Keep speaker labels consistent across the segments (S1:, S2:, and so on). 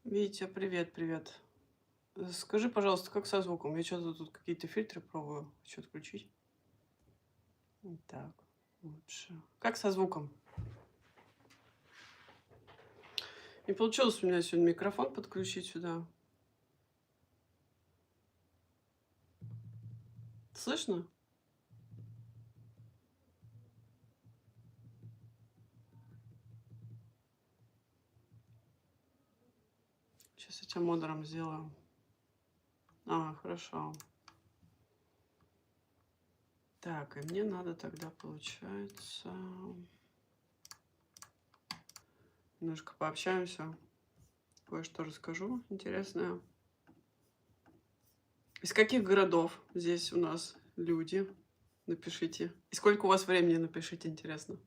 S1: Витя, привет, привет. Скажи, пожалуйста, как со звуком? Я что-то тут какие-то фильтры пробую. Хочу отключить. Так, лучше. Как со звуком? Не получилось у меня сегодня микрофон подключить сюда. Слышно? Сейчас я тебя модером сделаю. Хорошо. Так, и мне надо тогда, получается, немножко пообщаемся. Кое-что расскажу интересное. Из каких городов здесь у нас люди? Напишите. И сколько у вас времени, напишите, интересно.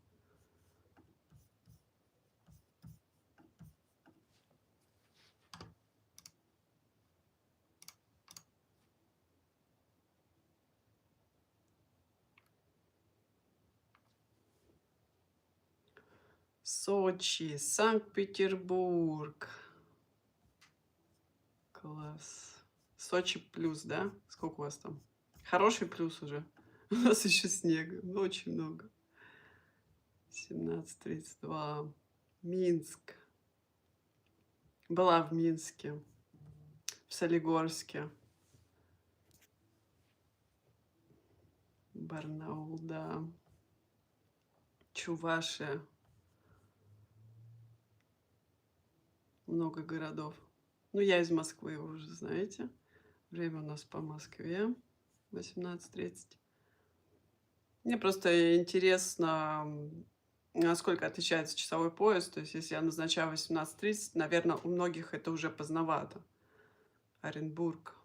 S1: Сочи, Санкт-Петербург. Класс. Сочи плюс, да? Сколько у вас там? Хороший плюс уже. У нас еще снега, но очень много. 17:32. Минск. Была в Минске, в Солигорске. Барнаул, да. Чувашия. Много городов. Ну, я из Москвы, вы уже знаете. Время у нас по Москве. 18:30. Мне просто интересно, насколько отличается часовой пояс. То есть, если я назначаю 18:30, наверное, у многих это уже поздновато. Оренбург.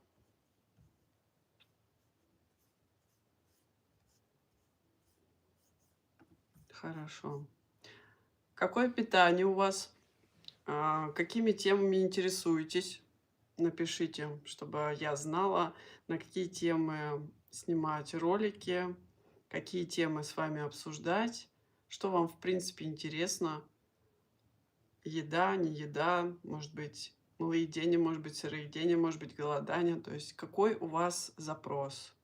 S1: Хорошо. Какое питание у вас? Какими темами интересуетесь? Напишите, чтобы я знала, на какие темы снимать ролики, какие темы с вами обсуждать, что вам, в принципе, интересно. Еда, не еда, может быть, малоедение, может быть, сыроедение, может быть, голодание. То есть какой у вас запрос?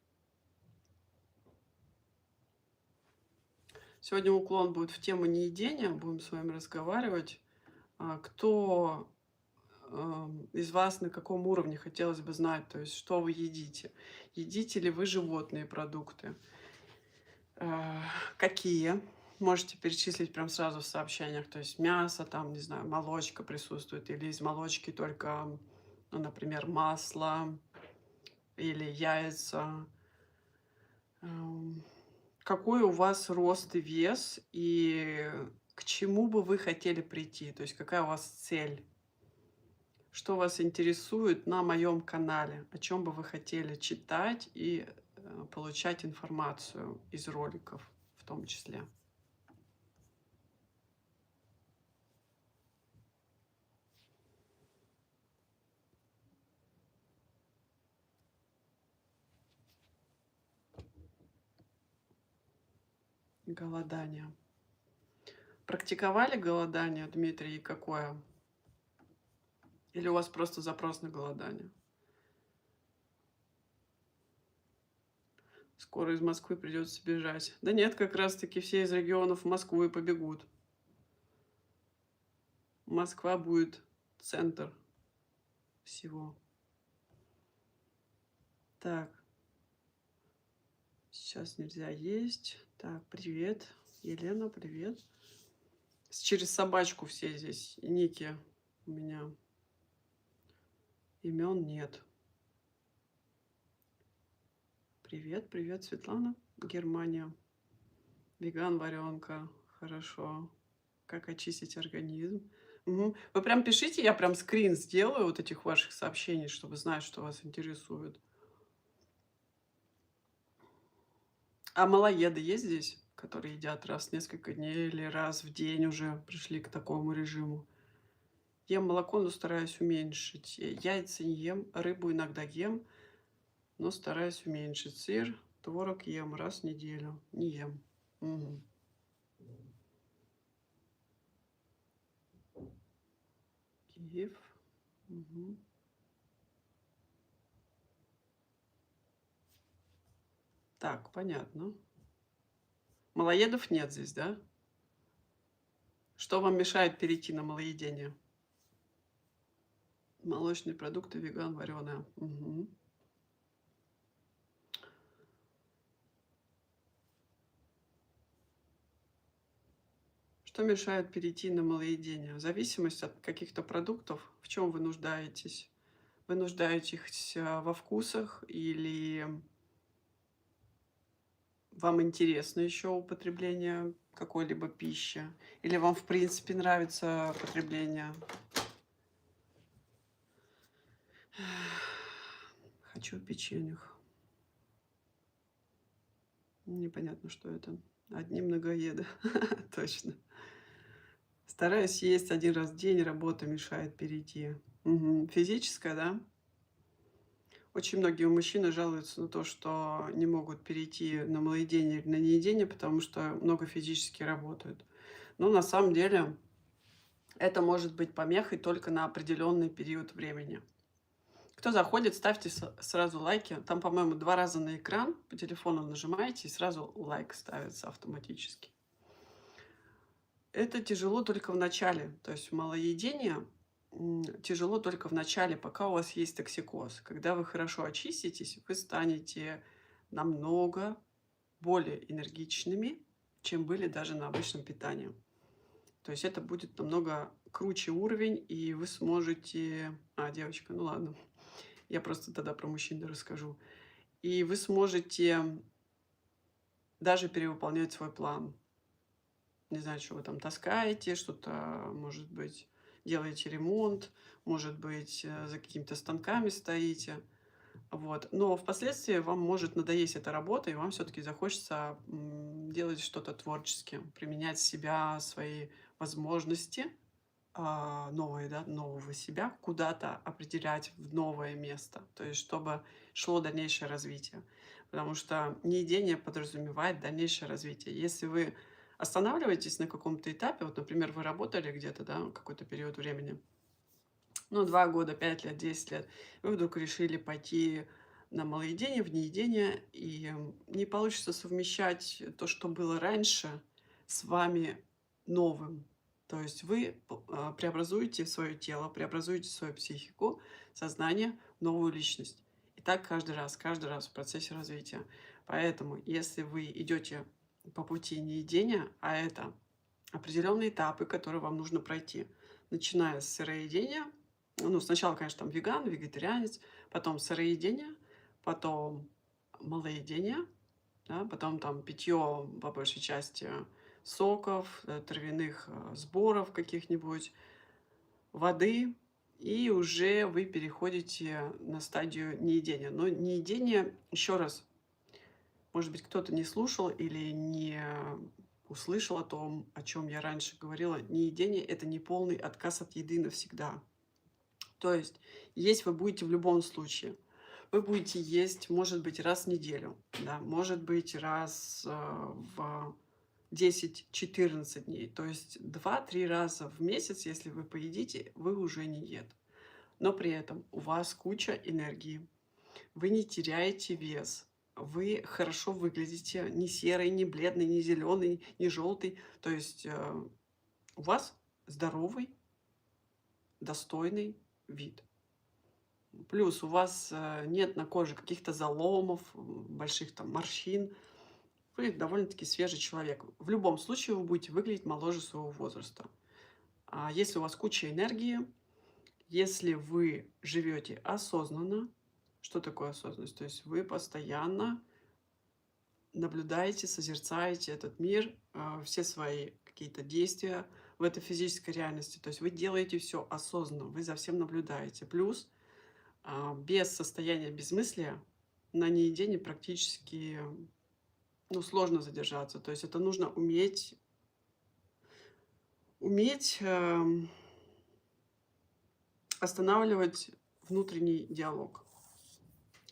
S1: Сегодня уклон будет в тему неедения, будем с вами разговаривать. Кто из вас на каком уровне, хотелось бы знать, то есть что вы едите? Едите ли вы животные продукты? Э, Какие? Можете перечислить прям сразу в сообщениях. То есть мясо, там, не знаю, молочка присутствует, или из молочки только, ну, например, масло или яйца. Ам, Какой у вас рост и вес, и к чему бы вы хотели прийти? То есть какая у вас цель? Что вас интересует на моем канале? О чем бы вы хотели читать и получать информацию из роликов в том числе? Голодание. Практиковали голодание, Дмитрий, и какое? Или у вас просто запрос на голодание? Скоро из Москвы придется бежать. Да нет, как раз-таки все из регионов в Москву и побегут. Москва будет центр всего. Так, сейчас нельзя есть. Так, привет. Елена, привет. Через собачку все здесь ники у меня. Имен нет. Привет, привет, Светлана. Германия. Веган, варенка. Хорошо. Как очистить организм? Мгм. Вы прям пишите, я прям скрин сделаю вот этих ваших сообщений, чтобы знать, что вас интересует. А малоеды есть здесь, которые едят раз в несколько дней или раз в день уже пришли к такому режиму? Ем молоко, но стараюсь уменьшить. Яйца не ем, рыбу иногда ем, но стараюсь уменьшить. Сыр, творог ем раз в неделю. Не ем. Мгм. Киев. Мгм. Так, понятно. Малоедов нет здесь, да? Что вам мешает перейти на малоедение? Молочные продукты, веган, вареное. Мгм. Что мешает перейти на малоедение? Зависимость от каких-то продуктов? В чем вы нуждаетесь? Вы нуждаетесь во вкусах или вам интересно еще употребление какой-либо пищи? Или вам, в принципе, нравится потребление? Хочу печеньях. Непонятно, что это. Одни многоеды. Точно. Стараюсь есть один раз в день, работа мешает перейти. Мгм. Физическое, да? Очень многие мужчины жалуются на то, что не могут перейти на малоедение или на неедение, потому что много физически работают. Но на самом деле это может быть помехой только на определенный период времени. Кто заходит, ставьте сразу лайки. Там, по-моему, 2 раза на экран по телефону нажимаете, и сразу лайк ставится автоматически. Это тяжело только в начале. То есть малоедение тяжело только в начале, пока у вас есть токсикоз. Когда вы хорошо очиститесь, вы станете намного более энергичными, чем были даже на обычном питании. То есть это будет намного круче уровень, и вы сможете... А, девочка, ну ладно, я просто тогда про мужчин расскажу. И вы сможете даже перевыполнять свой план. Не знаю, что вы там таскаете, что-то, может быть, делаете ремонт, может быть, за какими-то станками стоите. Вот. Но впоследствии вам может надоесть эта работа, и вам все-таки захочется делать что-то творческим, применять себя, свои возможности новые, да, нового себя куда-то определять в новое место, то есть чтобы шло дальнейшее развитие. Потому что неедение подразумевает дальнейшее развитие. Если вы останавливаетесь на каком-то этапе, вот, например, вы работали где-то, да, какой-то период времени, ну, 2 года, 5 лет, 10 лет, вы вдруг решили пойти на малоедение, в неедение, и не получится совмещать то, что было раньше, с вами новым. То есть вы преобразуете свое тело, преобразуете свою психику, сознание в новую личность. И так каждый раз в процессе развития. Поэтому, если вы идете по пути неедения, а это определенные этапы, которые вам нужно пройти, начиная с сыроедения, ну, сначала, конечно, там веган, вегетарианец, потом сыроедение, потом малоедение, да, потом там питье, по большей части, соков, травяных сборов каких-нибудь, воды, и уже вы переходите на стадию неедения. Но неедение, еще раз, может быть, кто-то не слушал или не услышал о том, о чем я раньше говорила. Неедение – это не полный отказ от еды навсегда. То есть есть вы будете в любом случае. Вы будете есть, может быть, раз в неделю, да, может быть, раз в 10-14 дней. То есть 2-3 раза в месяц, если вы поедите, вы уже не ед. Но при этом у вас куча энергии, вы не теряете вес, вы хорошо выглядите, не серый, не бледный, не зеленый, не желтый. То есть у вас здоровый, достойный вид. Плюс у вас нет на коже каких-то заломов, больших там морщин. Вы довольно-таки свежий человек. В любом случае вы будете выглядеть моложе своего возраста. А если у вас куча энергии, если вы живете осознанно, что такое осознанность? То есть вы постоянно наблюдаете, созерцаете этот мир, все свои какие-то действия в этой физической реальности. То есть вы делаете все осознанно, вы за всем наблюдаете. Плюс без состояния безмыслия на неедении практически ну, сложно задержаться. То есть это нужно уметь останавливать внутренний диалог,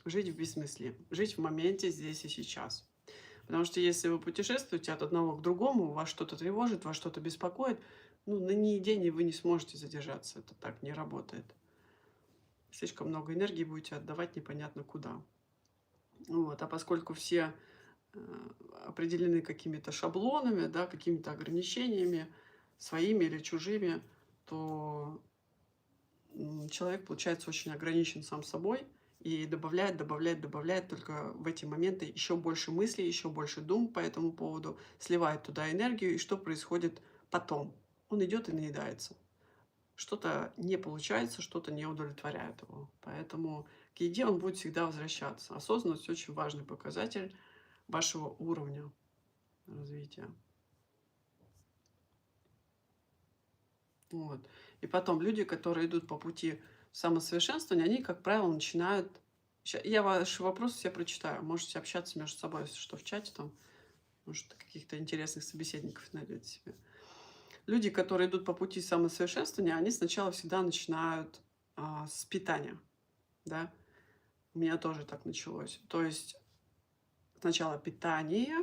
S1: жить в бессмысле, жить в моменте здесь и сейчас. Потому что если вы путешествуете от одного к другому, вас что-то тревожит, вас что-то беспокоит, ну, на неедении вы не сможете задержаться. Это так не работает. слишком много энергии будете отдавать непонятно куда. Вот. А поскольку все определены какими-то шаблонами, да, какими-то ограничениями, своими или чужими, то человек, получается, очень ограничен сам собой и добавляет только в эти моменты еще больше мыслей, еще больше дум по этому поводу, сливает туда энергию, и что происходит потом? Он идет и наедается. Что-то не получается, что-то не удовлетворяет его. Поэтому к еде он будет всегда возвращаться. Осознанность очень важный показатель вашего уровня развития. Вот. И потом люди, которые идут по пути самосовершенствования, они, как правило, начинают... Я ваши вопросы все прочитаю. Можете общаться между собой, если что, в чате там. Может, каких-то интересных собеседников найдете себе. Люди, которые идут по пути самосовершенствования, они сначала всегда начинают с питания. Да? У меня тоже так началось. То есть сначала питание,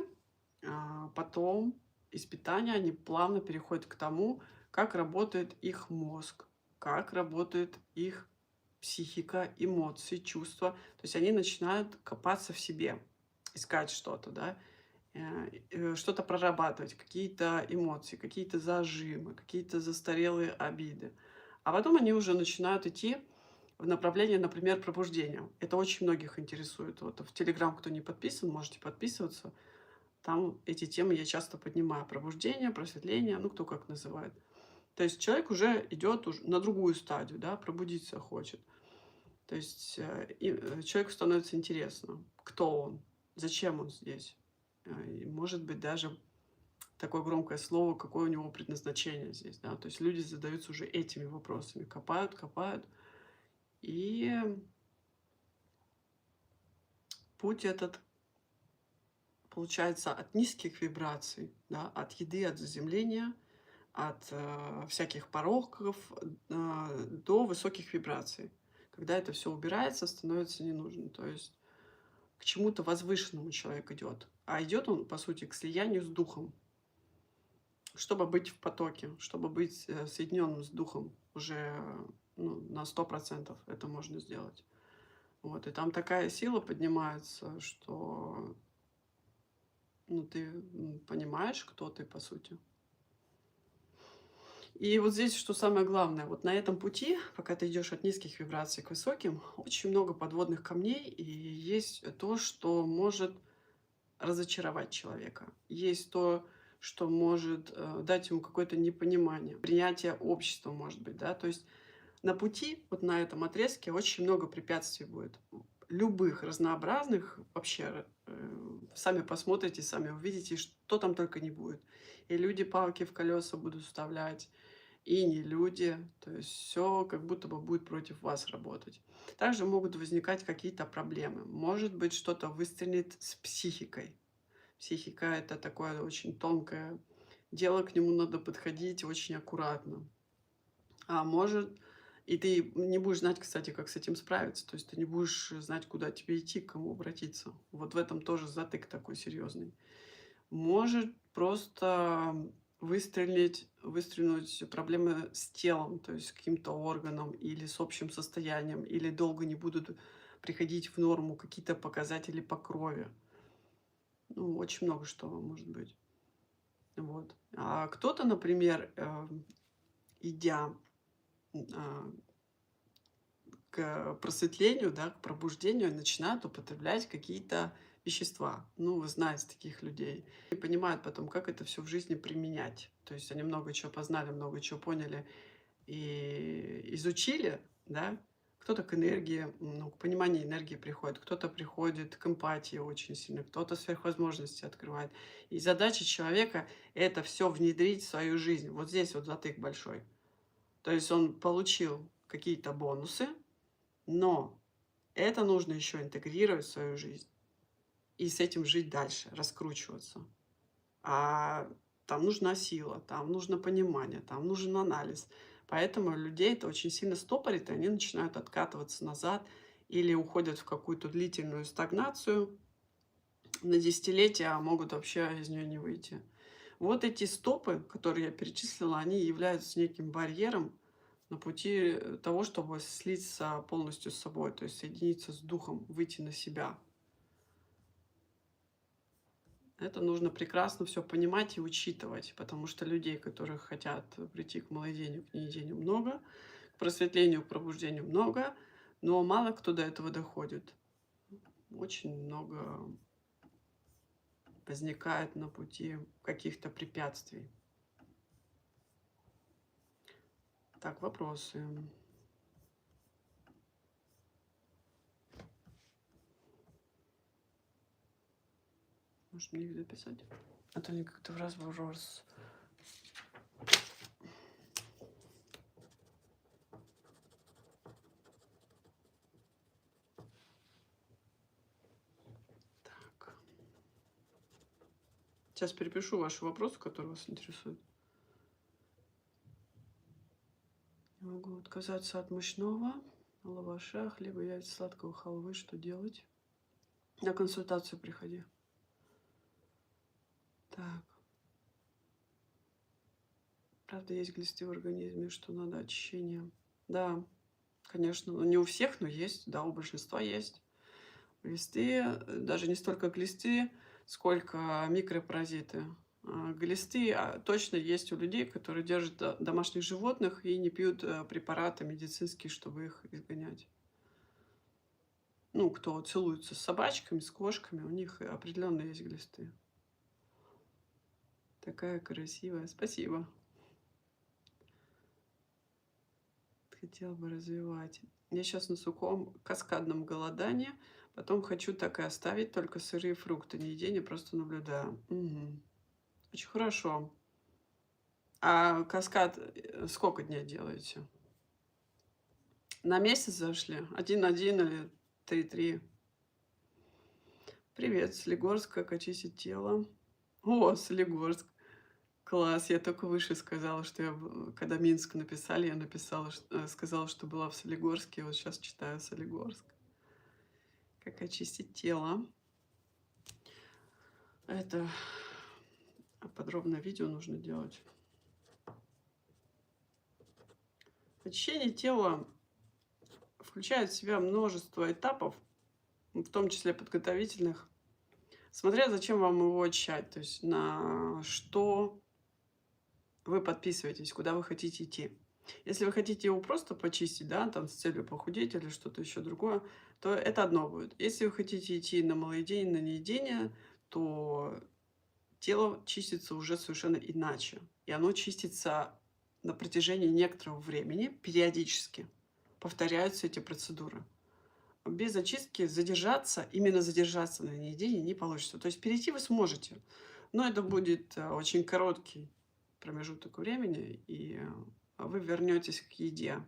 S1: потом из питания они плавно переходят к тому, как работает их мозг, как работает их психика, эмоции, чувства. То есть они начинают копаться в себе, искать что-то, да, что-то прорабатывать, какие-то эмоции, какие-то зажимы, какие-то застарелые обиды. А потом они уже начинают идти в направлении, например, пробуждения. Это очень многих интересует. Вот в Телеграм, кто не подписан, можете подписываться. Там эти темы я часто поднимаю. Пробуждение, просветление, ну, кто как называет. То есть человек уже идет на другую стадию, да, пробудиться хочет. То есть человеку становится интересно, кто он, зачем он здесь. И, может быть, даже такое громкое слово, какое у него предназначение здесь. Да? То есть люди задаются уже этими вопросами, копают, копают. И путь этот получается от низких вибраций, да, от еды, от заземления, от всяких пороков до высоких вибраций. Когда это все убирается, становится не нужно. То есть к чему-то возвышенному человек идет. А идет он, по сути, к слиянию с духом, чтобы быть в потоке, чтобы быть соединенным с духом уже на 100% это можно сделать. Вот, и там такая сила поднимается, что ты понимаешь, кто ты, по сути. И вот здесь, что самое главное, вот на этом пути, пока ты идешь от низких вибраций к высоким, очень много подводных камней, и есть то, что может разочаровать человека. Есть то, что может дать ему какое-то непонимание, принятие общества, может быть, да. То есть на пути, вот на этом отрезке, очень много препятствий будет. Любых, разнообразных, вообще, сами посмотрите, сами увидите, что там только не будет. И люди палки в колеса будут вставлять, и не люди. То есть все как будто бы будет против вас работать. Также могут возникать какие-то проблемы. Может быть, что-то выстрелит с психикой. Психика — это такое очень тонкое дело, к нему надо подходить очень аккуратно. А может, и ты не будешь знать, кстати, как с этим справиться. То есть ты не будешь знать, куда тебе идти, к кому обратиться. Вот в этом тоже затык такой серьезный. Может просто выстрелить проблемы с телом, то есть с каким-то органом или с общим состоянием, или долго не будут приходить в норму какие-то показатели по крови. Ну, очень много что может быть. Вот. А кто-то, например, идя а, к просветлению, да, к пробуждению, начинают употреблять какие-то вещества. Ну, вы знаете таких людей. И понимают потом, как это все в жизни применять. То есть они много чего познали, много чего поняли и изучили, да. Кто-то к энергии, к пониманию энергии приходит, кто-то приходит к эмпатии очень сильно, кто-то сверхвозможности открывает. И задача человека — это все внедрить в свою жизнь. Вот здесь вот затык большой. То есть он получил какие-то бонусы, но это нужно еще интегрировать в свою жизнь и с этим жить дальше, раскручиваться. А там нужна сила, там нужно понимание, там нужен анализ. Поэтому людей это очень сильно стопорит, и они начинают откатываться назад или уходят в какую-то длительную стагнацию на десятилетия, а могут вообще из нее не выйти. Вот эти стопы, которые я перечислила, они являются неким барьером на пути того, чтобы слиться полностью с собой, то есть соединиться с духом, выйти на себя. Это нужно прекрасно все понимать и учитывать, потому что людей, которые хотят прийти к малоедению, к неедению много, к просветлению, к пробуждению много, но мало кто до этого доходит. Очень много возникает на пути каких-то препятствий. Так, вопросы. Может, мне их записать? А то они как-то в разброс. Так. Сейчас перепишу ваши вопросы, которые вас интересуют. Не могу отказаться от мучного, лаваша, хлеба, яиц, сладкого, халвы. Что делать? На консультацию приходи. Так. Правда, есть глисты в организме, что надо очищение. Да, конечно. Ну, не у всех, но есть. Да, у большинства есть. Глисты, даже не столько глисты, сколько микропаразиты. Глисты точно есть у людей, которые держат домашних животных и не пьют препараты медицинские, чтобы их изгонять. Ну, кто целуется с собачками, с кошками, у них определенно есть глисты. Такая красивая. Спасибо. Хотела бы развивать. Я сейчас на сухом каскадном голодании. Потом хочу так и оставить, только сырые фрукты. Не едение, просто наблюдаю. Мгм. Очень хорошо. А каскад сколько дней делаете? На месяц зашли? 1-1 или 3-3? Привет, Солигорск, как очистить тело? О, Солигорск. Класс, я только выше сказала, что когда Минск написали, я написала, сказала, что была в Солигорске, вот сейчас читаю Солигорск. Как очистить тело. Это подробное видео нужно делать. Очищение тела включает в себя множество этапов, в том числе подготовительных, смотря зачем вам его очищать, то есть на что вы подписываетесь, куда вы хотите идти. Если вы хотите его просто почистить, да, там с целью похудеть или что-то еще другое, то это одно будет. Если вы хотите идти на малоедение, на неедение, то тело чистится уже совершенно иначе. И оно чистится на протяжении некоторого времени, периодически. Повторяются эти процедуры. Без очистки задержаться, именно задержаться на неделе не получится. То есть перейти вы сможете, но это будет очень короткий промежуток времени, и вы вернетесь к еде.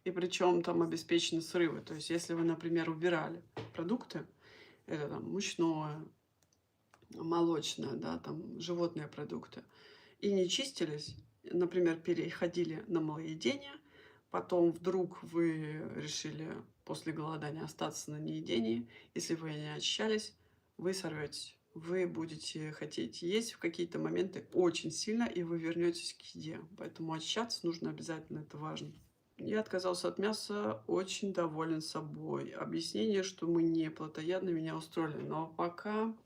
S1: И причем там обеспечены срывы. То есть если вы, например, убирали продукты, это там мучное, молочное, да, там животные продукты, и не чистились, например, переходили на малоедение, потом вдруг вы решили после голодания остаться на неедении, если вы не очищались, вы сорветесь. Вы будете хотеть есть в какие-то моменты очень сильно, и вы вернетесь к еде. Поэтому очищаться нужно обязательно, это важно. Я отказался от мяса, очень доволен собой. Объяснение, что мы не плотоядны, меня устроили. Но пока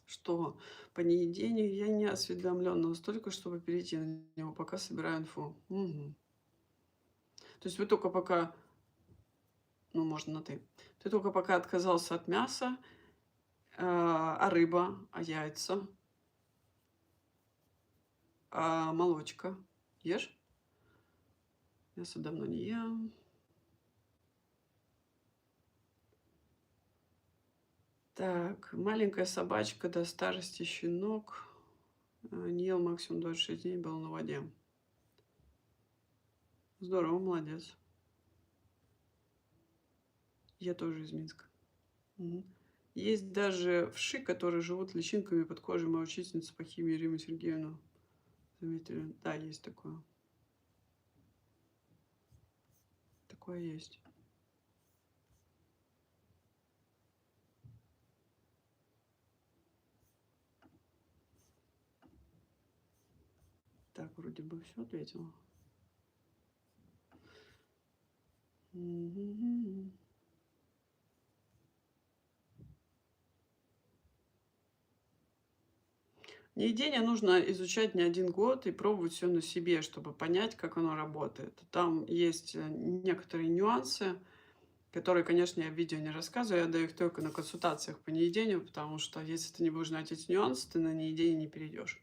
S1: что по неедению я не осведомлен настолько, чтобы перейти на него, пока собираю инфу. Мгм. То есть вы только пока, ну, можно на ты. Ты только пока отказался от мяса, а рыба, а яйца, а молочка ешь? Мясо давно не ем. Так, маленькая собачка до старости щенок. Не ел максимум 26 дней, был на воде. Здорово, молодец. Я тоже из Минска. Мгм. Есть даже вши, которые живут личинками под кожей. Моя учительница по химии Римма Сергеевна заметили. Да, есть такое. Такое есть. Так, вроде бы все ответила. Мгм. Неедение нужно изучать не один год и пробовать все на себе, чтобы понять, как оно работает. Там есть некоторые нюансы, которые, конечно, я в видео не рассказываю, я даю их только на консультациях по неедению, потому что если ты не будешь знать эти нюансы, ты на неедение не перейдешь.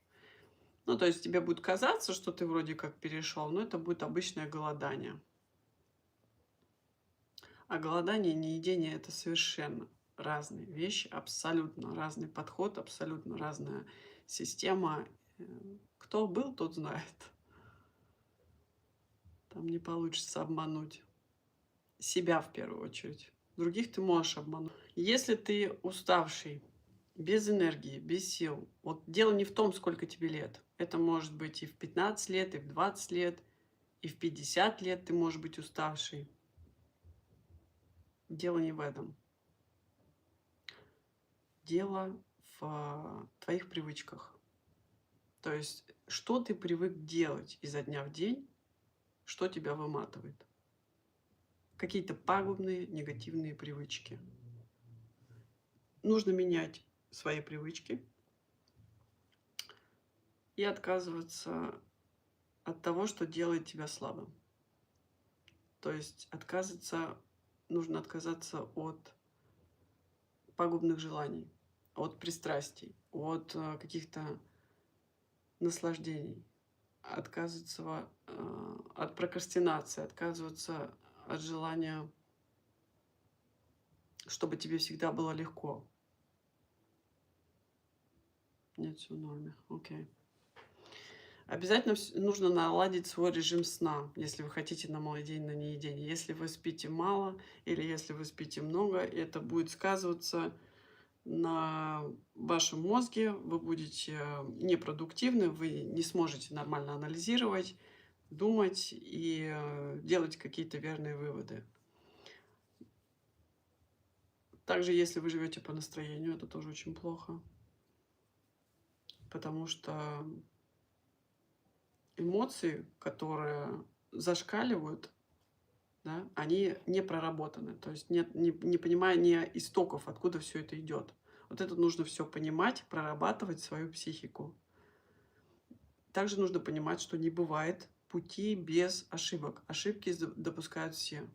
S1: Ну, то есть тебе будет казаться, что ты вроде как перешел, но это будет обычное голодание. А голодание и неедение — это совершенно разные вещи, абсолютно разный подход, абсолютно разная система. Э, Кто был, тот знает. Там не получится обмануть себя в первую очередь. Других ты можешь обмануть. Если ты уставший, без энергии, без сил, вот дело не в том, сколько тебе лет. Это может быть и в 15 лет, и в 20 лет, и в 50 лет ты можешь быть уставший. Дело не в этом. Дело в твоих привычках. То есть, что ты привык делать изо дня в день, что тебя выматывает. Какие-то пагубные, негативные привычки. Нужно менять свои привычки и отказываться от того, что делает тебя слабым. То есть нужно отказаться от пагубных желаний, от пристрастий, от каких-то наслаждений, отказываться от прокрастинации, отказываться от желания, чтобы тебе всегда было легко. Нет, все в норме. Окей. Обязательно нужно наладить свой режим сна, если вы хотите на малый день, на неедение. Если вы спите мало или если вы спите много, это будет сказываться на вашем мозге, вы будете непродуктивны, вы не сможете нормально анализировать, думать и делать какие-то верные выводы. Также, если вы живете по настроению, это тоже очень плохо, потому что эмоции, которые зашкаливают, да, они не проработаны, то есть нет не понимания истоков, откуда все это идет. Вот это нужно все понимать, прорабатывать свою психику. Также нужно понимать, что не бывает пути без ошибок. Ошибки допускают все.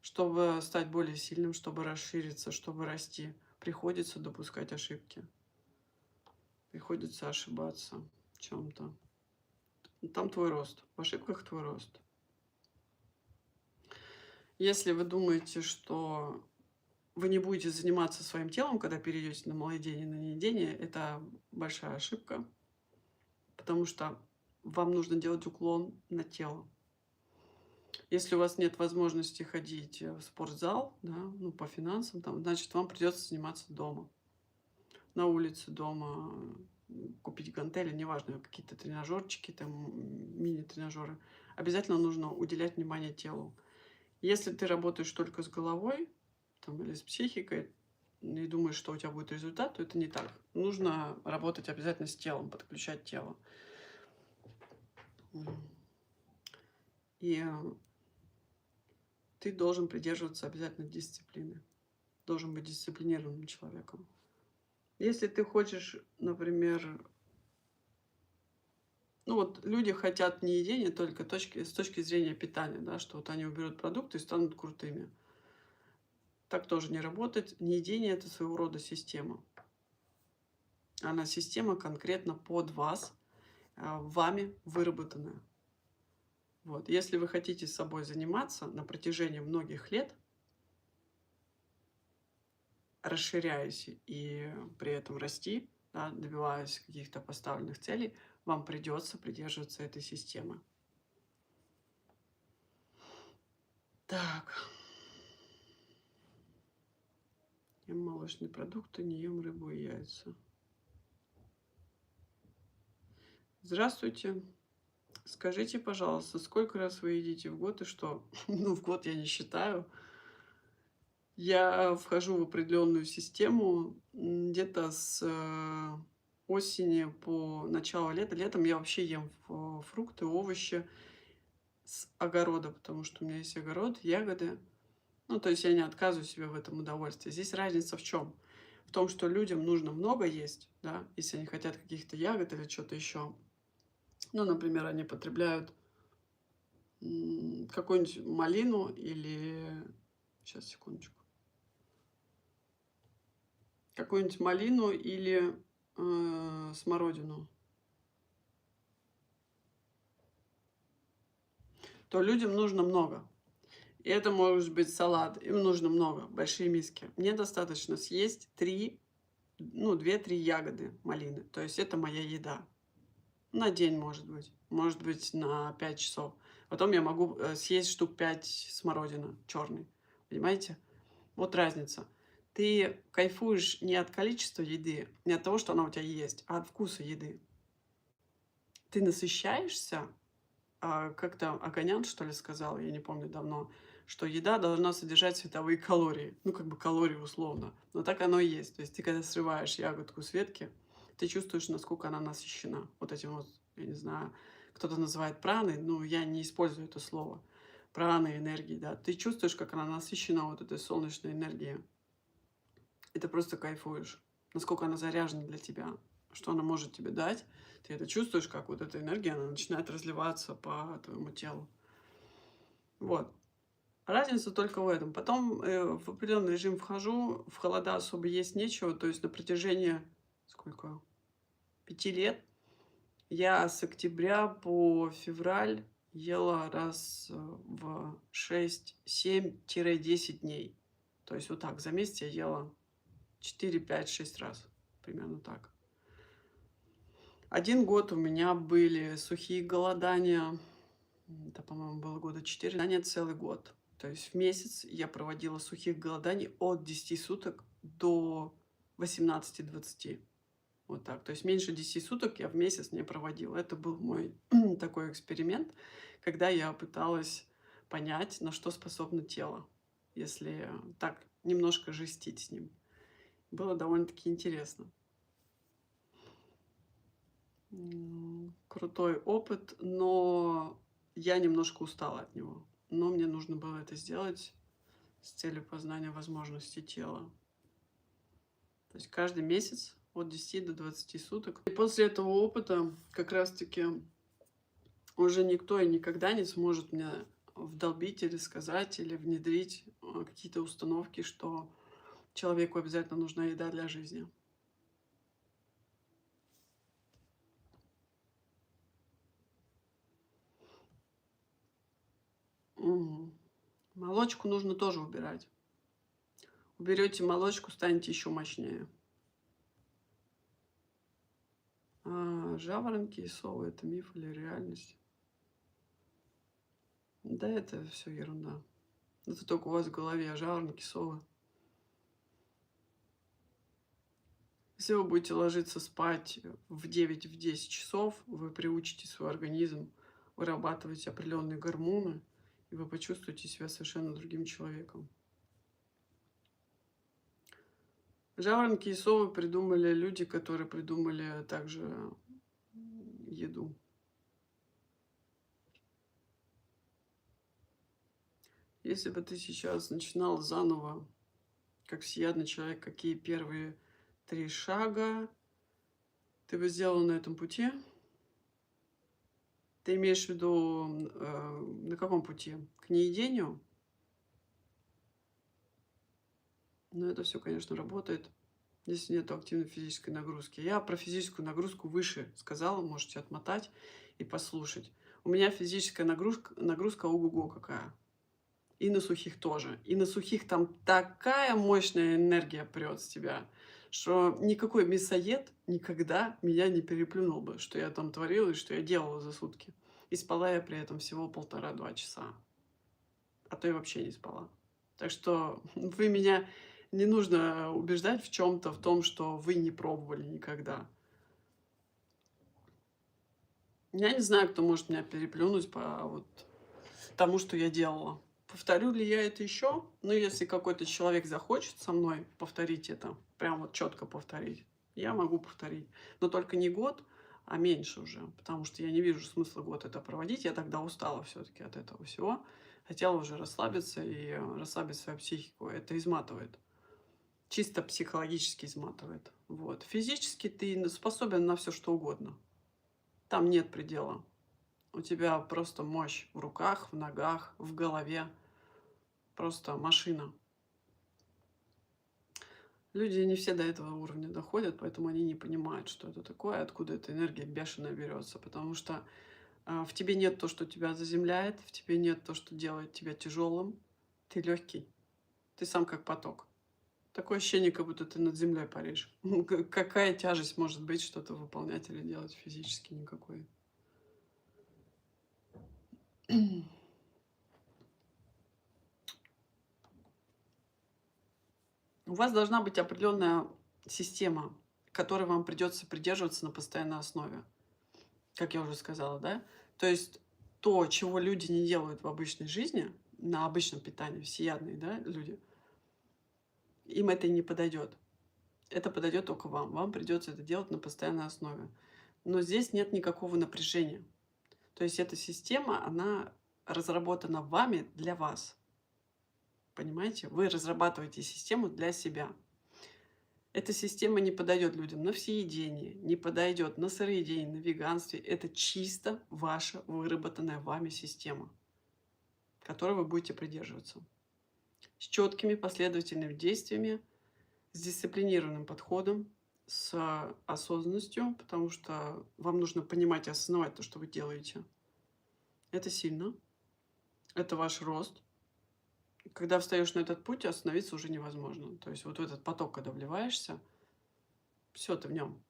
S1: Чтобы стать более сильным, чтобы расшириться, чтобы расти, приходится допускать ошибки. Приходится ошибаться в чем-то. Там твой рост. В ошибках твой рост. Если вы думаете, что вы не будете заниматься своим телом, когда перейдете на малоедение, на неедение, это большая ошибка, потому что вам нужно делать уклон на тело. Если у вас нет возможности ходить в спортзал, да, ну, по финансам, там, значит, вам придется заниматься дома, на улице, дома, купить гантели, неважно, какие-то тренажерчики, там, мини-тренажеры. Обязательно нужно уделять внимание телу. Если ты работаешь только с головой там, или с психикой и думаешь, что у тебя будет результат, то это не так. Нужно работать обязательно с телом, подключать тело. И ты должен придерживаться обязательно дисциплины. Должен быть дисциплинированным человеком. Если ты хочешь, например, ну вот люди хотят не едения только с точки зрения питания, да, что вот они уберут продукты и станут крутыми. Так тоже не работает. Неедение — это своего рода система. Она система конкретно под вас, вами выработанная. Вот. Если вы хотите с собой заниматься на протяжении многих лет, расширяясь и при этом расти, да, добиваясь каких-то поставленных целей, вам придется придерживаться этой системы. Так. Ем молочные продукты, не ем рыбу и яйца. Здравствуйте. Скажите, пожалуйста, сколько раз вы едите в год и что? Ну, в год я не считаю. Я вхожу в определенную систему где-то с осени по начало лета. Летом я вообще ем фрукты, овощи. с огорода, потому что у меня есть огород, ягоды. Ну, то есть я не отказываю себе в этом удовольствии. Здесь разница в чем? В том, что людям нужно много есть, да, если они хотят каких-то ягод или что-то еще. Ну, например, они потребляют какую-нибудь малину или... Сейчас, секундочку. Какую-нибудь малину или смородину. То людям нужно много. И это может быть салат. Им нужно много, большие миски. Мне достаточно съесть 3, ну, 2-3 ягоды малины. То есть это моя еда. На день, может быть, на 5 часов. Потом я могу съесть штук 5 смородины черной. Понимаете? Вот разница. Ты кайфуешь не от количества еды, не от того, что она у тебя есть, а от вкуса еды. Ты насыщаешься, как-то Аганян, что ли, сказал, я не помню давно, что еда должна содержать световые калории. Ну, как бы калории условно. Но так оно и есть. То есть ты, когда срываешь ягодку с ветки, ты чувствуешь, насколько она насыщена. Вот этим вот, я не знаю, кто-то называет праной, но я не использую это слово. Праной энергии, да. Ты чувствуешь, как она насыщена вот этой солнечной энергией. И ты просто кайфуешь, насколько она заряжена для тебя, что она может тебе дать. Ты это чувствуешь, как вот эта энергия, она начинает разливаться по твоему телу. Вот. Разница только в этом. Потом в определенный режим вхожу, в холода особо есть нечего. То есть на протяжении, сколько, 5 лет я с октября по февраль ела раз в 6-7-10 дней. То есть вот так, за месяц я ела 4-5-6 раз. Примерно так. 1 год у меня были сухие голодания. Это, по-моему, было года 4. Голодания целый год. То есть в месяц я проводила сухих голоданий от 10 суток до 18-20. Вот так. То есть меньше 10 суток я в месяц не проводила. Это был мой такой эксперимент, когда я пыталась понять, на что способно тело, если так немножко жестить с ним. Было довольно-таки интересно. Крутой опыт, но я немножко устала от него. Но мне нужно было это сделать с целью познания возможностей тела. То есть каждый месяц от 10 до 20 суток. И после этого опыта как раз-таки уже никто и никогда не сможет мне вдолбить или сказать, или внедрить какие-то установки, что человеку обязательно нужна еда для жизни. Мгм. Молочку нужно тоже убирать. Уберете молочку, станете еще мощнее. Жаворонки и совы — это миф или реальность? Да, это все ерунда. Это только у вас в голове жаворонки, совы. Если вы будете ложиться спать в 9-10 часов, вы приучите свой организм вырабатывать определенные гормоны, и вы почувствуете себя совершенно другим человеком. Жаворонки и совы придумали люди, которые придумали также еду. Если бы ты сейчас начинал заново, как всеядный человек, какие первые 3 шага ты бы сделал на этом пути? Ты имеешь в виду, на каком пути? К неедению? Ну, это все, конечно, работает, если нет активной физической нагрузки. Я про физическую нагрузку выше сказала, можете отмотать и послушать. У меня физическая нагрузка ого-го какая. И на сухих тоже. И на сухих там такая мощная энергия прет с тебя, что никакой мясоед никогда меня не переплюнул бы, что я там творила и что я делала за сутки. И спала я при этом всего 1,5-2 часа. А то и вообще не спала. Так что вы меня не нужно убеждать в чем-то, в том, что вы не пробовали никогда. Я не знаю, кто может меня переплюнуть по вот тому, что я делала. Повторю ли я это еще? Ну, если какой-то человек захочет со мной повторить это, прям вот четко повторить, я могу повторить. Но только не год, а меньше уже, потому что я не вижу смысла год это проводить. Я тогда устала все-таки от этого всего. Хотела уже расслабиться и расслабить свою психику. Это изматывает. Чисто психологически изматывает. Вот. Физически ты способен на все что угодно. Там нет предела. У тебя просто мощь в руках, в ногах, в голове. Просто машина. Люди не все до этого уровня доходят, поэтому они не понимают, что это такое, откуда эта энергия бешеная берется. Потому что в тебе нет то, что тебя заземляет, в тебе нет то, что делает тебя тяжелым. Ты легкий, ты сам как поток. Такое ощущение, как будто ты над землей паришь. Какая тяжесть может быть что-то выполнять или делать физически? Никакой. У вас должна быть определенная система, которой вам придется придерживаться на постоянной основе, как я уже сказала, да? То есть то, чего люди не делают в обычной жизни, на обычном питании, всеядные, да, люди, им это и не подойдет. Это подойдет только вам. Вам придется это делать на постоянной основе. Но здесь нет никакого напряжения. То есть эта система, она разработана вами для вас. Понимаете? Вы разрабатываете систему для себя. Эта система не подойдет людям на всеедение, не подойдет на сыроедение, на веганстве. Это чисто ваша выработанная вами система, которой вы будете придерживаться. С четкими последовательными действиями, с дисциплинированным подходом, с осознанностью, потому что вам нужно понимать и осознавать то, что вы делаете. Это сильно. Это ваш рост. Когда встаешь на этот путь, остановиться уже невозможно. То есть вот в этот поток, когда вливаешься, все, ты в нем.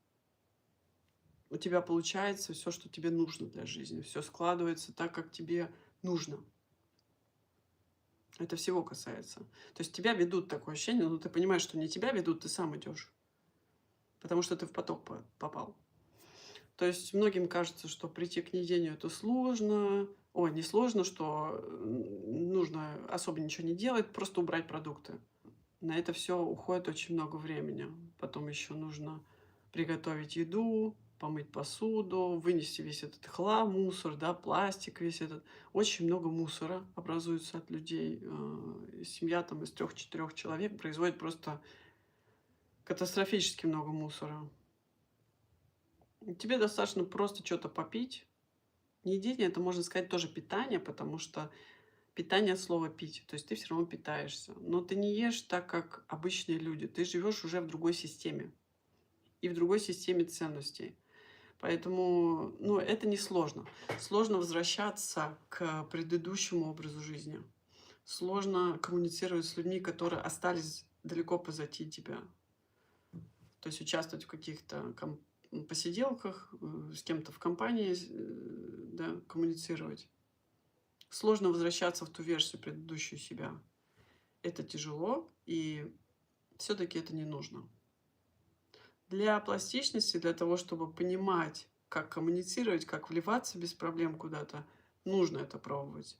S1: У тебя получается все, что тебе нужно для жизни. Все складывается так, как тебе нужно. Это всего касается. То есть тебя ведут, такое ощущение, но ты понимаешь, что не тебя ведут, ты сам идешь. Потому что ты в поток попал. То есть многим кажется, что прийти к недению это сложно. Ой, не сложно, что нужно особо ничего не делать, просто убрать продукты. На это все уходит очень много времени. Потом еще нужно приготовить еду, помыть посуду, вынести весь этот хлам, мусор, да, пластик весь этот. Очень много мусора образуется от людей. Семья там из 3-4 человек производит просто катастрофически много мусора. Тебе достаточно просто что-то попить. Едение — это, можно сказать, тоже питание, потому что питание от слова пить. То есть ты все равно питаешься. Но ты не ешь так, как обычные люди. Ты живешь уже в другой системе. И в другой системе ценностей. Поэтому, ну, это не сложно. Сложно возвращаться к предыдущему образу жизни. Сложно коммуницировать с людьми, которые остались далеко позади тебя. То есть участвовать в каких-то посиделках, с кем-то в компании, да, коммуницировать. Сложно возвращаться в ту версию предыдущую себя. Это тяжело, и все-таки это не нужно. Для пластичности, для того, чтобы понимать, как коммуницировать, как вливаться без проблем куда-то, нужно это пробовать.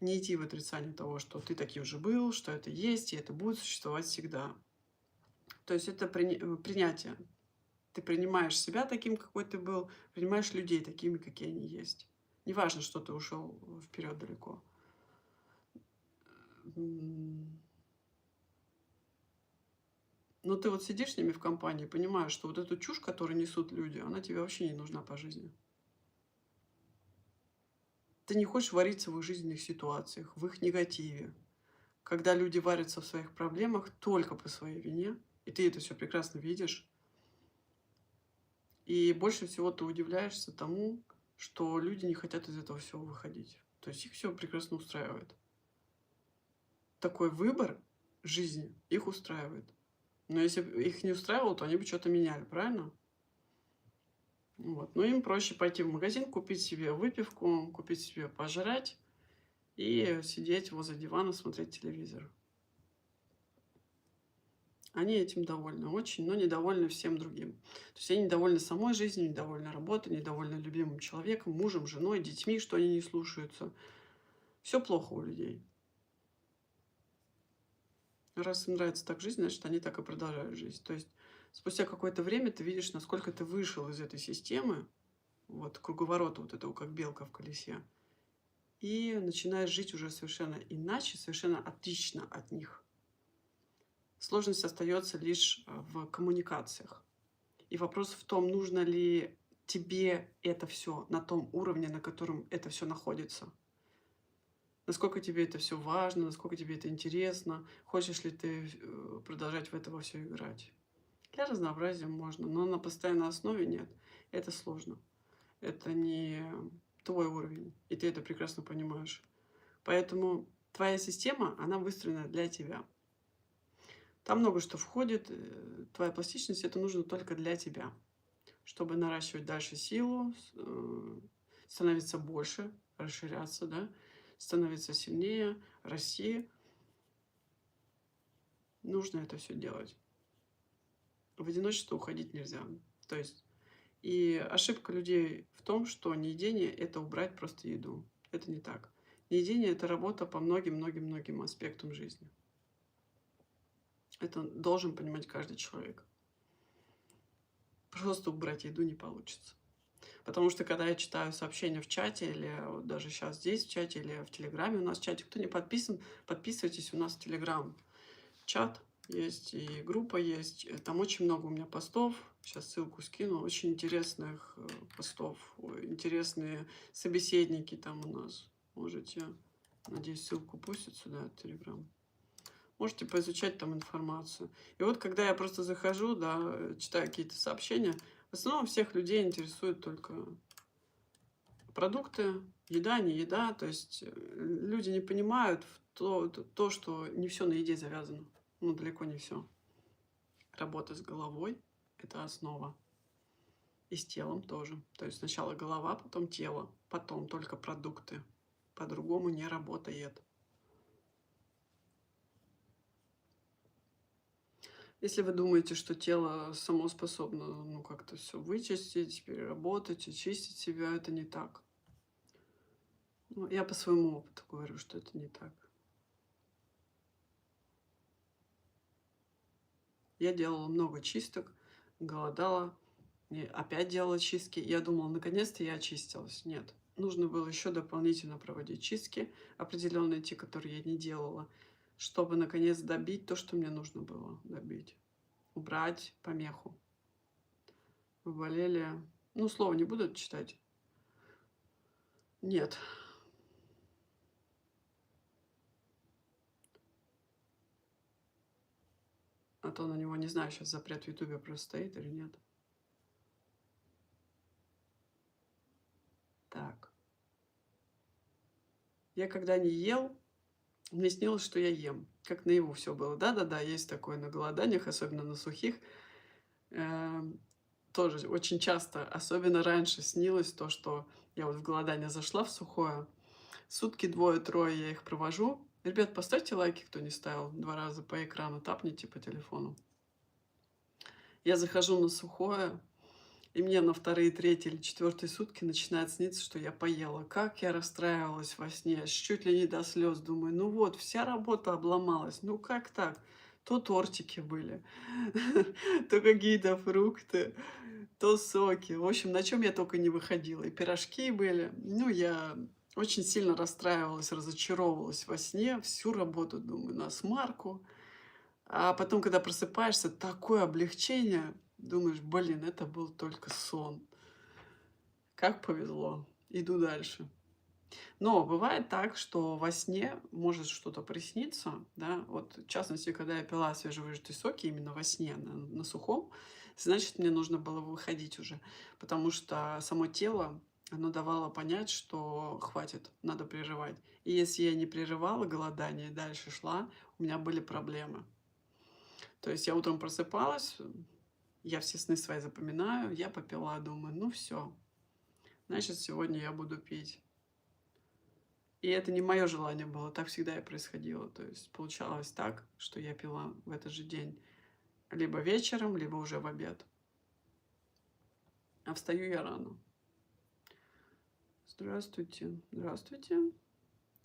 S1: Не идти в отрицание того, что ты таким же был, что это есть, и это будет существовать всегда. То есть это принятие. Ты принимаешь себя таким, какой ты был, принимаешь людей такими, какие они есть. Неважно, что ты ушел вперед далеко. Но ты вот сидишь с ними в компании, понимаешь, что вот эту чушь, которую несут люди, она тебе вообще не нужна по жизни. Ты не хочешь вариться в их жизненных ситуациях, в их негативе. Когда люди варятся в своих проблемах только по своей вине, и ты это все прекрасно видишь, и больше всего ты удивляешься тому, что люди не хотят из этого всего выходить. То есть их все прекрасно устраивает. Такой выбор жизни их устраивает. Но если бы их не устраивало, то они бы что-то меняли, правильно? Вот. Но им проще пойти в магазин, купить себе выпивку, купить себе пожрать и сидеть возле дивана, смотреть телевизор. Они этим довольны очень, но недовольны всем другим. То есть они недовольны самой жизнью, недовольны работой, недовольны любимым человеком, мужем, женой, детьми, что они не слушаются. Все плохо у людей. Раз им нравится так жить, значит, они так и продолжают жить. То есть спустя какое-то время ты видишь, насколько ты вышел из этой системы, вот круговорота вот этого, как белка в колесе. И начинаешь жить уже совершенно иначе, совершенно отлично от них. Сложность остается лишь в коммуникациях. И вопрос в том, нужно ли тебе это все на том уровне, на котором это все находится. Насколько тебе это все важно, насколько тебе это интересно, хочешь ли ты продолжать в это во все играть. Для разнообразия можно, но на постоянной основе нет. Это сложно. Это не твой уровень, и ты это прекрасно понимаешь. Поэтому твоя система, она выстроена для тебя. Там много что входит. Твоя пластичность — это нужно только для тебя, чтобы наращивать дальше силу, становиться больше, расширяться, да, становиться сильнее, расти. Нужно это все делать. В одиночество уходить нельзя. То есть и ошибка людей в том, что неедение — это убрать просто еду. Это не так. Неедение — это работа по многим-многим-многим аспектам жизни. Это должен понимать каждый человек. Просто убрать еду не получится. Потому что когда я читаю сообщения в чате, или вот даже сейчас здесь в чате, или в Телеграме у нас в чате, кто не подписан, подписывайтесь, у нас в Телеграм чат есть и группа есть. Там очень много у меня постов. Сейчас ссылку скину. Очень интересных постов. Интересные собеседники там у нас. Можете, надеюсь, ссылку пустят сюда, в Телеграм. Можете поизучать там информацию. И вот когда я просто захожу, да, читаю какие-то сообщения, в основном всех людей интересует только продукты, еда, не еда. То есть люди не понимают то, что не все на еде завязано. Ну, далеко не все. Работа с головой — это основа. И с телом тоже. То есть сначала голова, потом тело, потом только продукты. По-другому не работает. Если вы думаете, что тело само способно, ну, как-то все вычистить, переработать, очистить себя, это не так. Ну, я по своему опыту говорю, что это не так. Я делала много чисток, голодала, и опять делала чистки. Я думала, наконец-то я очистилась. Нет, нужно было еще дополнительно проводить чистки, определенные те, которые я не делала, чтобы наконец добить то, что мне нужно было добить. Убрать помеху. Вы болели. Ну, слово не буду читать. Нет. А то на него, не знаю, сейчас запрет в Ютубе просто стоит или нет. Так. Я когда не ел, мне снилось, что я ем. Как наяву все было. Да-да-да, есть такое на голоданиях, особенно на сухих. Эм, Тоже очень часто, особенно раньше, снилось то, что я вот в голодание зашла в сухое. Сутки двое-трое я их провожу. Ребят, поставьте лайки, кто не ставил. 2 раза по экрану тапните по телефону. Я захожу на сухое, и мне на 2-е, 3-е или 4-е сутки начинает сниться, что я поела. Как я расстраивалась во сне, чуть ли не до слез. Думаю, ну вот, вся работа обломалась. Ну как так? То тортики были, то какие-то фрукты, то соки. В общем, на чем я только не выходила. И пирожки были. Ну, я очень сильно расстраивалась, разочаровывалась во сне. Всю работу, думаю, на смарку. А потом, когда просыпаешься, такое облегчение. Думаешь, блин, это был только сон. Как повезло. Иду дальше. Но бывает так, что во сне может что-то присниться, да, вот в частности, когда я пила свежевыжатые соки именно во сне, на сухом, значит, мне нужно было выходить уже, потому что само тело, оно давало понять, что хватит, надо прерывать. И если я не прерывала голодание, дальше шла, у меня были проблемы. То есть я утром просыпалась, я все сны свои запоминаю, я попила, думаю, ну все, значит, сегодня я буду пить. И это не мое желание было, так всегда и происходило. То есть получалось так, что я пила в этот же день либо вечером, либо уже в обед. А встаю я рано. Здравствуйте, здравствуйте.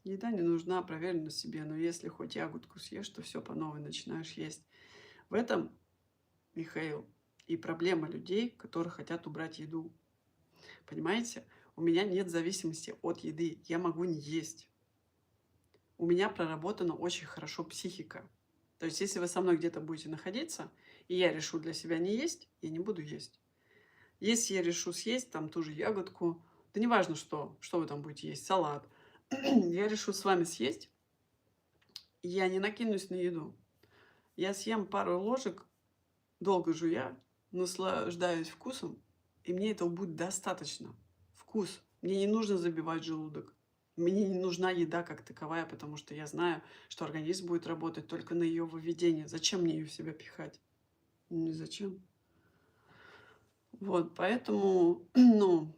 S1: Еда не нужна, проверь на себе, но если хоть ягодку съешь, то все по новой начинаешь есть. В этом, Михаил, и проблема людей, которые хотят убрать еду. Понимаете? У меня нет зависимости от еды. Я могу не есть. У меня проработана очень хорошо психика. То есть, если вы со мной где-то будете находиться, и я решу для себя не есть, я не буду есть. Если я решу съесть там ту же ягодку, да неважно что вы там будете есть, салат, я решу с вами съесть, я не накинусь на еду. Я съем пару ложек, долго жуя, наслаждаюсь вкусом, и мне этого будет достаточно. Вкус. Мне не нужно забивать желудок. Мне не нужна еда как таковая, потому что я знаю, что организм будет работать только на ее выведение. Зачем мне ее в себя пихать? Не зачем. Вот, поэтому, ну,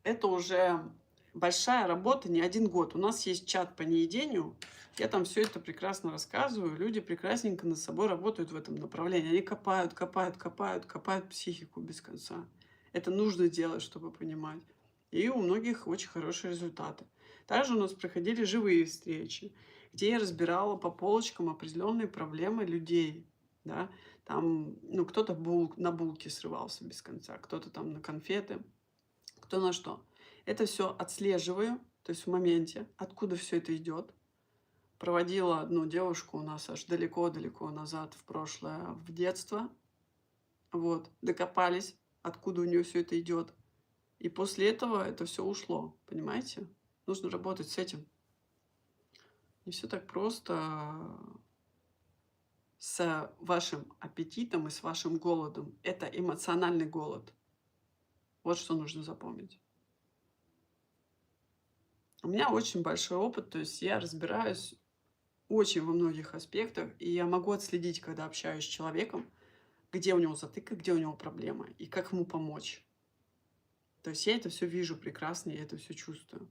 S1: это уже большая работа, не один год. У нас есть чат по неедению. Я там все это прекрасно рассказываю. Люди прекрасненько над собой работают в этом направлении. Они копают, копают, копают, копают психику без конца. Это нужно делать, чтобы понимать. И у многих очень хорошие результаты. Также у нас проходили живые встречи, где я разбирала по полочкам определенные проблемы людей. Да? Там, ну, кто-то на булки срывался без конца, кто-то там на конфеты, кто на что. Это все отслеживаю, то есть в моменте, откуда все это идет. Проводила одну девушку у нас аж далеко-далеко назад, в прошлое, в детство. Вот, докопались, откуда у нее все это идет. И после этого это все ушло, понимаете? Нужно работать с этим. Не все так просто с вашим аппетитом и с вашим голодом. Это эмоциональный голод. Вот что нужно запомнить. У меня очень большой опыт, то есть я разбираюсь очень во многих аспектах, и я могу отследить, когда общаюсь с человеком, где у него затык, где у него проблема, и как ему помочь. То есть я это все вижу прекрасно, я это все чувствую.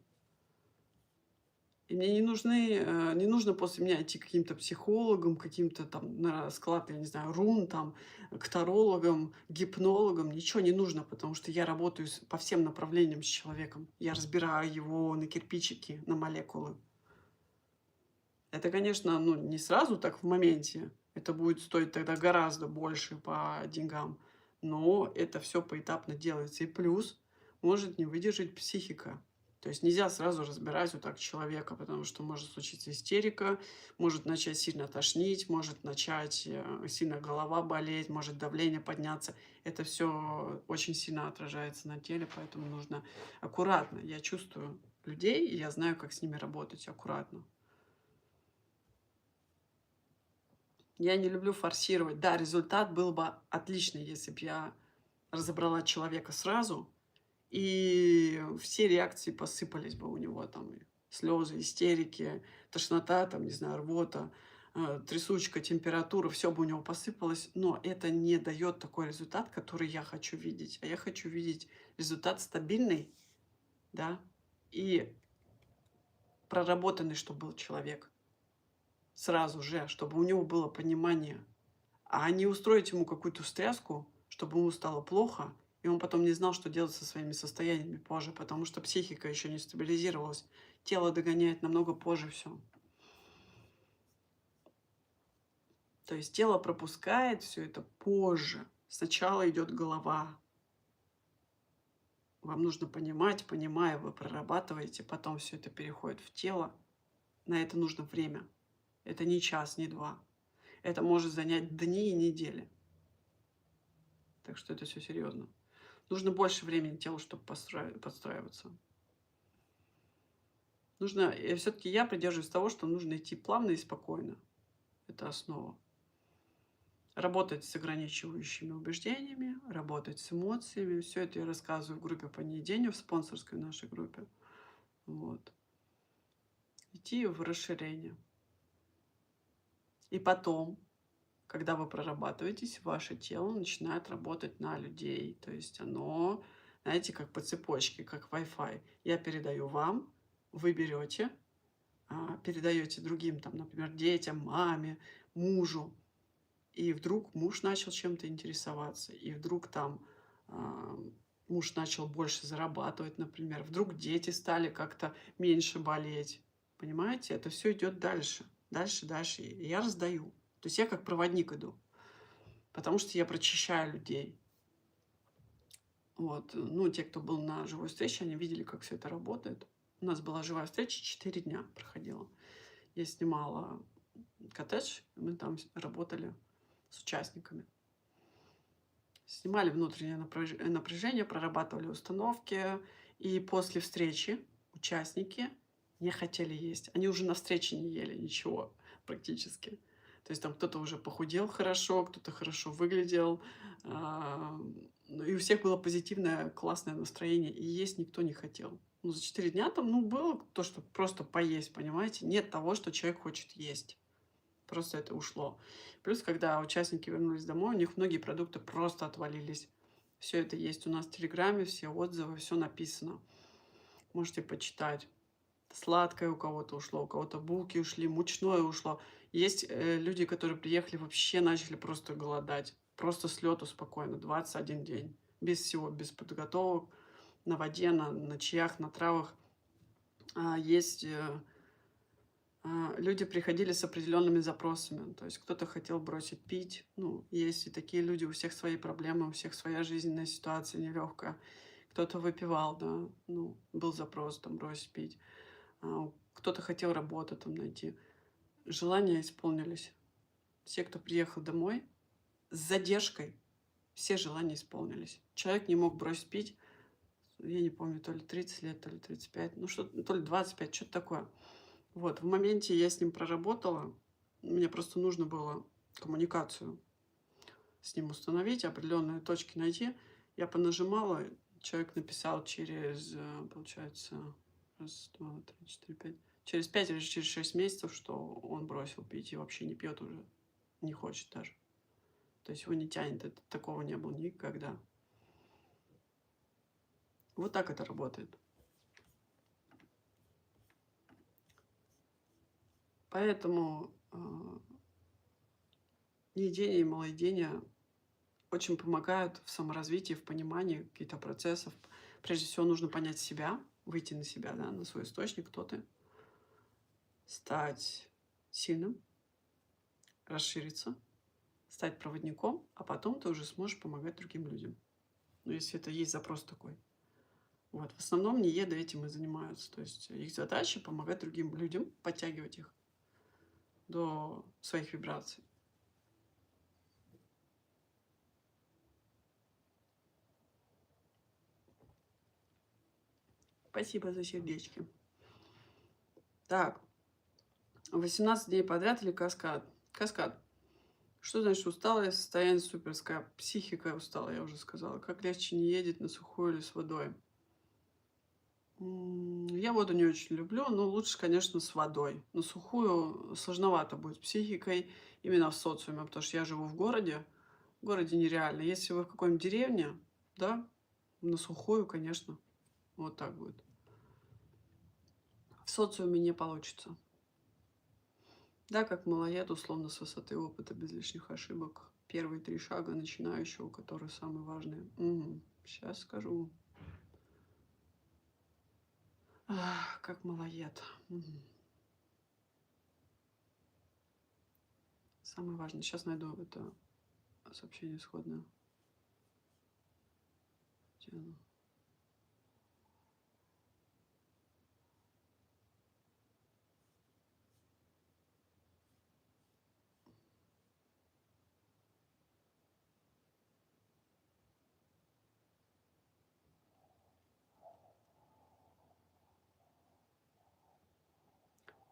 S1: И мне не нужно после меня идти к каким-то психологам, каким-то там на расклад, я не знаю, рун, там, к тарологам, гипнологам. Ничего не нужно, потому что я работаю по всем направлениям с человеком. Я разбираю его на кирпичики, на молекулы. Это, конечно, ну, не сразу так в моменте. Это будет стоить тогда гораздо больше по деньгам. Но это все поэтапно делается. И плюс может не выдержать психика. То есть нельзя сразу разбирать вот так человека, потому что может случиться истерика, может начать сильно тошнить, может начать сильно голова болеть, может давление подняться. Это все очень сильно отражается на теле, поэтому нужно аккуратно. Я чувствую людей, и я знаю, как с ними работать аккуратно. Я не люблю форсировать. Да, результат был бы отличный, если бы я разобрала человека сразу, и все реакции посыпались бы у него, там, и слезы, истерики, тошнота, там, не знаю, рвота, трясучка, температура, все бы у него посыпалось, но это не дает такой результат, который я хочу видеть. А я хочу видеть результат стабильный, да, и проработанный, чтобы был человек сразу же, чтобы у него было понимание. А не устроить ему какую-то встряску, чтобы ему стало плохо, и он потом не знал, что делать со своими состояниями позже, потому что психика еще не стабилизировалась. Тело догоняет намного позже все. То есть тело пропускает все это позже. Сначала идет голова. Вам нужно понимать, понимая, вы прорабатываете, потом все это переходит в тело. На это нужно время. Это не час, не два. Это может занять дни и недели. Так что это все серьезно. Нужно больше времени телу, чтобы подстраиваться. Нужно, все-таки я придерживаюсь того, что нужно идти плавно и спокойно. Это основа. Работать с ограничивающими убеждениями, работать с эмоциями. Все это я рассказываю в группе по неедению, в спонсорской нашей группе. Вот. Идти в расширение. И потом, когда вы прорабатываетесь, ваше тело начинает работать на людей. То есть оно, знаете, как по цепочке, как Wi-Fi. Я передаю вам, вы берете, передаете другим, там, например, детям, маме, мужу. И вдруг муж начал чем-то интересоваться, и вдруг там а, муж начал больше зарабатывать, например. Вдруг дети стали как-то меньше болеть. Понимаете, это все идет дальше, дальше, дальше. И я раздаю. То есть я как проводник иду, потому что я прочищаю людей. Вот, ну, те, кто был на живой встрече, они видели, как все это работает. У нас была живая встреча, 4 дня проходила. Я снимала коттедж, мы там работали с участниками. Снимали внутреннее напряжение, прорабатывали установки. И после встречи участники не хотели есть. Они уже на встрече не ели ничего практически. То есть там кто-то уже похудел хорошо, кто-то хорошо выглядел. Ну, и у всех было позитивное, классное настроение. И есть никто не хотел. Ну, за 4 дня там, ну, было то, что просто поесть, понимаете? Нет того, что человек хочет есть. Просто это ушло. Плюс, когда участники вернулись домой, у них многие продукты просто отвалились. Все это есть у нас в Телеграме, все отзывы, все написано. Можете почитать. Сладкое у кого-то ушло, у кого-то булки ушли, мучное ушло. Есть люди, которые приехали, вообще начали просто голодать. Просто с лету спокойно, 21 день. Без всего, без подготовок, на воде, на чаях, на травах. Есть люди приходили с определенными запросами. То есть кто-то хотел бросить пить. Ну, есть и такие люди, у всех свои проблемы, у всех своя жизненная ситуация нелегкая. Кто-то выпивал, да, ну, был запрос там бросить пить. Кто-то хотел работу там найти. Желания исполнились. Все, кто приехал домой, с задержкой все желания исполнились. Человек не мог бросить пить, я не помню, то ли 30 лет, то ли 35, ну что, то ли 25, что-то такое. Вот, в моменте я с ним проработала. Мне просто нужно было коммуникацию с ним установить, определенные точки найти. Я понажимала, человек написал через, получается, раз, два, три, четыре, пять. Через 5 или через 6 месяцев, что он бросил пить и вообще не пьет уже, не хочет даже. То есть его не тянет, это, такого не было никогда. Вот так это работает. Поэтому неедение и малоедение очень помогают в саморазвитии, в понимании каких-то процессов. Прежде всего нужно понять себя, выйти на себя, да, на свой источник, кто ты, стать сильным, расшириться, стать проводником, а потом ты уже сможешь помогать другим людям. Ну, если это есть запрос такой. Вот. В основном НИЕДы этим и занимаются. То есть их задача помогать другим людям, подтягивать их до своих вибраций. Спасибо за сердечки. Так, 18 дней подряд или каскад? Каскад. Что значит усталое состояние суперская? Психика устала, я уже сказала. Как легче не едет на сухую или с водой? Я воду не очень люблю, но лучше, конечно, с водой. На сухую сложновато будет с психикой именно в социуме, потому что я живу в городе. В городе нереально. Если вы в какой-нибудь деревне, да, на сухую, конечно, вот так будет. В социуме не получится. Да, как малоед, условно, с высоты опыта, без лишних ошибок. Первые 3 шага начинающего, которые самые важные. Сейчас скажу. Как малоед. Самое важное. Сейчас найду это сообщение исходное. Где оно?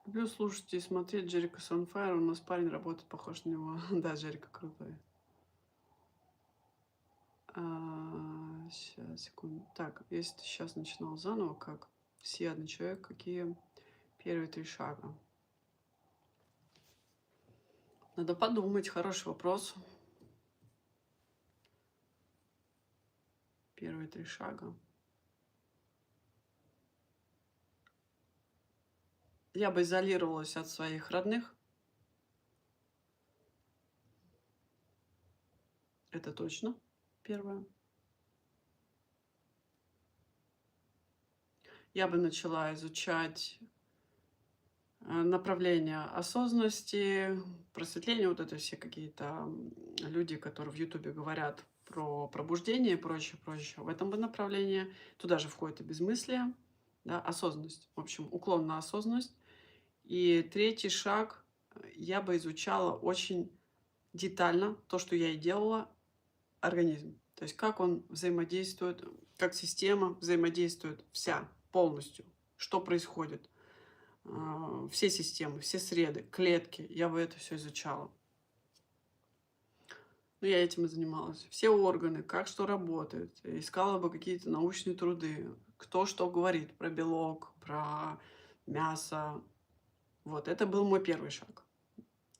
S1: Люблю слушать и смотреть Джерика Санфайр. У нас парень работает, похож на него. Да, Джерика крутой. Сейчас, секунду. Так, если ты сейчас начинал заново, как всеядный человек, какие первые 3 шага? Надо подумать, хороший вопрос. Первые 3 шага. Я бы изолировалась от своих родных. Это точно. Первое. Я бы начала изучать направления осознанности, просветления, вот это все какие-то люди, которые в Ютубе говорят про пробуждение и прочее, прочее. В этом бы направлении туда же входит и безмыслие, да, осознанность. В общем, уклон на осознанность. И третий шаг, я бы изучала очень детально то, что я и делала, организм. То есть как он взаимодействует, как система взаимодействует вся полностью, что происходит, все системы, все среды, клетки. Я бы это все изучала. Ну, я этим и занималась. Все органы, как что работает. Искала бы какие-то научные труды. Кто что говорит про белок, про мясо. Вот, это был мой первый шаг.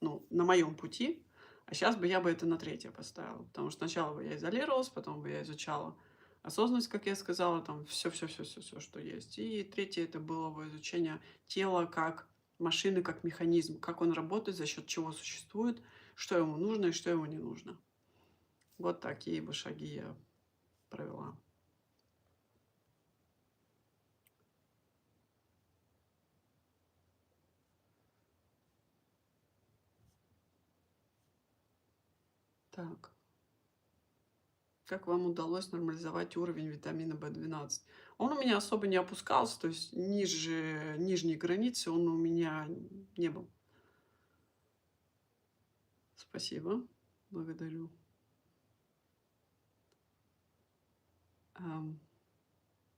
S1: Ну, на моем пути. А сейчас бы я бы это на третье поставила. Потому что сначала бы я изолировалась, потом бы я изучала осознанность, как я сказала, там все, что есть. И третье это было бы изучение тела как машины, как механизм, как он работает, за счет чего существует, что ему нужно и что ему не нужно. Вот такие бы шаги я провела. Так. Как вам удалось нормализовать уровень витамина В12? Он у меня особо не опускался, то есть ниже нижней границы он у меня не был. Спасибо, благодарю. Ам,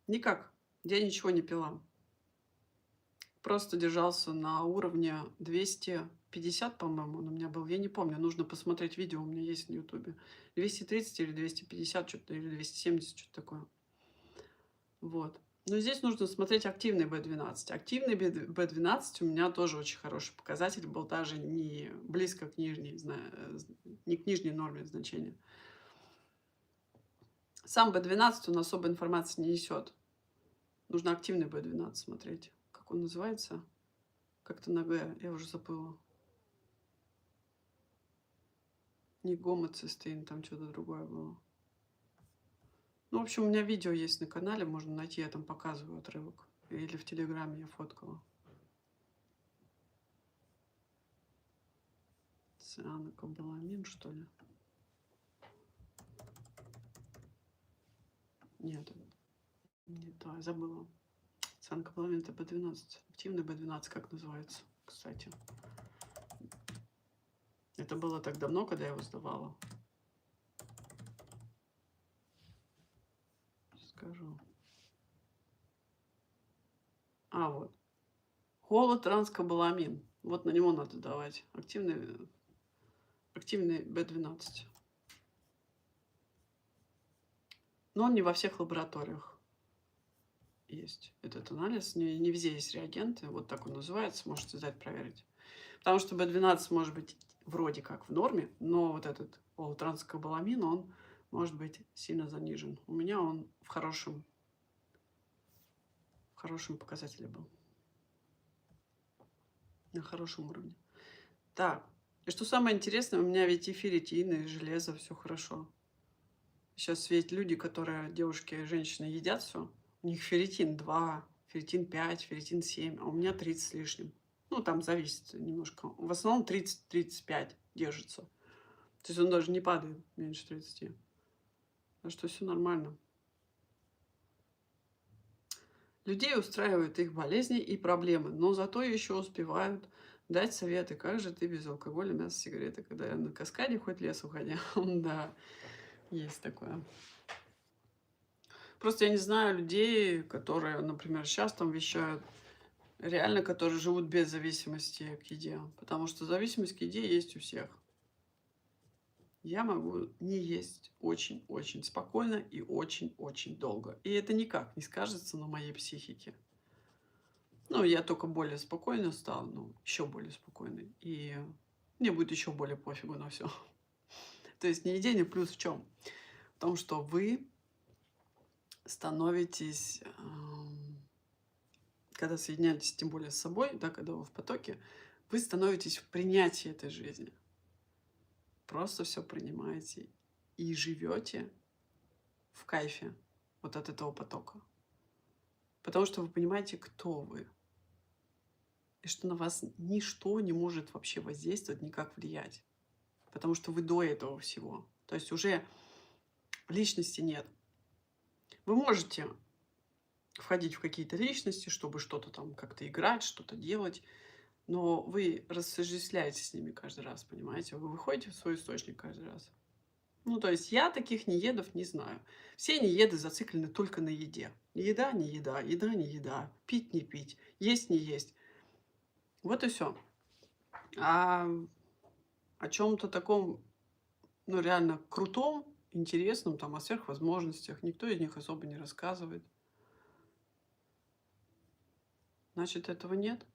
S1: Никак, я ничего не пила. Просто держался на уровне 250, по-моему, он у меня был. Я не помню, нужно посмотреть видео, у меня есть на ютубе. 230 или 250, что-то, или 270, что-то такое. Вот. Но здесь нужно смотреть активный B12. Активный B12 у меня тоже очень хороший показатель был, даже не близко к нижней, не к нижней норме значения. Сам B12 он особой информации не несет. Нужно активный B12 смотреть. Как он называется? Как-то на Г, я уже забыла. Не гомоцистеин, там что-то другое было. Ну, в общем, у меня видео есть на канале, можно найти, я там показываю отрывок. Или в Телеграме я фоткала. Цианокобаламин, что ли? Нет, не то, я забыла. Цианокобаламин это B12. Активный B12, как называется, кстати. Это было так давно, когда я его сдавала. Скажу. А, вот. Холотранскобаламин. Вот на него надо давать. Активный B12. Но он не во всех лабораториях есть этот анализ. Не везде есть реагенты. Вот так он называется. Можете сдать, проверить. Потому что B12 может быть вроде как в норме, но вот этот холотранскобаламин, он может быть сильно занижен. У меня он в хорошем показателе был. На хорошем уровне. Так, и что самое интересное, у меня ведь и ферритин, и железо, все хорошо. Сейчас ведь люди, которые, девушки, женщины, едят все, у них ферритин 2, ферритин 5, ферритин 7, а у меня 30 с лишним. Ну, там зависит немножко. В основном 30-35 держится. То есть он даже не падает меньше 30. Так что все нормально. Людей устраивают их болезни и проблемы, но зато еще успевают дать советы, как же ты без алкоголя, мяса, сигареты, когда я на каскаде хоть лес уходи. Да, есть такое. Просто я не знаю людей, которые, например, сейчас там вещают, реально, которые живут без зависимости к еде. Потому что зависимость к еде есть у всех. Я могу не есть очень-очень спокойно и очень-очень долго. И это никак не скажется на моей психике. Ну, я только более спокойно стал, ну, еще более спокойный. И мне будет еще более пофигу на все. То есть не едение плюс в чем? В том, что вы становитесь, когда соединяетесь тем более с собой, да, когда вы в потоке, вы становитесь в принятии этой жизни. Просто все принимаете и живете в кайфе вот от этого потока. Потому что вы понимаете, кто вы. И что на вас ничто не может вообще воздействовать, никак влиять. Потому что вы до этого всего. То есть уже Личности нет. Вы можете входить в какие-то личности, чтобы что-то там как-то играть, что-то делать, но вы рассуждаете с ними каждый раз, понимаете? Вы выходите в свой источник каждый раз. Ну, то есть я таких неедов не знаю. Все нееды зациклены только на еде. Еда, не еда, еда, не еда, пить, не пить, есть, не есть. Вот и все. А о чем-то таком, ну, реально крутом, интересном, там, о сверхвозможностях никто из них особо не рассказывает. Значит, этого нет.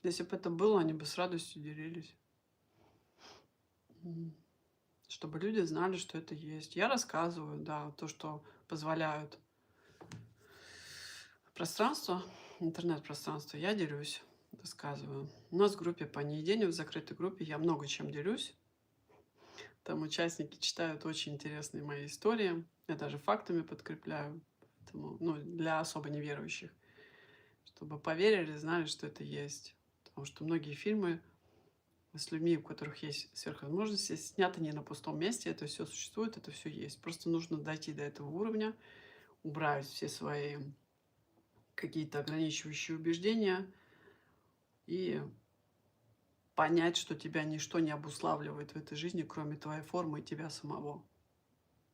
S1: Если бы это было, они бы с радостью делились. М. Чтобы люди знали, что это есть. Я рассказываю, да, то, что позволяют пространство, интернет-пространство, я делюсь, рассказываю. У нас в группе по неедению, в закрытой группе, я много чем делюсь. Там участники читают очень интересные мои истории. Я даже фактами подкрепляю. Поэтому, ну, для особо неверующих. Чтобы поверили, знали, что это есть. Потому что многие фильмы с людьми, у которых есть сверхвозможности, сняты не на пустом месте. Это все существует, это все есть. Просто нужно дойти до этого уровня, убрать все свои какие-то ограничивающие убеждения и понять, что тебя ничто не обуславливает в этой жизни, кроме твоей формы и тебя самого.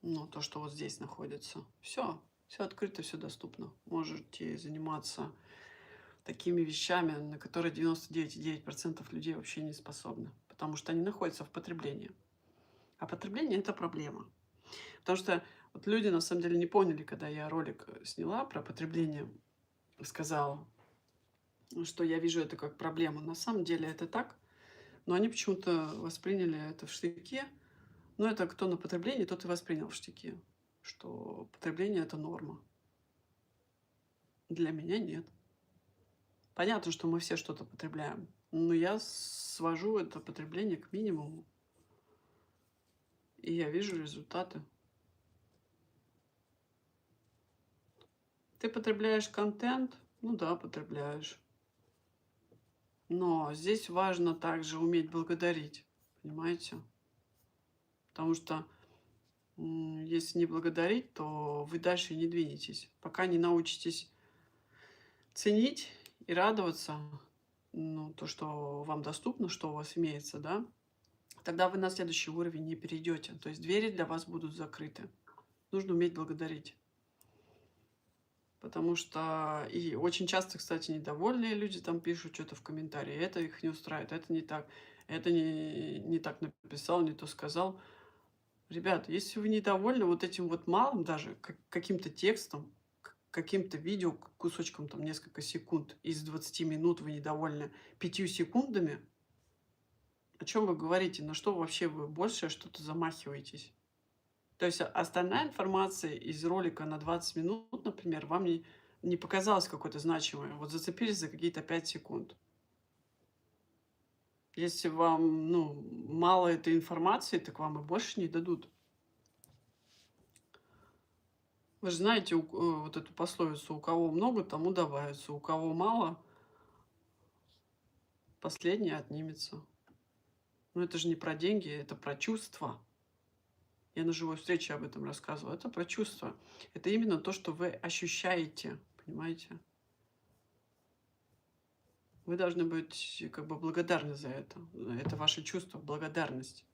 S1: Ну, то, что вот здесь находится. Все открыто, все доступно. Можете заниматься такими вещами, на которые 99,9% людей вообще не способны. Потому что они находятся в потреблении. А потребление – это проблема. Потому что вот люди на самом деле не поняли, когда я ролик сняла про потребление, сказала, что я вижу это как проблему. На самом деле это так, но они почему-то восприняли это в штыки. Но это кто на потреблении, тот и воспринял в штыки, что потребление – это норма. Для меня нет. Понятно, что мы все что-то потребляем, но я свожу это потребление к минимуму, и я вижу результаты. Ты потребляешь контент? Ну да, потребляешь. Но здесь важно также уметь благодарить, понимаете? Потому что если не благодарить, то вы дальше не двинетесь. Пока не научитесь ценить и радоваться, ну, то, что вам доступно, что у вас имеется, да, тогда вы на следующий уровень не перейдете. То есть двери для вас будут закрыты. Нужно уметь благодарить. Потому что и очень часто, кстати, недовольные люди там пишут что-то в комментарии. Это их не устраивает, это не так, это не так написал, не то сказал. Ребят, если вы недовольны вот этим вот малым даже, каким-то текстом, каким-то видео, кусочком там несколько секунд, из 20 минут вы недовольны 5 секундами, о чем вы говорите? На что вообще вы больше что-то замахиваетесь? То есть остальная информация из ролика на 20 минут, например, вам не показалась какой-то значимой. Вот зацепились за какие-то 5 секунд. Если вам, ну, мало этой информации, так вам и больше не дадут. Вы же знаете вот эту пословицу: у кого много, тому добавится, у кого мало, последнее отнимется. Но это же не про деньги, это про чувства. Я на живой встрече об этом рассказывала. Это про чувства. Это именно то, что вы ощущаете, понимаете? Вы должны быть как бы благодарны за это. Это ваше чувство, благодарность.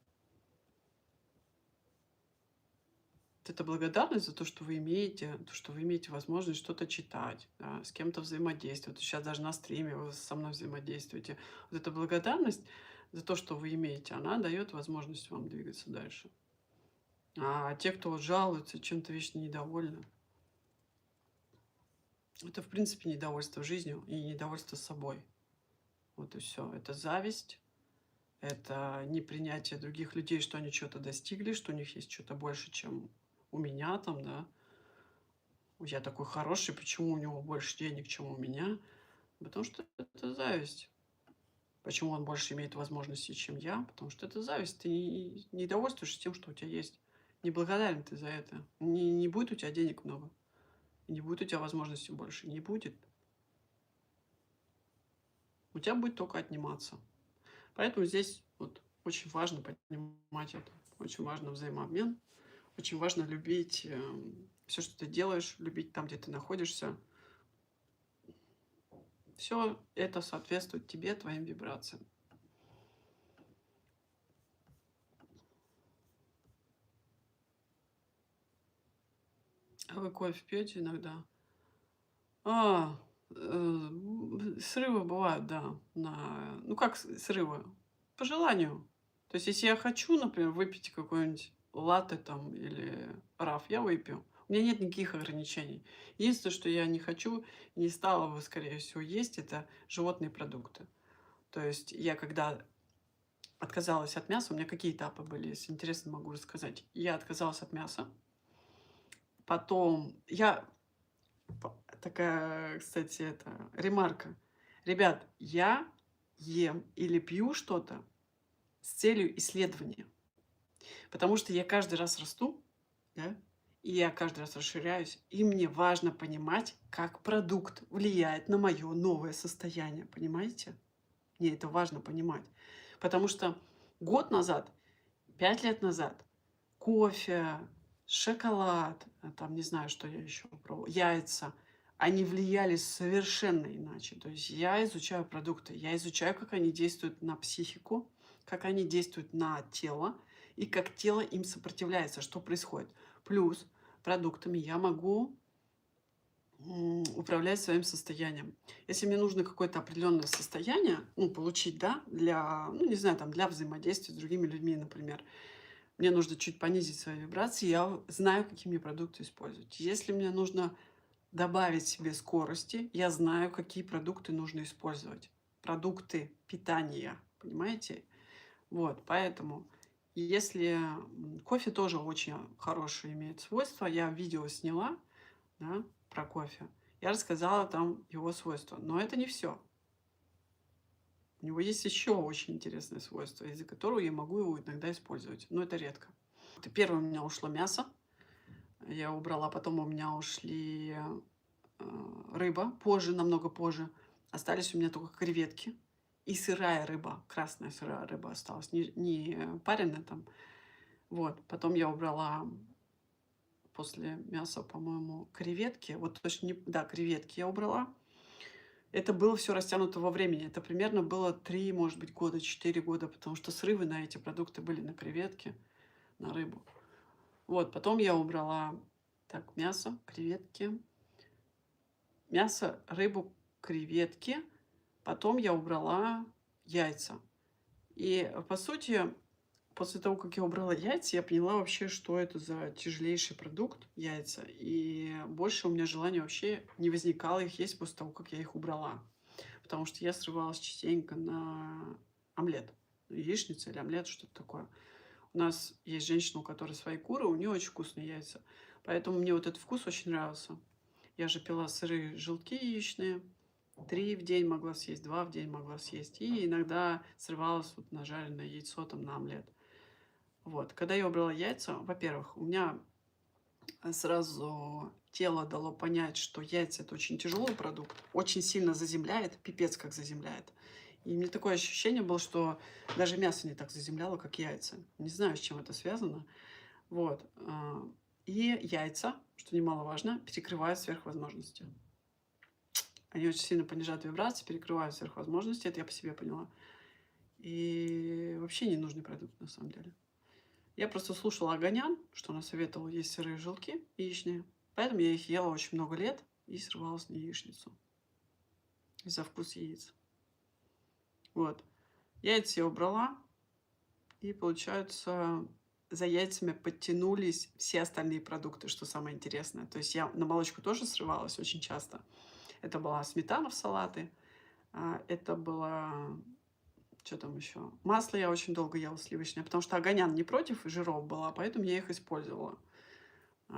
S1: Это благодарность за то, что вы имеете возможность что-то читать, да, с кем-то взаимодействовать. Сейчас даже на стриме вы со мной взаимодействуете. Вот эта благодарность за то, что вы имеете, она дает возможность вам двигаться дальше. А те, кто вот жалуются, чем-то вечно недовольны, это, в принципе, недовольство жизнью и недовольство собой. Вот и все. Это зависть, это непринятие других людей, что они что-то достигли, что у них есть что-то больше, чем у меня там, да. Я такой хороший, почему у него больше денег, чем у меня? Потому что это зависть. Почему он больше имеет возможностей, чем я? Потому что это зависть. Ты не довольствуешься тем, что у тебя есть. Не благодарен ты за это. Не будет у тебя денег много. Не будет у тебя возможностей больше. Не будет. У тебя будет только отниматься. Поэтому здесь вот очень важно понимать это. Очень важно взаимообмен. Очень важно любить все, что ты делаешь, любить там, где ты находишься. Все это соответствует тебе, твоим вибрациям. А вы кофе пьете иногда? А, срывы бывают, да. Ну, как срывы? По желанию. То есть, если я хочу, например, выпить какой-нибудь латте там или раф, я выпью. У меня нет никаких ограничений. Единственное, что я не хочу, не стала бы, скорее всего, есть, это животные продукты. То есть я когда отказалась от мяса, у меня какие этапы были, если интересно, могу рассказать. Я отказалась от мяса, потом такая, кстати, это ремарка. Ребят, я ем или пью что-то с целью исследования, потому что я каждый раз расту, да, и я каждый раз расширяюсь, и мне важно понимать, как продукт влияет на мое новое состояние, понимаете? Мне это важно понимать, потому что год назад, 5 лет назад кофе, шоколад, там не знаю, что я еще пробовала, яйца, они влияли совершенно иначе. То есть я изучаю продукты, я изучаю, как они действуют на психику, как они действуют на тело и как тело им сопротивляется, что происходит. Плюс продуктами я могу управлять своим состоянием. Если мне нужно какое-то определенное состояние, ну, получить, да, для, ну, не знаю, там, для взаимодействия с другими людьми, например, мне нужно чуть понизить свои вибрации, я знаю, какие мне продукты использовать. Если мне нужно добавить себе скорости, я знаю, какие продукты нужно использовать. Продукты питания, понимаете? Вот, поэтому если кофе тоже очень хорошее имеет свойства, я видео сняла, да, про кофе, я рассказала там его свойства, но это не все. У него есть еще очень интересное свойство, из-за которого я могу его иногда использовать, но это редко. Это первое, у меня ушло мясо, я убрала, потом у меня ушли рыба, позже, намного позже. Остались у меня только креветки и сырая рыба, красная сырая рыба осталась, не пареная там. Вот, потом я убрала после мяса, по-моему, креветки, вот точно не, да, креветки я убрала. Это было все растянуто во времени. Это примерно было 3, может быть, года, 4 года, потому что срывы на эти продукты были на креветки, на рыбу. Вот, потом я убрала так, мясо, креветки, мясо, рыбу, креветки. Потом я убрала яйца. И, по сути, после того, как я убрала яйца, я поняла вообще, что это за тяжелейший продукт, яйца. И больше у меня желания вообще не возникало их есть после того, как я их убрала. Потому что я срывалась частенько на омлет. Яичница или омлет, что-то такое. У нас есть женщина, у которой свои куры, у нее очень вкусные яйца. Поэтому мне вот этот вкус очень нравился. Я же пила сырые желтки яичные. 3 в день могла съесть, 2 в день могла съесть. И иногда срывалась вот на жареное яйцо, там, на омлет. Вот. Когда я убрала яйца, во-первых, у меня сразу тело дало понять, что яйца – это очень тяжелый продукт, очень сильно заземляет, пипец как заземляет. И мне такое ощущение было, что даже мясо не так заземляло, как яйца. Не знаю, с чем это связано. Вот. И яйца, что немаловажно, перекрывают сверхвозможности. Они очень сильно понижают вибрации, перекрывают сверхвозможности. Это я по себе поняла. И вообще не нужный продукт на самом деле. Я просто слушала Оганян, что она советовала есть сырые желтки яичные. Поэтому я их ела очень много лет и срывалась на яичницу из-за вкуса яиц. Вот. Яйца я убрала, и, получается, за яйцами подтянулись все остальные продукты, что самое интересное. То есть я на молочку тоже срывалась очень часто. Это была сметана в салаты, это было, что там еще? Масло я очень долго ела сливочное, потому что Оганян не против жиров была, поэтому я их использовала.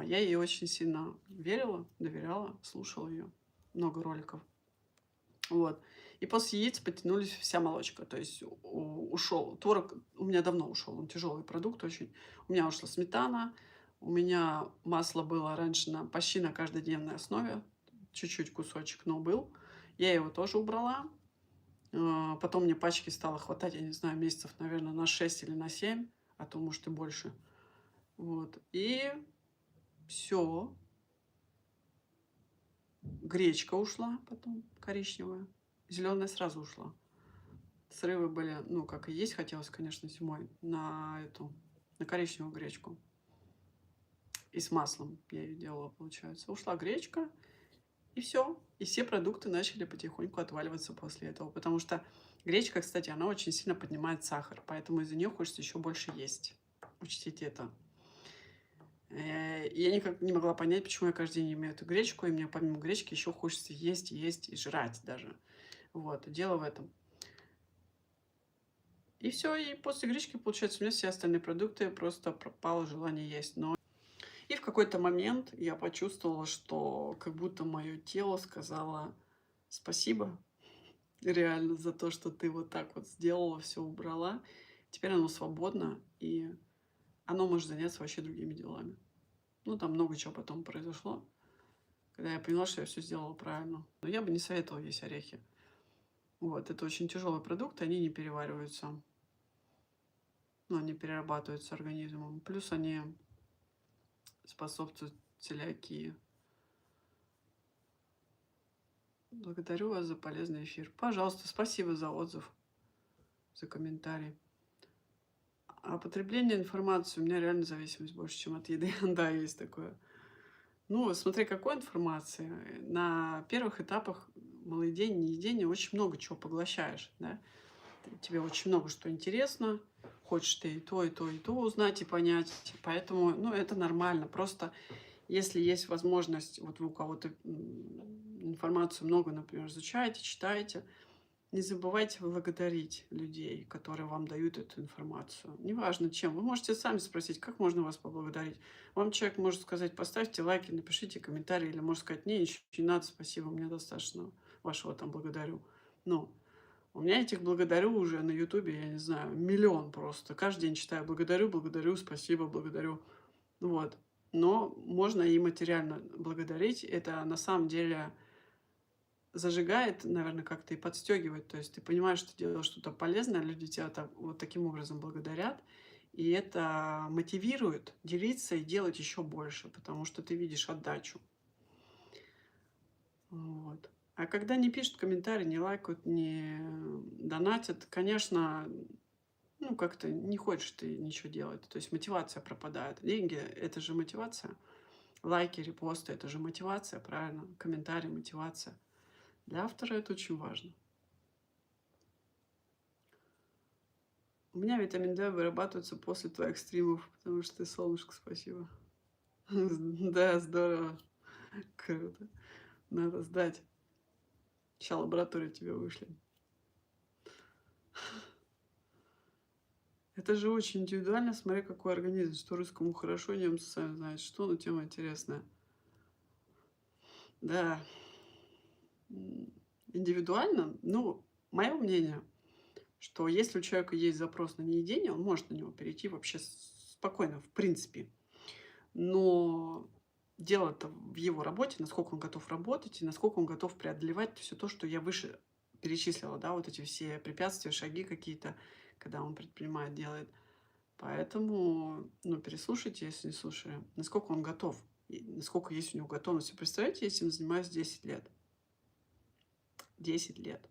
S1: Я ей очень сильно верила, доверяла, слушала ее. Много роликов. Вот. И после яиц подтянулись вся молочка. То есть ушел творог, у меня давно ушел, он тяжелый продукт очень. У меня ушла сметана, у меня масло было раньше почти на каждодневной основе, чуть-чуть кусочек, но был. Я его тоже убрала. Потом мне пачки стало хватать, я не знаю, месяцев, наверное, на 6 или на 7. а то, может, и больше. Вот. И все. Гречка ушла потом, коричневая. Зеленая сразу ушла. Срывы были, ну, как и есть, хотелось, конечно, зимой, на коричневую гречку. И с маслом я ее делала, получается. Ушла гречка, и все. И все продукты начали потихоньку отваливаться после этого. Потому что гречка, кстати, она очень сильно поднимает сахар. Поэтому из-за нее хочется еще больше есть. Учтите это. Я никак не могла понять, почему я каждый день имею эту гречку, и мне помимо гречки еще хочется есть, есть и жрать даже. Вот, дело в этом. И все, и после гречки, получается, у меня все остальные продукты просто пропало желание есть. И в какой-то момент я почувствовала, что как будто мое тело сказало спасибо реально за то, что ты вот так вот сделала, все убрала. Теперь оно свободно, и оно может заняться вообще другими делами. Ну, там много чего потом произошло, когда я поняла, что я все сделала правильно. Но я бы не советовала есть орехи. Вот, это очень тяжелый продукт, они не перевариваются, ну, они перерабатываются организмом. Плюс они способствуют целиакии. Благодарю вас за полезный эфир. Пожалуйста, спасибо за отзыв, за комментарий. А потребление информации у меня реально зависимость больше, чем от еды. Да, есть такое. Ну, смотри, какой информации. На первых этапах малоедения, неедения очень много чего поглощаешь, да. Тебе очень много что интересно. Хочешь ты и то, и то, и то узнать и понять. Поэтому, ну, это нормально. Просто если есть возможность, вот вы у кого-то информацию много, например, изучаете, читаете, не забывайте благодарить людей, которые вам дают эту информацию. Неважно чем. Вы можете сами спросить, как можно вас поблагодарить. Вам человек может сказать, поставьте лайки, напишите комментарий, или может сказать, не, ничего не надо, спасибо, мне достаточно вашего там благодарю. Но у меня этих благодарю уже на Ютубе, я не знаю, миллион просто. Каждый день читаю благодарю, благодарю, спасибо, благодарю. Вот. Но можно и материально благодарить. Это на самом деле зажигает, наверное, как-то и подстегивает. То есть ты понимаешь, что делаешь что-то полезное, люди тебя так, вот таким образом благодарят. И это мотивирует делиться и делать еще больше, потому что ты видишь отдачу. Вот. А когда не пишут комментарии, не лайкают, не донатят, конечно, ну, как-то не хочешь ты ничего делать. То есть мотивация пропадает. Деньги — это же мотивация. Лайки, репосты — это же мотивация, правильно? Комментарии — мотивация. Для автора это очень важно. У меня витамин D вырабатывается после твоих стримов, потому что ты солнышко, спасибо. Да, здорово. Круто. Надо сдать. Сейчас лабораторию тебе вышлем. Это же очень индивидуально, смотри, какой организм. Что русскому хорошо, немцы сами знают, что, но тема интересная. Да. Индивидуально, ну, мое мнение, что если у человека есть запрос на неедение, он может на него перейти вообще спокойно, в принципе. Но дело-то в его работе, насколько он готов работать и насколько он готов преодолевать все то, что я выше перечислила, да, вот эти все препятствия, шаги какие-то, когда он предпринимает, делает. Поэтому, ну, переслушайте, если не слушали, насколько он готов, и насколько есть у него готовность. Представляете, я этим занимаюсь 10 лет. 10 лет.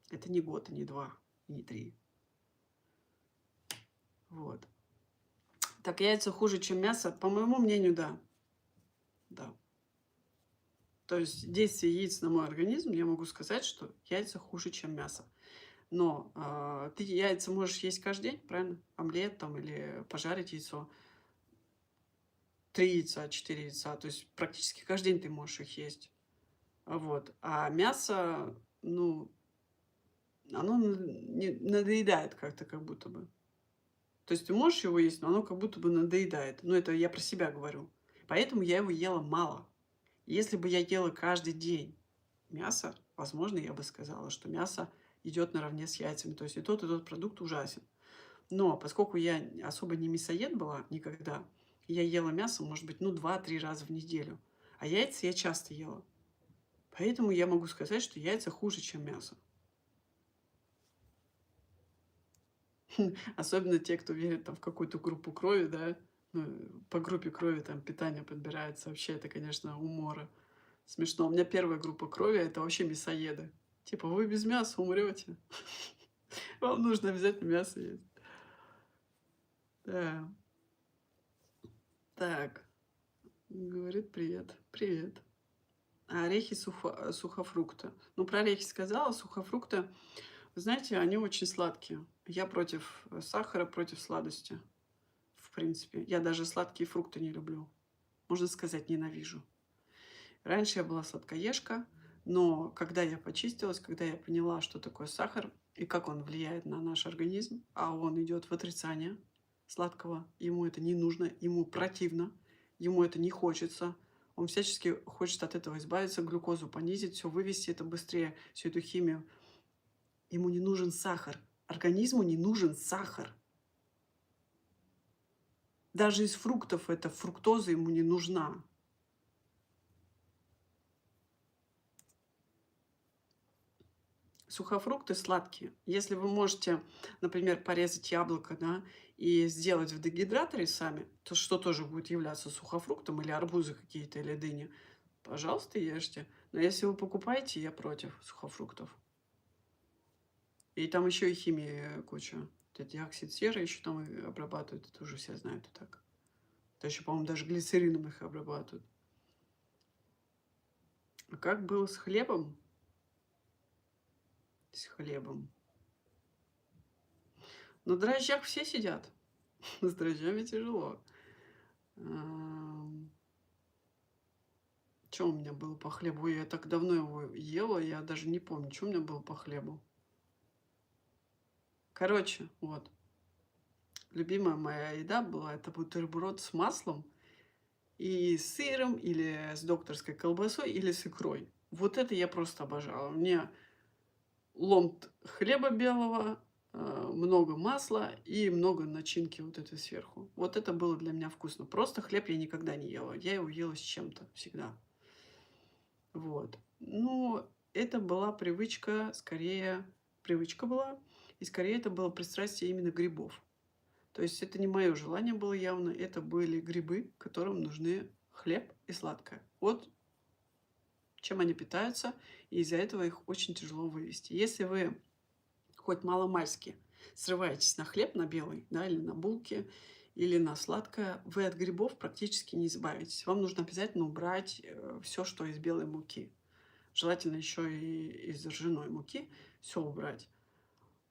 S1: Это не год, и не 2, и не 3. Вот. Так, яйца хуже, чем мясо? По моему мнению, да. Да. То есть действие яиц на мой организм, я могу сказать, что яйца хуже, чем мясо. Но ты яйца можешь есть каждый день, правильно? Омлет там или пожарить яйцо. 3 яйца, 4 яйца. То есть практически каждый день ты можешь их есть. Вот. А мясо, ну, оно надоедает как-то, как будто бы. То есть ты можешь его есть, но оно как будто бы надоедает. Ну, это я про себя говорю. Поэтому я его ела мало. Если бы я ела каждый день мясо, возможно, я бы сказала, что мясо идет наравне с яйцами. То есть и тот продукт ужасен. Но поскольку я особо не мясоед была никогда, я ела мясо, может быть, ну, 2-3 раза в неделю. А яйца я часто ела. Поэтому я могу сказать, что яйца хуже, чем мясо. Особенно те, кто верит там в какую-то группу крови, да. Ну, по группе крови там питание подбирается. Вообще это, конечно, умора. Смешно. У меня первая группа крови — это вообще мясоеды. Типа: "Вы без мяса умрете. Вам нужно обязательно мясо есть". Да. Так, говорит: "Привет". Привет. А орехи сухофрукты. Ну, про орехи сказала, сухофрукты, вы знаете, они очень сладкие. Я против сахара, против сладости, в принципе. Я даже сладкие фрукты не люблю. Можно сказать, ненавижу. Раньше я была сладкоежка, но когда я почистилась, когда я поняла, что такое сахар и как он влияет на наш организм, а он идет в отрицание сладкого, ему это не нужно, ему противно, ему это не хочется, он всячески хочет от этого избавиться, глюкозу понизить, все вывести это быстрее, всю эту химию. Ему не нужен сахар. Организму не нужен сахар. Даже из фруктов эта фруктоза ему не нужна. Сухофрукты сладкие. Если вы можете, например, порезать яблоко, да, и сделать в дегидраторе сами, то что тоже будет являться сухофруктом, или арбузы какие-то, или дыни, пожалуйста, ешьте. Но если вы покупаете, я против сухофруктов. И там еще и химии куча. Вот эти диоксид серы еще там и обрабатывают, это уже все знают и так. Это еще, по-моему, даже глицерином их обрабатывают. А как было с хлебом? С хлебом. На дрожжах все сидят. С дрожжами тяжело. Что у меня было по хлебу? Я так давно его ела, я даже не помню, что у меня было по хлебу. Короче, вот. Любимая моя еда была — это бутерброд с маслом и с сыром, или с докторской колбасой, или с икрой. Вот это я просто обожала. Мне ломт хлеба белого, много масла и много начинки вот этой сверху. Вот это было для меня вкусно. Просто хлеб я никогда не ела. Я его ела с чем-то всегда. Вот. Ну, это была привычка, скорее, привычка была, и скорее это было пристрастие именно грибов. То есть это не мое желание было явно, это были грибы, которым нужны хлеб и сладкое. Вот чем они питаются, и из-за этого их очень тяжело вывести. Если вы хоть маломальски срываетесь на хлеб, на белый, да, или на булки, или на сладкое, вы от грибов практически не избавитесь. Вам нужно обязательно убрать все, что из белой муки. Желательно еще и из ржаной муки все убрать.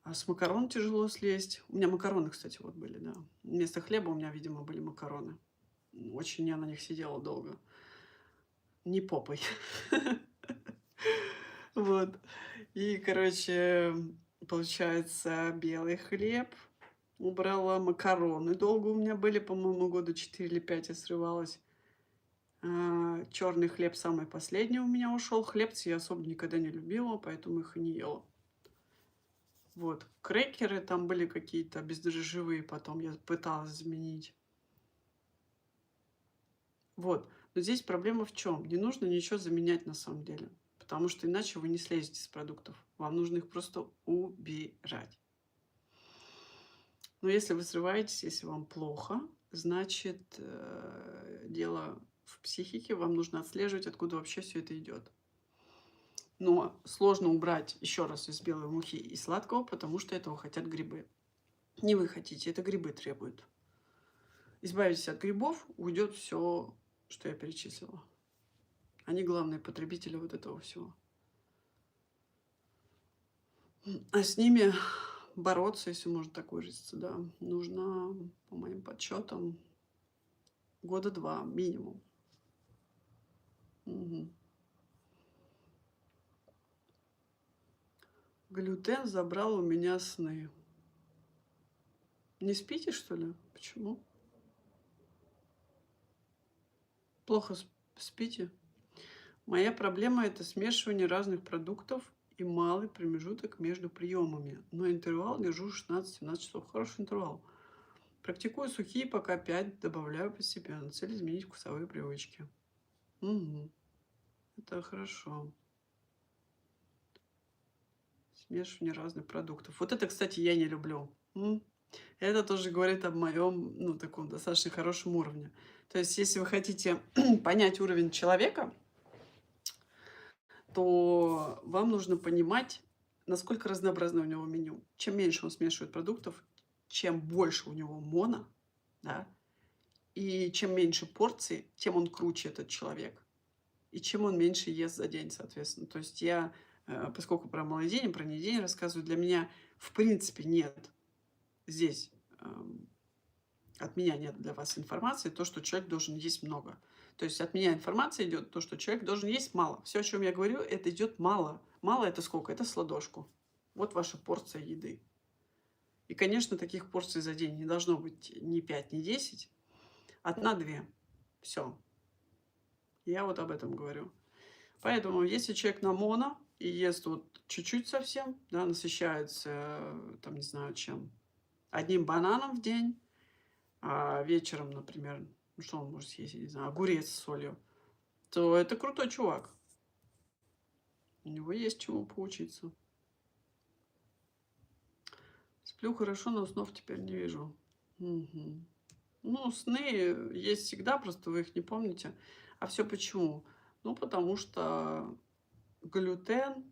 S1: А с макарон тяжело слезть. У меня макароны, кстати, вот были, да. Вместо хлеба у меня, видимо, были макароны. Очень я на них сидела долго. Не попой. Вот. И, короче, получается, белый хлеб убрала, макароны долго у меня были, по-моему, года 4 или 5 я срывалась. Черный хлеб самый последний у меня ушел. Хлебцы я особо никогда не любила, поэтому их и не ела. Вот. Крекеры там были какие-то бездрожжевые, потом я пыталась заменить. Вот. Но здесь проблема в чем? Не нужно ничего заменять на самом деле. Потому что иначе вы не слезете с продуктов. Вам нужно их просто убирать. Но если вы срываетесь, если вам плохо, значит, дело в психике. Вам нужно отслеживать, откуда вообще все это идет. Но сложно убрать еще раз из белой мухи и сладкого, потому что этого хотят грибы. Не вы хотите, это грибы требуют. Избавитесь от грибов, уйдет все, что я перечислила. Они главные потребители вот этого всего. А с ними бороться, если можно так выразиться, да, нужно, по моим подсчетам, года 2 минимум. Мгм. Глютен забрал у меня сны. Не спите, что ли? Почему? Плохо спите? Моя проблема — это смешивание разных продуктов и малый промежуток между приемами. Но интервал держу 16-17 часов. Хороший интервал. Практикую сухие пока 5, добавляю постепенно. Цель — изменить вкусовые привычки. Мгм. Это хорошо. Смешивание разных продуктов. Вот это, кстати, я не люблю. М. Это тоже говорит об моем, ну, таком достаточно хорошем уровне. То есть, если вы хотите понять уровень человека, то вам нужно понимать, насколько разнообразно у него меню. Чем меньше он смешивает продуктов, чем больше у него моно, да, и чем меньше порций, тем он круче, этот человек. И чем он меньше ест за день, соответственно. То есть я, поскольку про малый день и про недень рассказываю, для меня в принципе нет здесь, от меня нет для вас информации, то, что человек должен есть много. То есть от меня информация идет, то, что человек должен есть мало. Все, о чем я говорю, это идет мало. Мало это сколько? Это с ладошку. Вот ваша порция еды. И, конечно, таких порций за день не должно быть ни 5, ни 10, одна-две. Все. Я вот об этом говорю. Поэтому, если человек на моно и ест вот чуть-чуть совсем, да, насыщается, там, не знаю, чем, одним бананом в день, а вечером, например, ну, что он может съесть, я не знаю, огурец с солью, то это крутой чувак. У него есть чему поучиться. Сплю хорошо, но снов теперь не вижу. Мгм. Ну, сны есть всегда, просто вы их не помните. А все почему? Ну, потому что глютен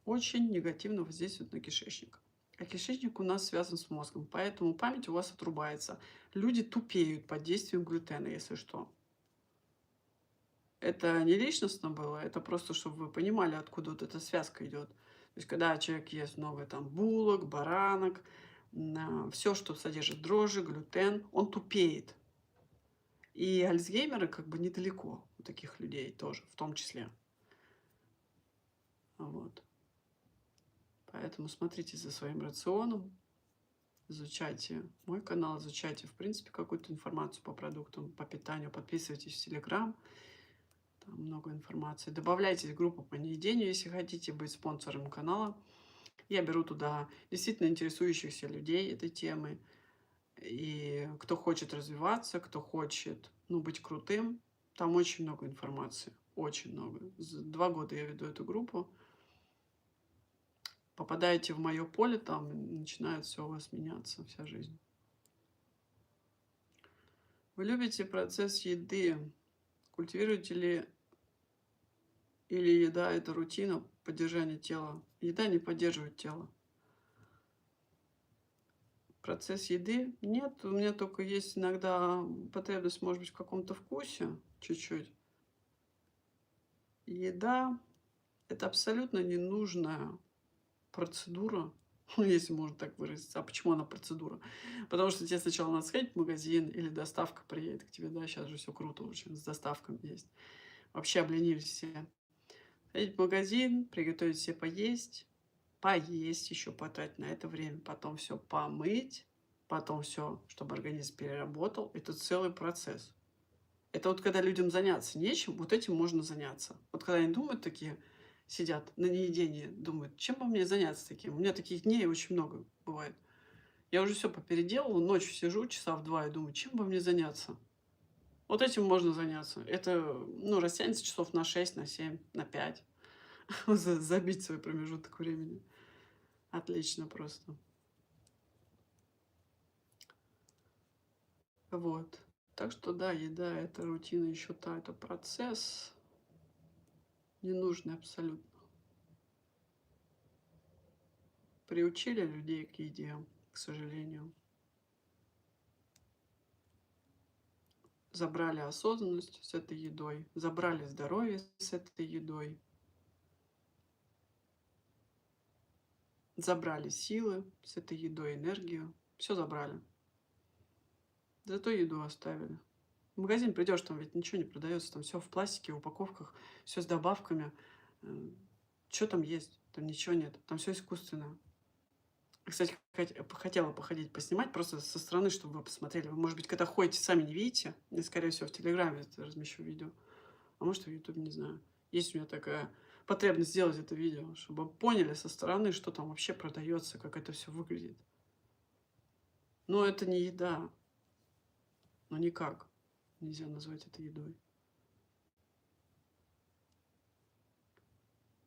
S1: очень негативно воздействует на кишечник. А кишечник у нас связан с мозгом, поэтому память у вас отрубается. Люди тупеют под действием глютена, если что. Это не личностно было, это просто, чтобы вы понимали, откуда вот эта связка идет. То есть, когда человек ест много там булок, баранок, все, что содержит дрожжи, глютен, он тупеет. И Альцгеймеры как бы недалеко у таких людей тоже, в том числе. Вот. Поэтому смотрите за своим рационом, изучайте мой канал, изучайте, в принципе, какую-то информацию по продуктам, по питанию, подписывайтесь в Телеграм, там много информации. Добавляйтесь в группу по неедению, если хотите быть спонсором канала. Я беру туда действительно интересующихся людей этой темы. И кто хочет развиваться, кто хочет, ну, быть крутым, там очень много информации. Очень много. 2 года я веду эту группу. Попадаете в мое поле, там начинает все у вас меняться, вся жизнь. Вы любите процесс еды? Культивируете ли или еда – это рутина поддержания тела? Еда не поддерживает тело. Процесс еды? Нет, у меня только есть иногда потребность, может быть, в каком-то вкусе чуть-чуть. Еда – это абсолютно ненужная процедура, если можно так выразиться. А почему она процедура? Потому что тебе сначала надо сходить в магазин или доставка приедет к тебе, да, сейчас же все круто очень, с доставками есть. Вообще обленились все. Сходить в магазин, приготовить себе поесть еще, потратить на это время, потом все помыть, потом все, чтобы организм переработал. Это целый процесс. Это вот когда людям заняться нечем, вот этим можно заняться. Вот когда они думают такие, сидят на неедении, думают, чем бы мне заняться таким? У меня таких дней очень много бывает. Я уже все попеределала, ночью сижу часа в 2 и думаю, чем бы мне заняться? Вот этим можно заняться. Это, ну, растянется часов на 6, на 7, на 5. Забить свой промежуток времени. Отлично просто. Вот. Так что да, еда – это рутина еще та, это процесс ненужный абсолютно. Приучили людей к еде, к сожалению. Забрали осознанность с этой едой, забрали здоровье с этой едой, забрали силы с этой едой, энергию. Все забрали. Зато еду оставили. В магазин придешь, там ведь ничего не продается, там все в пластике, в упаковках, все с добавками. Что там есть? Там ничего нет. Там все искусственное. Кстати, хотела походить, поснимать просто со стороны, чтобы вы посмотрели. Вы, может быть, когда ходите, сами не видите. Я, скорее всего, в Телеграме это размещу видео. А может, в Ютубе, не знаю. Есть у меня такая потребность сделать это видео, чтобы поняли со стороны, что там вообще продается, как это все выглядит. Но это не еда. Ну, никак нельзя назвать это едой.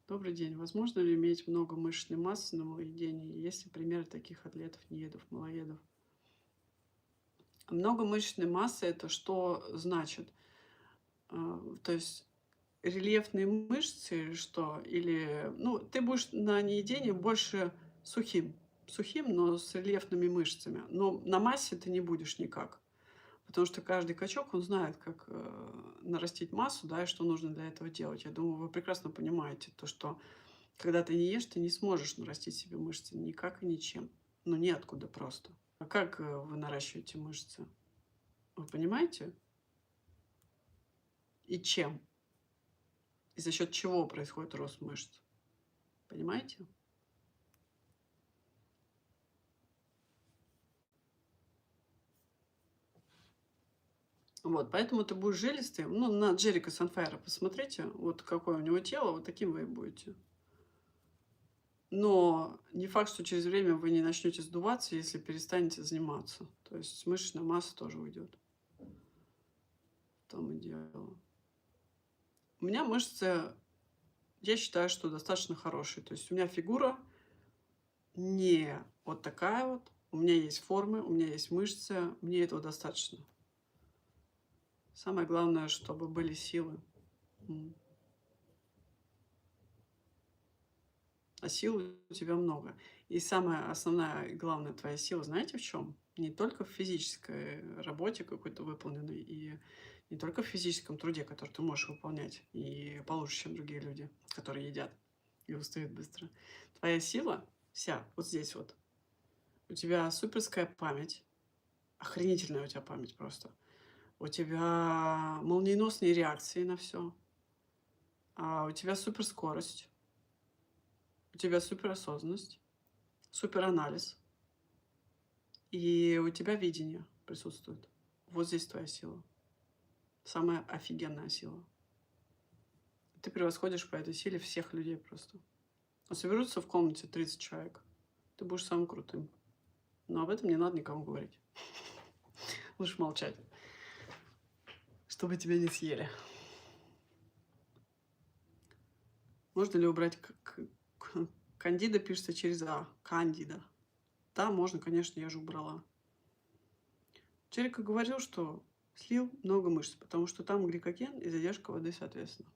S1: Добрый день. Возможно ли иметь много мышечной массы на малоедении? Есть ли примеры таких атлетов, неедов, малоедов? Много мышечной массы — это что значит? То есть рельефные мышцы или что? Или, ну, ты будешь на неедении больше сухим. Сухим, но с рельефными мышцами. Но на массе ты не будешь никак. Потому что каждый качок, он знает, как нарастить массу, да, и что нужно для этого делать. Я думаю, вы прекрасно понимаете то, что когда ты не ешь, ты не сможешь нарастить себе мышцы никак и ничем. Ну, неоткуда просто. А как вы наращиваете мышцы? Вы понимаете? И чем? И за счет чего происходит рост мышц? Понимаете? Вот, поэтому ты будешь жилистый. Ну, на Джерика Санфайра посмотрите, вот какое у него тело, вот таким вы и будете. Но не факт, что через время вы не начнете сдуваться, если перестанете заниматься. То есть мышечная масса тоже уйдет. В том и дело. У меня мышцы, я считаю, что достаточно хорошие. То есть у меня фигура не вот такая вот. У меня есть формы, у меня есть мышцы, мне этого достаточно. Самое главное, чтобы были силы. М. А сил у тебя много. И самая основная и главная твоя сила, знаете в чем? Не только в физической работе какой-то выполненной, и не только в физическом труде, который ты можешь выполнять, и получше, чем другие люди, которые едят и устают быстро. Твоя сила вся вот здесь вот. У тебя суперская память, охренительная у тебя память просто. У тебя молниеносные реакции на все. У тебя суперскорость, у тебя суперосознанность, суперанализ. И у тебя видение присутствует. Вот здесь твоя сила. Самая офигенная сила. Ты превосходишь по этой силе всех людей просто. Соберутся в комнате 30 человек. Ты будешь самым крутым. Но об этом не надо никому говорить. Лучше молчать, чтобы тебя не съели. Можно ли убрать кандида, пишется через А. Кандида. Да, можно, конечно, я же убрала. Черика говорил, что слил много мышц, потому что там гликоген и задержка воды, соответственно.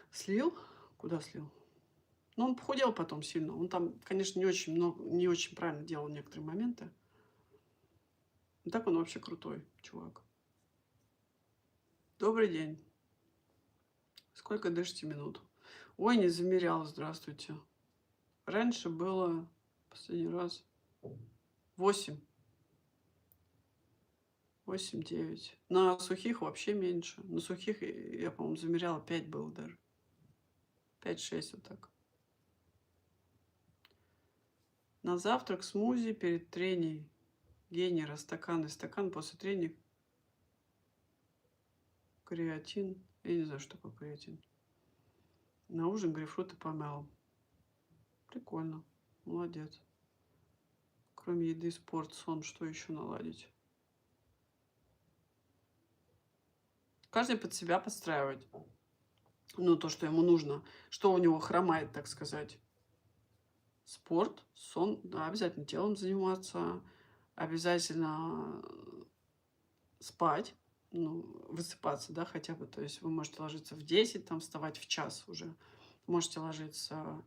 S1: Слил? Куда слил? Ну, он похудел потом сильно. Он там, конечно, не очень много, не очень правильно делал некоторые моменты. Но так он вообще крутой чувак. Добрый день. Сколько дышите минут? Ой, не замеряла, здравствуйте. Раньше было, последний раз, 8. 8-9. На сухих вообще меньше. На сухих я, по-моему, замеряла 5 было даже. 5-6 вот так. На завтрак смузи перед тренией. Генера, стакан и стакан после трения. Креатин. Я не знаю, что такое креатин. На ужин грейпфрут и помело. Прикольно. Молодец. Кроме еды, спорт, сон, что еще наладить? Каждый под себя подстраивать. Ну, то, что ему нужно. Что у него хромает, так сказать. Спорт, сон, да, обязательно телом заниматься, обязательно спать, ну, высыпаться, да, хотя бы. То есть вы можете ложиться в 10, там, вставать в час уже. Можете ложиться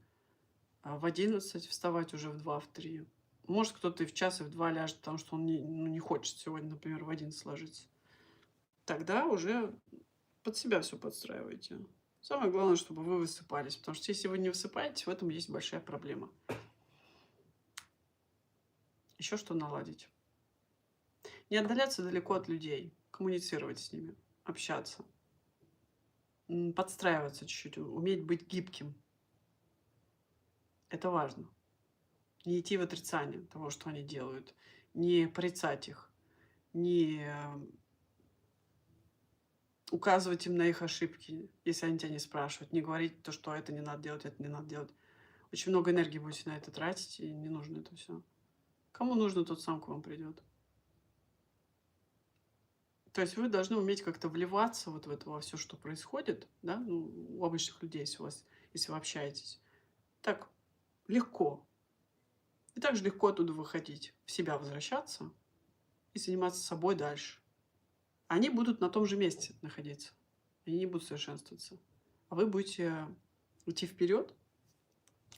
S1: в 11, вставать уже в 2, в 3. Может, кто-то и в час, и в 2 ляжет, потому что он не хочет сегодня, например, в 11 ложиться. Тогда уже под себя все подстраиваете. Самое главное, чтобы вы высыпались, потому что если вы не высыпаетесь, в этом есть большая проблема. Еще что наладить? Не отдаляться далеко от людей, коммуницировать с ними, общаться, подстраиваться чуть-чуть, уметь быть гибким. Это важно. Не идти в отрицание того, что они делают, не порицать их, не указывать им на их ошибки, если они тебя не спрашивают, не говорить то, что это не надо делать, это не надо делать. Очень много энергии будете на это тратить, и не нужно это все. Кому нужно, тот сам к вам придет. То есть вы должны уметь как-то вливаться вот в это во всё, что происходит, да, ну, у обычных людей, если у вас, если вы общаетесь. Так легко. И так же легко оттуда выходить, в себя возвращаться и заниматься собой дальше. Они будут на том же месте находиться. Они не будут совершенствоваться. А вы будете идти вперед,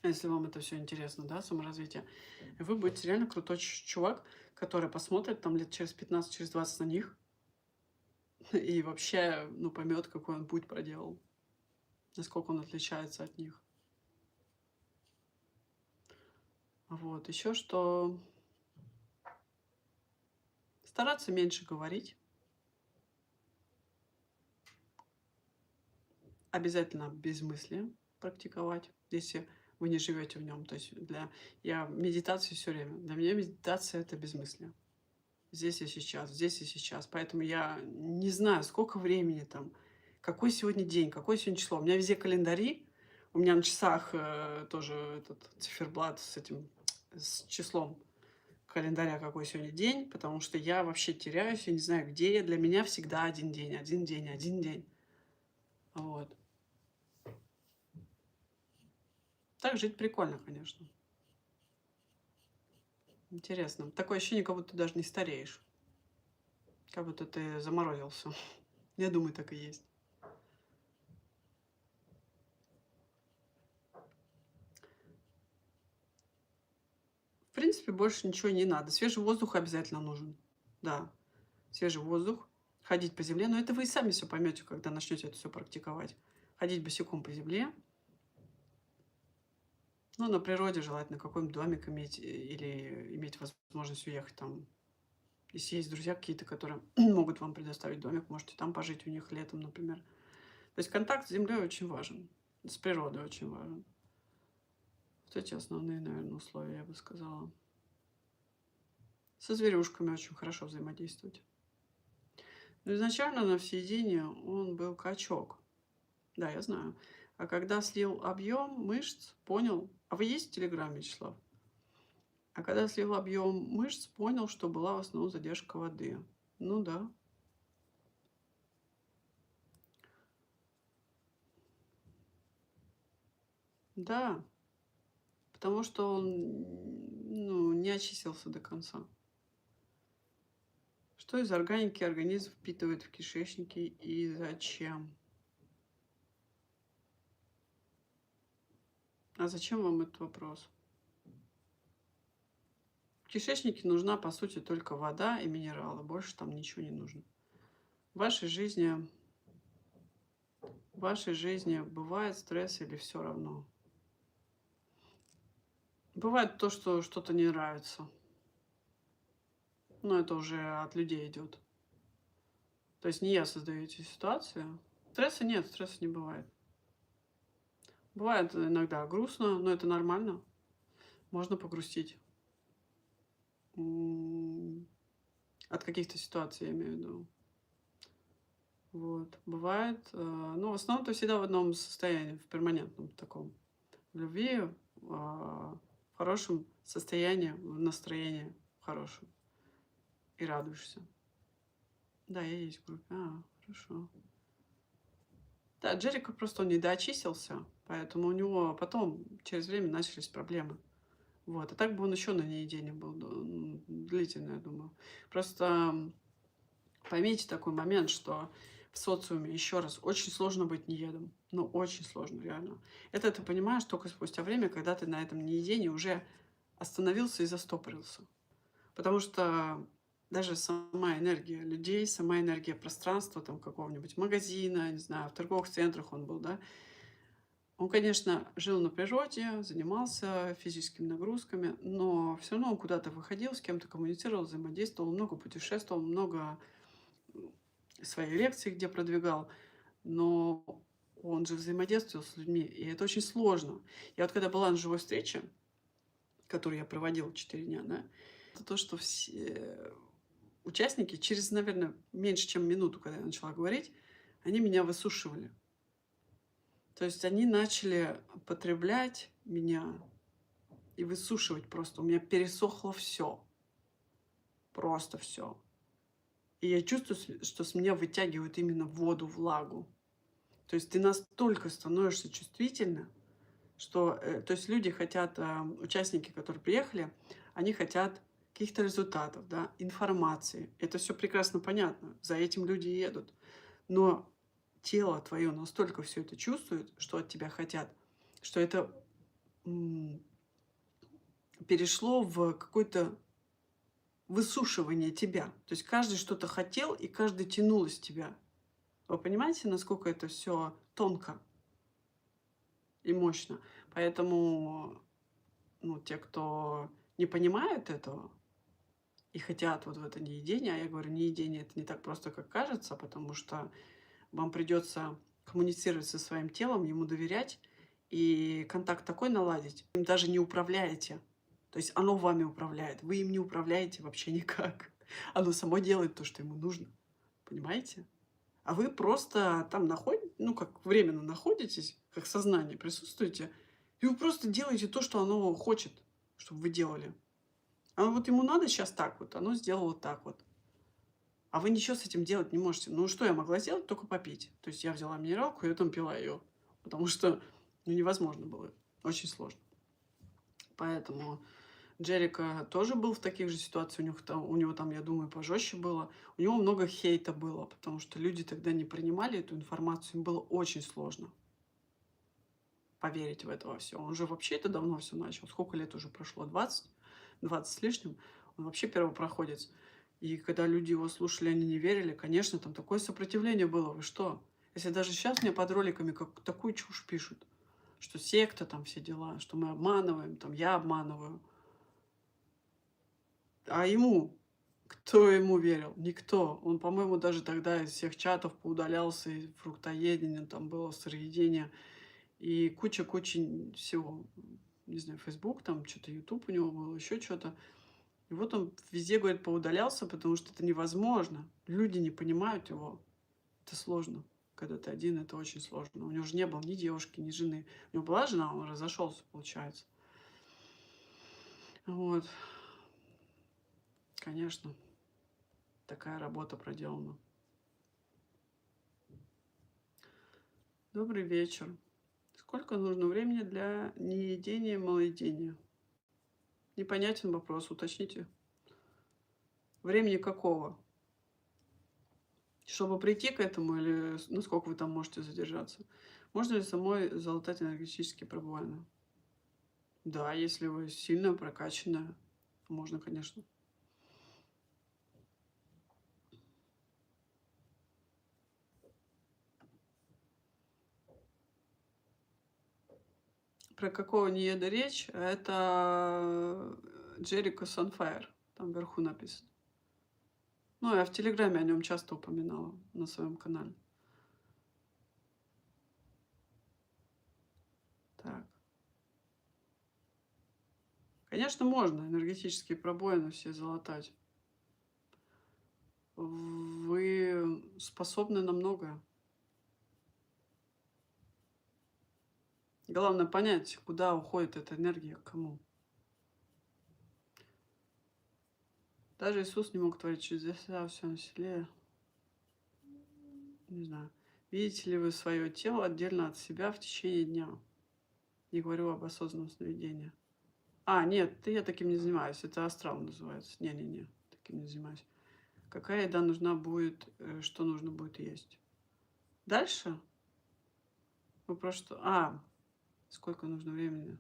S1: если вам это все интересно, да, саморазвитие. И вы будете реально крутой чувак, который посмотрит там лет через 15, через 20 на них и вообще, ну, поймет, какой он путь проделал, насколько он отличается от них. Вот. Еще что стараться меньше говорить. Обязательно безмыслие практиковать, если вы не живете в нем. То есть я в медитации все время. Для меня медитация это безмыслие. Здесь и сейчас, здесь и сейчас. Поэтому я не знаю, сколько времени там, какой сегодня день, какое сегодня число. У меня везде календари, у меня на часах тоже этот циферблат с этим, с числом календаря, какой сегодня день, потому что я вообще теряюсь, я не знаю, где я. Для меня всегда один день, один день, один день. Вот. Так жить прикольно, конечно. Интересно. Такое ощущение, как будто ты даже не стареешь. Как будто ты заморозился. Я думаю, так и есть. В принципе, больше ничего не надо. Свежий воздух обязательно нужен. Да, свежий воздух. Ходить по земле. Но это вы и сами все поймете, когда начнете это все практиковать. Ходить босиком по земле. Ну, на природе желательно какой-нибудь домик иметь или иметь возможность уехать там. Если есть друзья какие-то, которые могут вам предоставить домик, можете там пожить у них летом, например. То есть контакт с землей очень важен. С природой очень важен. Вот эти основные, наверное, условия, я бы сказала. Со зверюшками очень хорошо взаимодействовать. Но изначально на всеедение он был качок. Да, я знаю. А когда слил объем мышц, понял. А вы есть в Телеграме, Вячеслав? А когда слил объем мышц, понял, что была в основном задержка воды. Ну да. Да. Потому что он ну, не очистился до конца. Что из органики организм впитывает в кишечнике и зачем? А зачем вам этот вопрос? В кишечнике нужна, по сути, только вода и минералы. Больше там ничего не нужно. В вашей жизни бывает стресс или все равно? Бывает то, что что-то не нравится. Но это уже от людей идет. То есть не я создаю эти ситуации. Стресса нет, стресса не бывает. Бывает иногда грустно, но это нормально. Можно погрустить. От каких-то ситуаций, я имею в виду. Вот. Бывает, ну, в основном ты всегда в одном состоянии, в перманентном таком. В любви, в хорошем состоянии, в настроении хорошем. И радуешься. Да, я есть в группе. Хорошо. Да, Джерика просто он недоочистился, поэтому у него потом через время начались проблемы. Вот. А так бы он еще на неедении был длительно, я думаю. Просто поймите такой момент, что в социуме, еще раз, очень сложно быть неедом. Ну, очень сложно, реально. Это ты понимаешь только спустя время, когда ты на этом неедении уже остановился и застопорился. Потому что даже сама энергия людей, сама энергия пространства, там какого-нибудь магазина, не знаю, в торговых центрах он был, да, он, конечно, жил на природе, занимался физическими нагрузками, но все равно он куда-то выходил, с кем-то коммуницировал, взаимодействовал, много путешествовал, много свои лекции где продвигал, но он же взаимодействовал с людьми, и это очень сложно. Я вот когда была на живой встрече, которую я проводила 4 дня, да, это то, что все участники через, наверное, меньше, чем минуту, когда я начала говорить, они меня высушивали. То есть они начали потреблять меня и высушивать просто. У меня пересохло все. Просто все. И я чувствую, что с меня вытягивают именно воду, влагу. То есть ты настолько становишься чувствительна, что, то есть люди хотят, участники, которые приехали, они хотят каких-то результатов, да, информации. Это все прекрасно понятно, за этим люди и едут. Но тело твое настолько все это чувствует, что от тебя хотят, что это м, перешло в какое-то высушивание тебя. То есть каждый что-то хотел, и каждый тянул из тебя. Вы понимаете, насколько это все тонко и мощно? Поэтому, ну, те, кто не понимают этого и хотят вот в это неедение, а я говорю, неедение — это не так просто, как кажется, потому что вам придется коммуницировать со своим телом, ему доверять и контакт такой наладить. Им даже не управляете. То есть оно вами управляет. Вы им не управляете вообще никак. Оно само делает то, что ему нужно. Понимаете? А вы просто там находитесь, ну, как временно находитесь, как сознание присутствуете, и вы просто делаете то, что оно хочет, чтобы вы делали. А вот ему надо сейчас так вот, оно сделало так вот. А вы ничего с этим делать не можете. Ну, что я могла сделать? Только попить. То есть я взяла минералку и там пила ее. Потому что ну, невозможно было. Очень сложно. Поэтому Джерика тоже был в таких же ситуациях. У него там, я думаю, пожестче было. У него много хейта было, потому что люди тогда не принимали эту информацию. Им было очень сложно поверить в это все. Он же вообще это давно все начал. Сколько лет уже прошло? 20 с лишним. Он вообще первопроходец. И когда люди его слушали, они не верили, конечно, там такое сопротивление было. Вы что? Если даже сейчас мне под роликами как такую чушь пишут, что секта, там все дела, что мы обманываем, там я обманываю. А ему, кто ему верил? Никто. Он, по-моему, даже тогда из всех чатов поудалялся, и фруктоедение, там было сыроедение, и куча-куча всего. Не знаю, Facebook, там что-то YouTube у него было, еще что-то. И вот он везде, говорит, поудалялся, потому что это невозможно. Люди не понимают его. Это сложно. Когда ты один, это очень сложно. У него же не было ни девушки, ни жены. У него была жена, он разошелся, получается. Вот. Конечно, такая работа проделана. Добрый вечер. Сколько нужно времени для неедения и малоедения? Непонятен вопрос, уточните. Времени какого? Чтобы прийти к этому или насколько вы там можете задержаться? Можно ли самой залатать энергетические пробоины? Да, если вы сильно прокачанная, можно, конечно. Про какого нееда речь? Это Джерико Sunfire. Там вверху написано. Ну, я в Телеграме о нем часто упоминала на своем канале. Так. Конечно, можно энергетические пробоины все залатать. Вы способны на многое. Главное понять, куда уходит эта энергия, к кому. Даже Иисус не мог творить чудеса все насилие. Не знаю. Видите ли вы свое тело отдельно от себя в течение дня? Не говорю об осознанном сновидении. А, нет, я таким не занимаюсь. Это астрал называется. Не-не-не, таким не занимаюсь. Какая еда нужна будет, что нужно будет есть? Дальше? Вопрос, что... сколько нужно времени?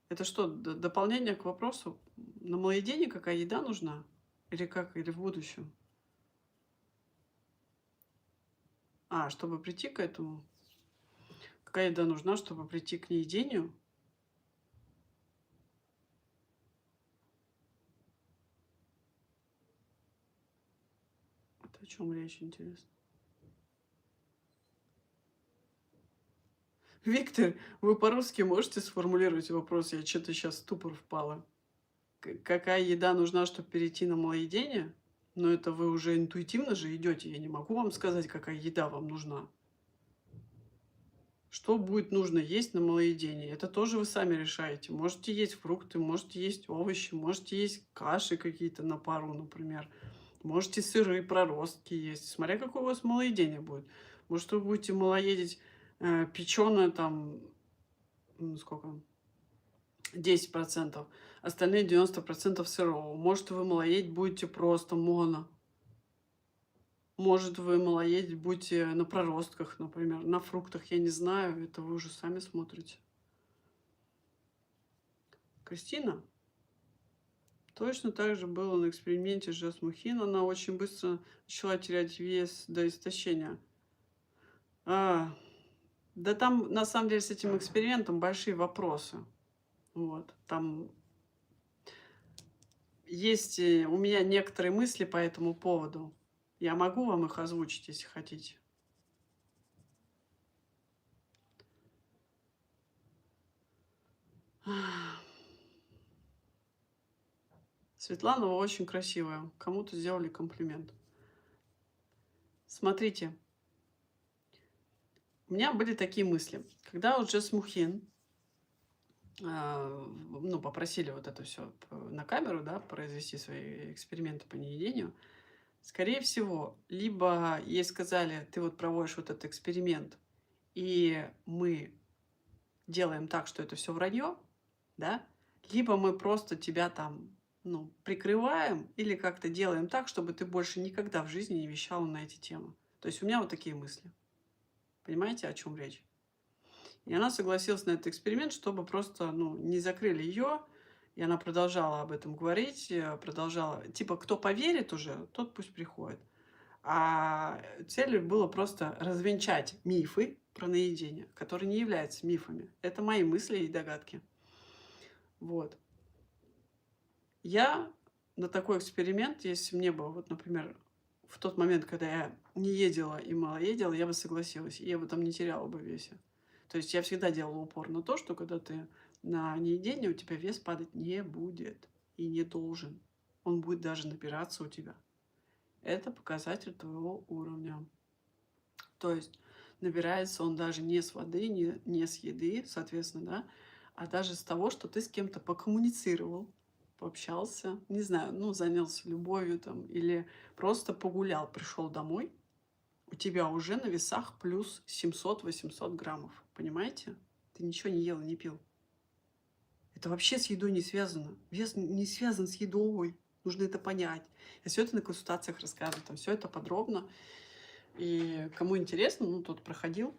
S1: Это что, дополнение к вопросу? На малоедение какая еда нужна? Или как? Или в будущем? Чтобы прийти к этому? Какая еда нужна, чтобы прийти к неедению? Это о чем речь, интересно? Виктор, вы по-русски можете сформулировать вопрос? Я что-то сейчас в ступор впала. Какая еда нужна, чтобы перейти на малоедение? Но это вы уже интуитивно же идете. Я не могу вам сказать, какая еда вам нужна. Что будет нужно есть на малоедение? Это тоже вы сами решаете. Можете есть фрукты, можете есть овощи, можете есть каши какие-то на пару, например. Можете сырые проростки есть, смотря какое у вас малоедение будет. Может, вы будете малоедить печеное там, сколько, 10%, остальные 90% сырого. Может, вы малоедить будете просто моно. Может, вы малоедить будете на проростках, например, на фруктах, я не знаю, это вы уже сами смотрите. Кристина точно так же было на эксперименте с Жасмухин. Она очень быстро начала терять вес до истощения. А, да там, на самом деле, с этим экспериментом большие вопросы. Вот, там есть у меня некоторые мысли по этому поводу. Я могу вам их озвучить, если хотите. Светлана, вы очень красивая. Кому-то сделали комплимент. Смотрите, у меня были такие мысли. Когда вот Джесс Мухин, ну, попросили вот это все на камеру, да, произвести свои эксперименты по неедению, скорее всего, либо ей сказали, ты вот проводишь вот этот эксперимент, и мы делаем так, что это все вранье, да, либо мы просто тебя там, ну, прикрываем или как-то делаем так, чтобы ты больше никогда в жизни не вещала на эти темы. То есть у меня вот такие мысли. Понимаете, о чем речь? И она согласилась на этот эксперимент, чтобы просто, ну, не закрыли ее, и она продолжала об этом говорить, продолжала, типа, кто поверит уже, тот пусть приходит. А целью было просто развенчать мифы про наедение, которые не являются мифами. Это мои мысли и догадки. Вот. Я на такой эксперимент, если мне бы, вот, например, в тот момент, когда я не ездила и мало ездила, я бы согласилась, и я бы там не теряла бы в весе. То есть я всегда делала упор на то, что когда ты на неедении, у тебя вес падать не будет и не должен. Он будет даже набираться у тебя. Это показатель твоего уровня. То есть набирается он даже не с воды, не с еды, соответственно, да, а даже с того, что ты с кем-то покоммуницировал, пообщался, не знаю, ну, занялся любовью там, или просто погулял, пришел домой, у тебя уже на весах плюс 700-800 граммов. Понимаете? Ты ничего не ел, не пил. Это вообще с едой не связано. Вес не связан с едой. Нужно это понять. Я все это на консультациях рассказываю. Там все это подробно. И кому интересно, ну, тот проходил,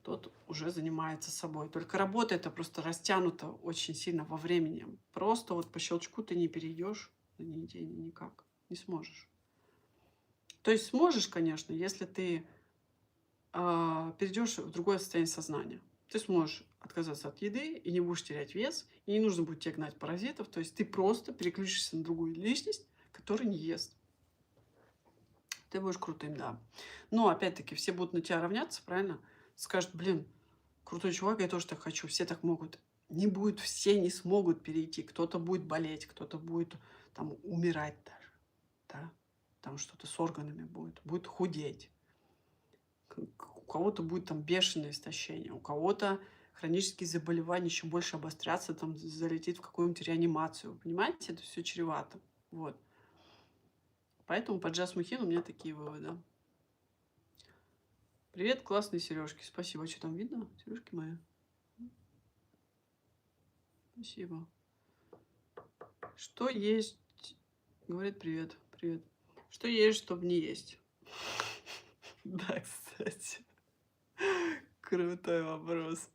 S1: тот уже занимается собой. Только работа это просто растянута очень сильно во времени. Просто вот по щелчку ты не перейдешь на неделю никак. Не сможешь. То есть сможешь, конечно, если ты перейдешь в другое состояние сознания. Ты сможешь отказаться от еды и не будешь терять вес, и не нужно будет тебе гнать паразитов. То есть ты просто переключишься на другую личность, которая не ест. Ты будешь крутым, да. Но опять-таки все будут на тебя равняться, правильно? Скажут, блин, крутой чувак, я тоже так хочу, все так могут. Не будет, все не смогут перейти. Кто-то будет болеть, кто-то будет там умирать даже, да? Там что-то с органами будет худеть. У кого-то будет там бешеное истощение, у кого-то хронические заболевания еще больше обострятся, там залетит в какую-нибудь реанимацию. Понимаете, это все чревато. Вот. Поэтому по Джаз Мухин у меня такие выводы. Привет, классные сережки. Спасибо. А что там видно? Сережки мои. Спасибо. Что есть? Говорит, привет. Привет. Что есть, чтобы не есть? Да, кстати. Крутой вопрос.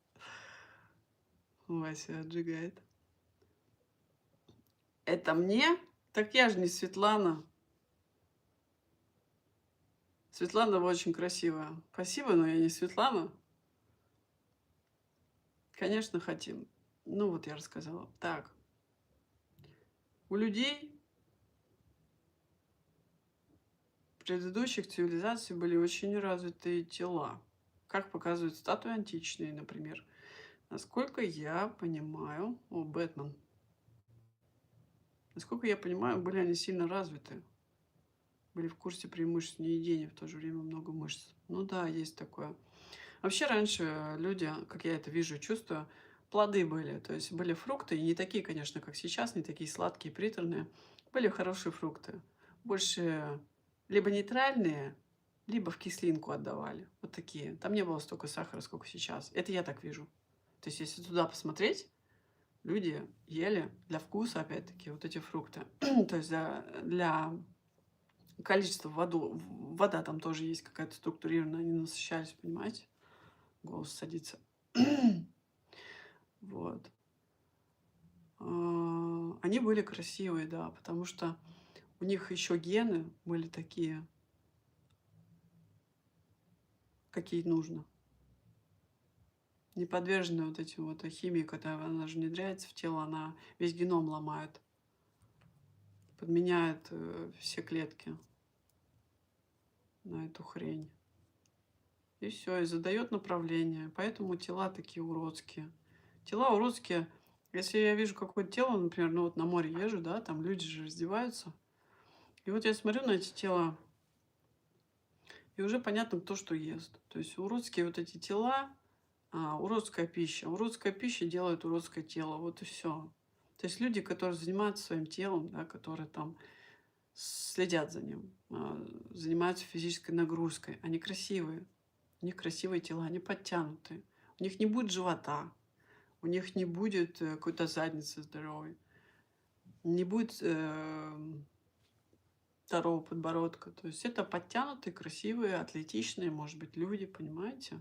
S1: Вася отжигает. Это мне? Так я же не Светлана. Светлана, вы очень красивая. Спасибо, но я не Светлана. Конечно, хотим. Ну, вот я рассказала. Так. У людей предыдущих цивилизаций были очень развитые тела. Как показывают статуи античные, например. Насколько я понимаю... О, Бэтмен. Насколько я понимаю, были они сильно развиты. Были в курсе преимуществ неедения, в то же время много мышц. Ну да, есть такое. Вообще раньше люди, как я это вижу и чувствую, плоды были. То есть были фрукты, и не такие, конечно, как сейчас, не такие сладкие, приторные. Были хорошие фрукты. больше либо нейтральные, либо в кислинку отдавали. Вот такие. Там не было столько сахара, сколько сейчас. Это я так вижу. То есть, если туда посмотреть, люди ели для вкуса, опять-таки, вот эти фрукты. То есть для количества вода там тоже есть какая-то структурированная, они насыщались, понимаете? Голос садится. Вот. Они были красивые, да, потому что у них еще гены были такие, какие нужно. Не подвержены вот этим вот химии, когда она же внедряется в тело, она весь геном ломает, подменяет все клетки на эту хрень. И все, и задает направление. Поэтому тела такие уродские. Тела уродские. Если я вижу какое-то тело, например, ну вот на море езжу, да, там люди же раздеваются. И вот я смотрю на эти тела, и уже понятно, кто что ест. То есть уродские вот эти тела, уродская пища. Уродская пища делает уродское тело. Вот и все. То есть люди, которые занимаются своим телом, да, которые там следят за ним, занимаются физической нагрузкой, они красивые. У них красивые тела, они подтянутые. У них не будет живота, у них не будет какой-то задницы здоровой, не будет второго подбородка. То есть это подтянутые, красивые, атлетичные, может быть, люди, понимаете?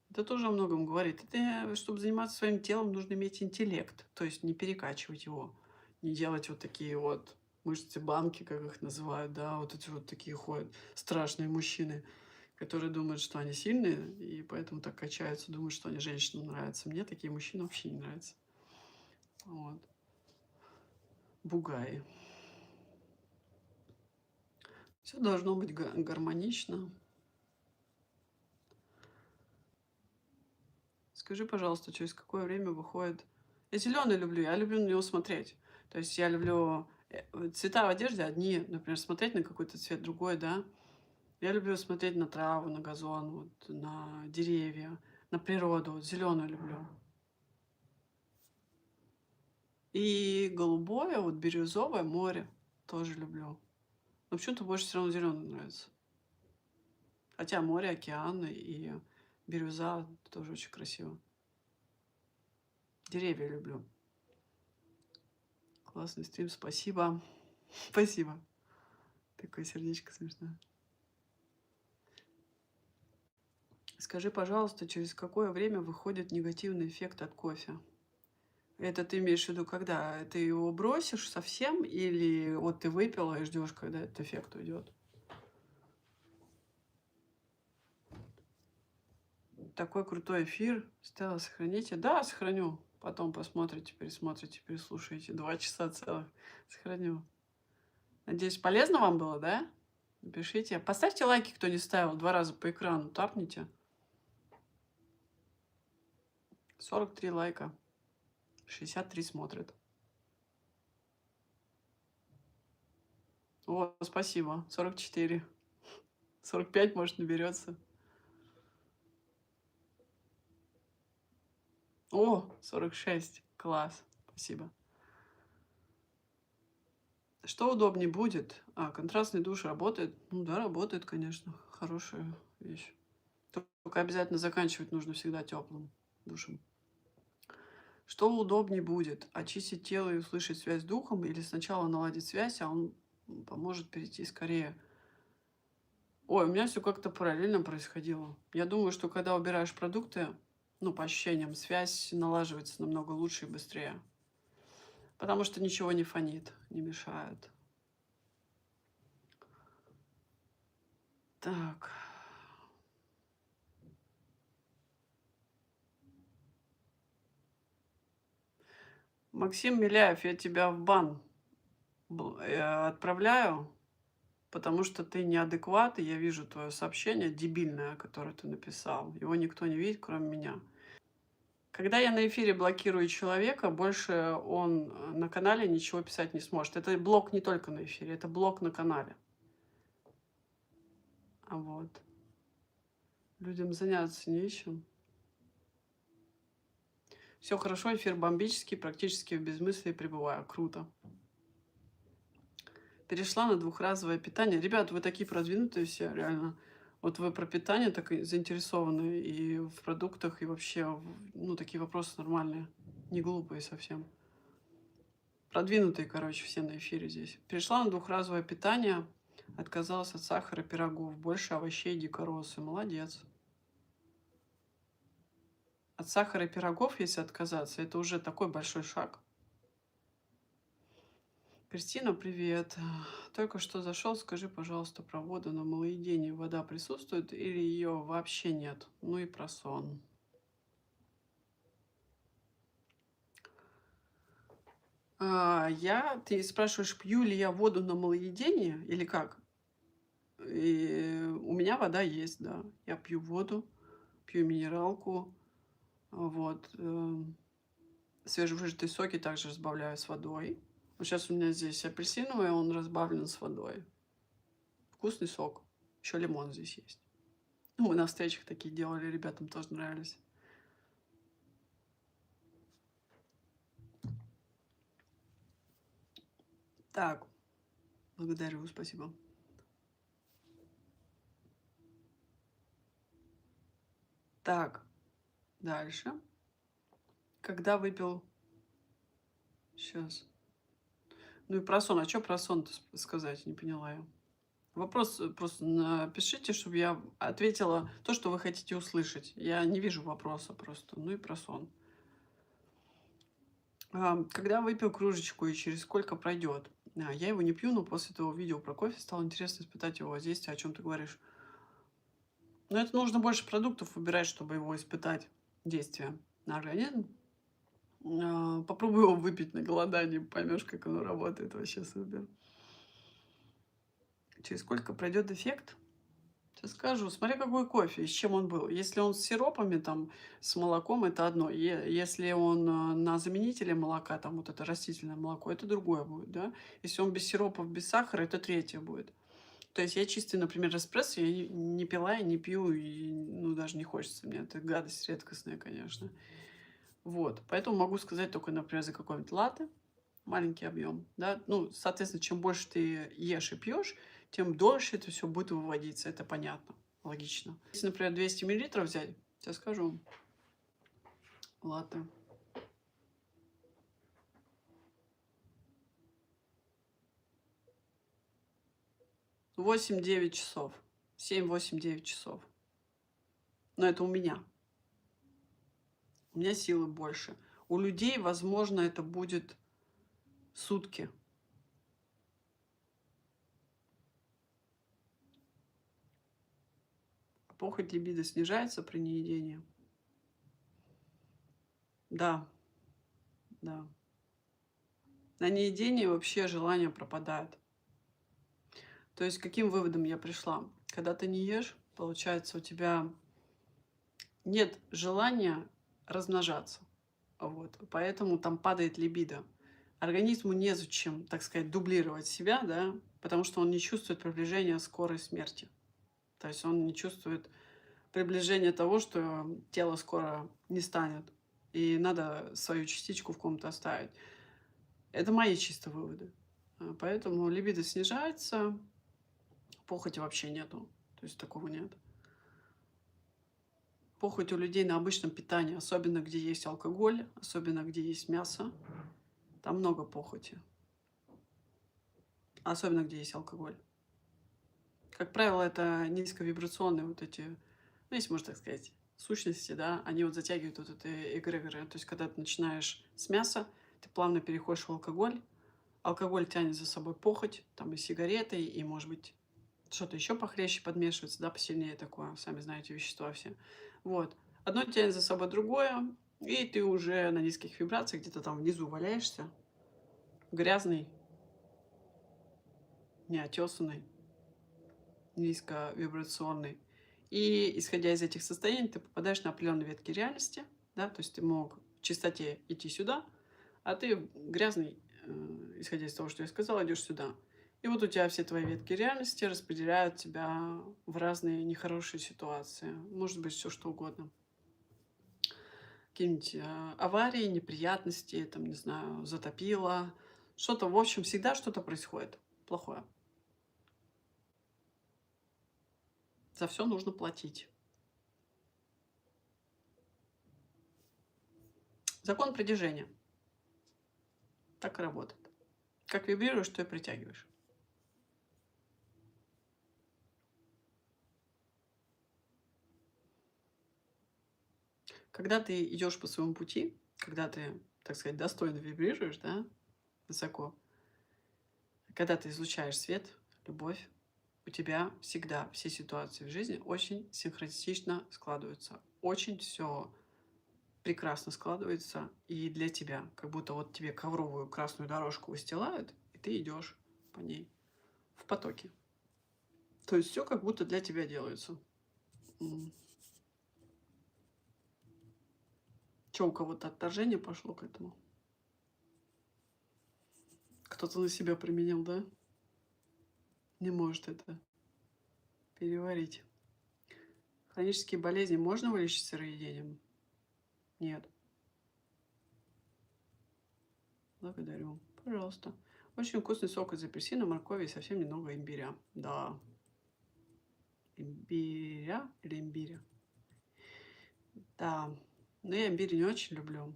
S1: Это тоже о многом говорит. Это, чтобы заниматься своим телом, нужно иметь интеллект, то есть не перекачивать его, не делать вот такие вот мышцы банки, как их называют, да, вот эти вот такие ходят страшные мужчины, которые думают, что они сильные, и поэтому так качаются, думают, что они женщинам нравятся. Мне такие мужчины вообще не нравятся. Вот. Бугаи. Все должно быть гармонично. Скажи, пожалуйста, через какое время выходит... Я зеленый люблю, я люблю на него смотреть. То есть я люблю цвета в одежде одни, например, смотреть на какой-то цвет другой, да. Я люблю смотреть на траву, на газон, вот, на деревья, на природу. Вот зеленую люблю. И голубое, вот бирюзовое море тоже люблю. Но почему-то больше все равно зеленый нравится. Хотя море, океаны и бирюза тоже очень красиво. Деревья люблю. Классный стрим, спасибо. Спасибо. Такое сердечко смешное. Скажи, пожалуйста, через какое время выходит негативный эффект от кофе? Это ты имеешь в виду, когда ты его бросишь совсем, или вот ты выпила и ждешь, когда этот эффект уйдет? Такой крутой эфир. Стелла, сохраните? Да, сохраню. Потом посмотрите, пересмотрите, переслушаете. 2 часа целых. Сохраню. Надеюсь, полезно вам было, да? Напишите. Поставьте лайки, кто не ставил. 2 раза по экрану тапните. 43 лайка. 63 смотрят. О, спасибо. 44. 45, может, наберется. О, 46. Класс. Спасибо. Что удобнее будет? Контрастный душ работает? Ну да, работает, конечно. Хорошая вещь. Только обязательно заканчивать нужно всегда теплым душем. Что удобнее будет? Очистить тело и услышать связь с духом, или сначала наладить связь, а он поможет перейти скорее? Ой, у меня все как-то параллельно происходило. Я думаю, что когда убираешь продукты, ну, по ощущениям, связь налаживается намного лучше и быстрее. Потому что ничего не фонит, не мешает. Так. Максим Миляев, я тебя в бан отправляю, потому что ты неадекват, и я вижу твое сообщение дебильное, которое ты написал. Его никто не видит, кроме меня. Когда я на эфире блокирую человека, больше он на канале ничего писать не сможет. Это блок не только на эфире, это блок на канале. Вот. Людям заняться нечем. Все хорошо, эфир бомбический, практически в безмыслии пребываю. Круто. перешла на двухразовое питание. Ребят, вы такие продвинутые все, реально. Вот вы про питание так и заинтересованы и в продуктах, и вообще, ну, такие вопросы нормальные, не глупые совсем. Продвинутые, короче, все на эфире здесь. Перешла на двухразовое питание, отказалась от сахара, пирогов, больше овощей, дикоросы. Молодец. От сахара и пирогов, если отказаться, это уже такой большой шаг. Кристина, привет. Только что зашел, скажи, пожалуйста, про воду на малоедение. Вода присутствует или ее вообще нет? Ну и про сон. Ты спрашиваешь, пью ли я воду на малоедение или как? И у меня вода есть, да. Я пью воду, пью минералку, вот. Свежевыжатые соки также разбавляю с водой. Вот сейчас у меня здесь апельсиновый, он разбавлен с водой. Вкусный сок. Еще лимон здесь есть. Ну, мы на встречах такие делали, ребятам тоже нравились. Так, благодарю, спасибо. Так, дальше. Когда выпил... Сейчас. Ну и про сон. А что про сон-то сказать? Не поняла я. Вопрос просто напишите, чтобы я ответила то, что вы хотите услышать. Я не вижу вопроса просто. Ну и про сон. Когда выпил кружечку и через сколько пройдет? Я его не пью, но после того видео про кофе стало интересно испытать его воздействие, о чем ты говоришь. Но это нужно больше продуктов выбирать, чтобы его испытать, действие на организм. Попробуй его выпить на голодании, поймешь, как оно работает, вообще супер. Через сколько пройдет эффект? Сейчас скажу, смотря какой кофе и с чем он был. Если он с сиропами, там, с молоком, это одно. Если он на заменителе молока, там вот это растительное молоко, это другое будет, да. Если он без сиропов, без сахара, это третье будет. То есть я чистый, например, эспрессо я не пила и не пью, и, ну, даже не хочется мне. Это гадость редкостная, конечно. Вот. Поэтому могу сказать только, например, за какой-нибудь латте, маленький объем, да. Ну, соответственно, чем больше ты ешь и пьешь, тем дольше это все будет выводиться. Это понятно, логично. Если, например, 200 миллилитров взять, сейчас скажу, латте. Восемь-девять часов. 7-8-9 часов. Но это у меня. У меня силы больше. У людей, возможно, это будет сутки. Похоть, либидо снижается при неедении? Да, да. На неедении вообще желание пропадает. То есть к каким выводом я пришла? Когда ты не ешь, получается, у тебя нет желания размножаться. Вот. Поэтому там падает либидо. Организму незачем, так сказать, дублировать себя, да, потому что он не чувствует приближения скорой смерти. То есть он не чувствует приближения того, что тело скоро не станет. И надо свою частичку в ком-то оставить. Это мои чисто выводы. Поэтому либидо снижается, похоти вообще нету. То есть такого нет. Похоть у людей на обычном питании, особенно где есть алкоголь, особенно где есть мясо. Там много похоти. Особенно где есть алкоголь. Как правило, это низковибрационные вот эти, ну, если можно так сказать, сущности, да, они вот затягивают вот это эгрегоры. То есть, когда ты начинаешь с мяса, ты плавно переходишь в алкоголь. Алкоголь тянет за собой похоть, там и сигареты, и, может быть, что-то еще похлеще подмешивается, да, посильнее такое, сами знаете, вещества все. Вот. Одно тянет за собой другое, и ты уже на низких вибрациях где-то там внизу валяешься, грязный, неотесанный, низковибрационный. И исходя из этих состояний, ты попадаешь на определенные ветки реальности, да, то есть ты мог в чистоте идти сюда, а ты грязный, исходя из того, что я сказала, идешь сюда. И вот у тебя все твои ветки реальности распределяют тебя в разные нехорошие ситуации. Может быть, все что угодно. Какие-нибудь аварии, неприятности, там, не знаю, затопило. Что-то, в общем, всегда что-то происходит. плохое. За все нужно платить. Закон притяжения. Так и работает. Как вибрируешь, то и притягиваешь. Когда ты идешь по своему пути, когда ты, так сказать, достойно вибрируешь, да, высоко, когда ты излучаешь свет, любовь, у тебя всегда все ситуации в жизни очень синхронистично складываются. Очень все прекрасно складывается и для тебя. Как будто вот тебе ковровую красную дорожку выстилают, и ты идешь по ней в потоке. То есть все как будто для тебя делается. Че, у кого-то отторжение пошло к этому? Кто-то на себя применил, да? Не может это переварить. Хронические болезни можно вылечить сыроедением? Нет. Благодарю. Пожалуйста. Очень вкусный сок из апельсина, моркови и совсем немного имбиря. Да. Имбиря или имбиря? Да. Но я имбирь не очень люблю.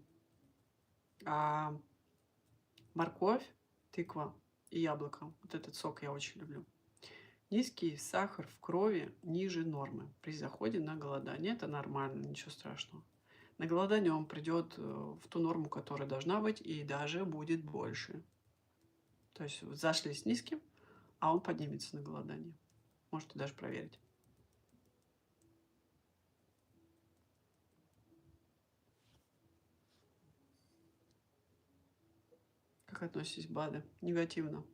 S1: А морковь, тыква и яблоко. Вот этот сок я очень люблю. Низкий сахар в крови ниже нормы при заходе на голодание. Это нормально, ничего страшного. На голодание он придет в ту норму, которая должна быть, и даже будет больше. То есть зашли с низким, а он поднимется на голодание. Можете даже проверить. Как относитесь к БАДы? Негативно.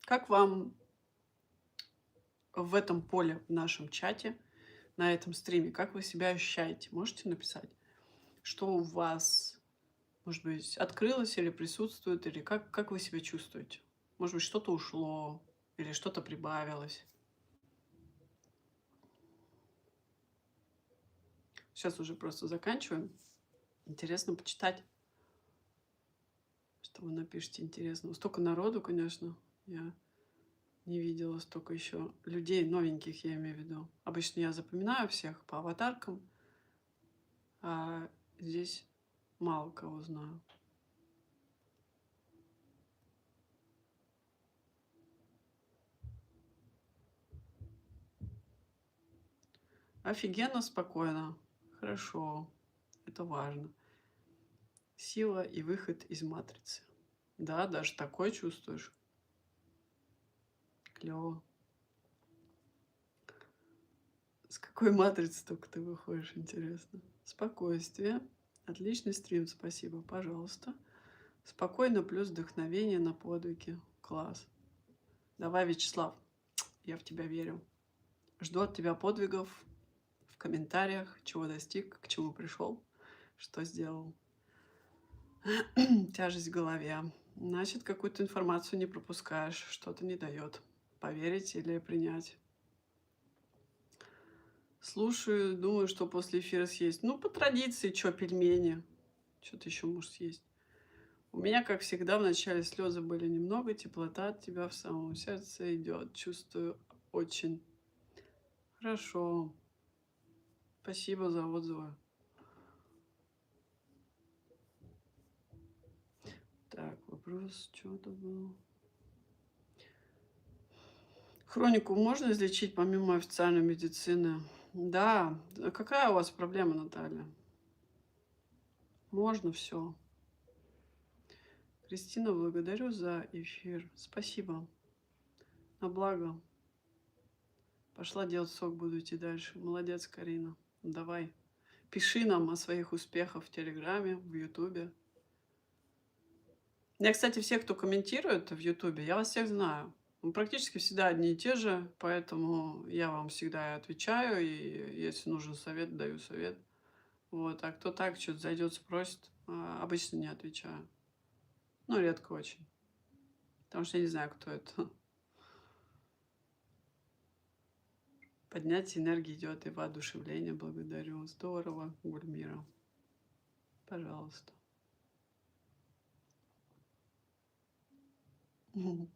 S1: Как вам в этом поле, в нашем чате, на этом стриме, как вы себя ощущаете? Можете написать, что у вас, может быть, открылось или присутствует, или как вы себя чувствуете? Может быть, что-то ушло или что-то прибавилось? Сейчас уже просто заканчиваем. Интересно почитать, что вы напишете интересного. Столько народу, конечно, я не видела столько еще людей новеньких, я имею в виду. Обычно я запоминаю всех по аватаркам, а здесь мало кого знаю. Офигенно, спокойно. Хорошо. Это важно. Сила и выход из матрицы. Да, даже такое чувствуешь. Клево. С какой матрицы только ты выходишь, интересно. Спокойствие. Отличный стрим, спасибо, пожалуйста. Спокойно плюс вдохновение на подвиги. Класс. Давай, Вячеслав, я в тебя верю. Жду от тебя подвигов в комментариях, чего достиг, к чему пришел, что сделал. Тяжесть в голове. Значит, какую-то информацию не пропускаешь, что-то не дает. Поверить или принять. Слушаю, думаю, что после эфира съесть. Ну, по традиции, что, пельмени. Что-то еще можешь съесть. У меня, как всегда, в начале слезы были немного, теплота от тебя в самом сердце идет. Чувствую очень. Хорошо. Спасибо за отзывы. Так, вопрос, что-то был. Хронику можно излечить помимо официальной медицины? Да. Какая у вас проблема, Наталья? Можно все. Кристина, благодарю за эфир. Спасибо. На благо. Пошла делать сок, буду идти дальше. Молодец, Карина. Давай. Пиши нам о своих успехах в Телеграме, в Ютубе. Я, кстати, все, кто комментирует в Ютубе, я вас всех знаю. Мы практически всегда одни и те же, поэтому я вам всегда и отвечаю, и если нужен совет, даю совет. Вот, а кто так что-то зайдет, спросит, обычно не отвечаю. Ну, редко очень. Потому что я не знаю, кто это. Поднятие энергии идет и воодушевление. Благодарю. Здорово, Гульмира. Пожалуйста. Мгм.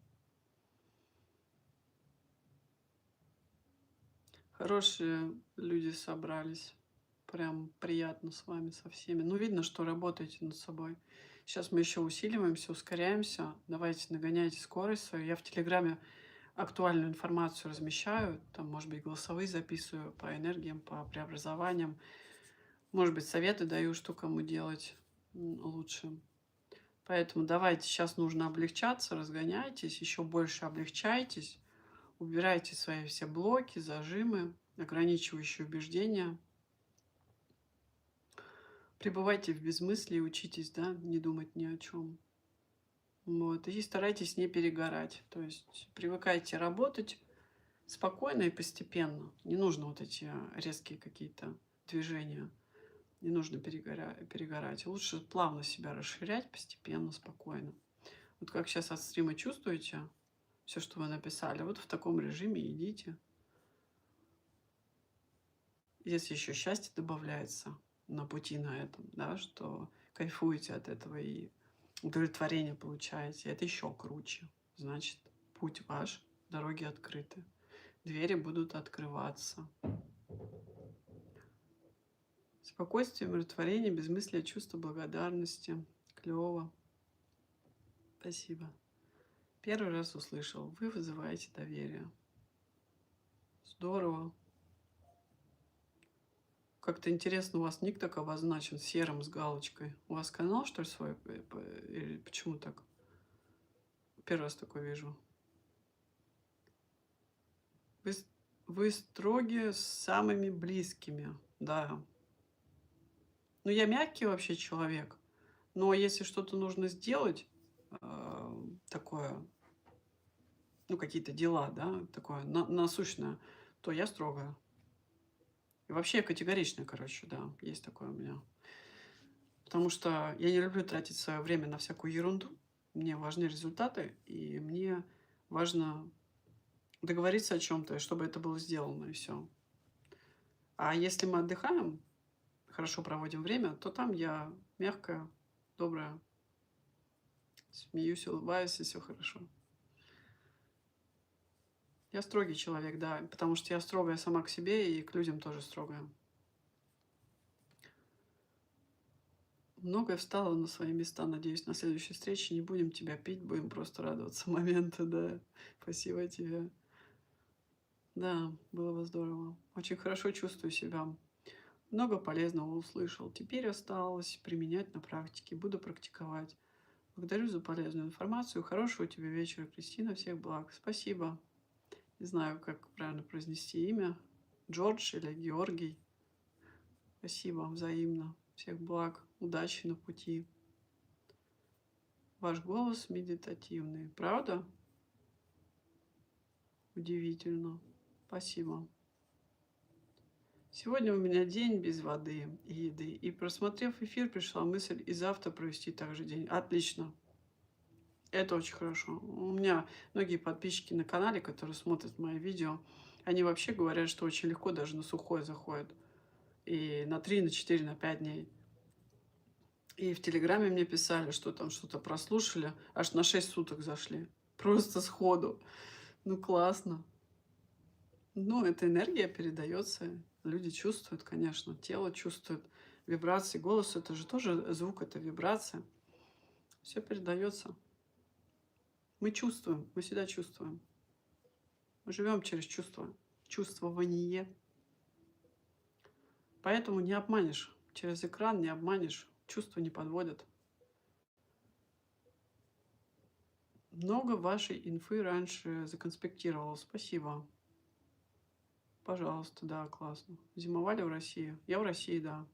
S1: Хорошие люди собрались. Прям приятно с вами, со всеми. Ну, видно, что работаете над собой. Сейчас мы еще усиливаемся, ускоряемся. Давайте нагоняйте скорость свою. Я в Телеграме актуальную информацию размещаю. Там, может быть, голосовые записываю по энергиям, по преобразованиям. Может быть, советы даю, что кому делать лучше. Поэтому давайте, сейчас нужно облегчаться, разгоняйтесь, еще больше облегчайтесь, убирайте свои все блоки, зажимы, ограничивающие убеждения. Пребывайте в безмыслии, учитесь, да, не думать ни о чем. Вот. И старайтесь не перегорать. То есть привыкайте работать спокойно и постепенно. Не нужно вот эти резкие какие-то движения. Не нужно перегорать. Лучше плавно себя расширять, постепенно, спокойно. Вот как сейчас от стрима чувствуете, все, что вы написали, вот в таком режиме идите. Если еще счастье добавляется на пути на этом, да, что кайфуете от этого и удовлетворение получаете, это еще круче. Значит, путь ваш, дороги открыты, двери будут открываться. Спокойствие, умиротворение, безмыслие, чувство благодарности. Клево. Спасибо. Первый раз услышал. Вы вызываете доверие. Здорово. Как-то интересно, у вас ник так обозначен серым с галочкой. У вас канал, что ли, свой? Или почему так? Первый раз такое вижу. Вы, вы строги с самыми близкими, да. Ну, я мягкий вообще человек, но если что-то нужно сделать, такое, ну, какие-то дела, да, такое насущное, то я строгая. И вообще я категоричная, короче, да, есть такое у меня. Потому что я не люблю тратить свое время на всякую ерунду. Мне важны результаты, и мне важно договориться о чем-то, чтобы это было сделано, и все. А если мы отдыхаем, хорошо проводим время, то там я мягкая, добрая, смеюсь, улыбаюсь, и все хорошо. Я строгий человек, да, потому что я строгая сама к себе и к людям тоже строгая. Многое встало на свои места. Надеюсь, на следующей встрече не будем тебя пить, будем просто радоваться моменту, да. Спасибо тебе. Да, было бы здорово. Очень хорошо чувствую себя. Много полезного услышал. Теперь осталось применять на практике. Буду практиковать. Благодарю за полезную информацию. Хорошего тебе вечера, Кристина. Всех благ. Спасибо. Не знаю, как правильно произнести имя. Джордж или Георгий. Спасибо, взаимно. Всех благ. Удачи на пути. Ваш голос медитативный. Правда? Удивительно. Спасибо. Сегодня у меня день без воды и еды. И просмотрев эфир, пришла мысль и завтра провести также день. Отлично. Это очень хорошо. У меня многие подписчики на канале, которые смотрят мои видео, они вообще говорят, что очень легко даже на сухое заходят. И на 3, на 4, на 5 дней. И в Телеграме мне писали, что там что-то прослушали, аж на 6 суток зашли. Просто сходу. Ну, классно. Ну, эта энергия передается. Люди чувствуют, конечно, тело чувствует. Вибрации, голос — это же тоже звук, это вибрация. Все передается. Мы чувствуем, мы всегда чувствуем. Мы живем через чувство, чувствование. Поэтому не обманешь. Через экран не обманешь. Чувства не подводят. Много вашей инфы раньше законспектировал. Спасибо. Пожалуйста, да, классно. Зимовали в России? Я в России, да.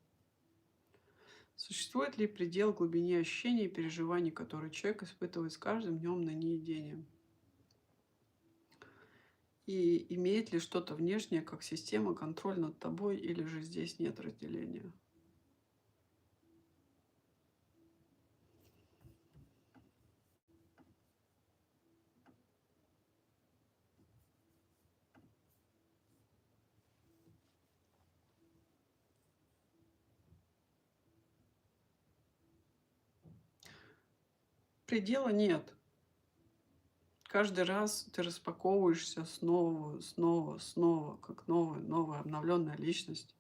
S1: Существует ли предел глубине ощущений и переживаний, которые человек испытывает с каждым днем на неедение? И имеет ли что-то внешнее, как система, контроль над тобой, или же здесь нет разделения? Предела нет. Каждый раз ты распаковываешься снова, снова, снова, как новая обновленная личность.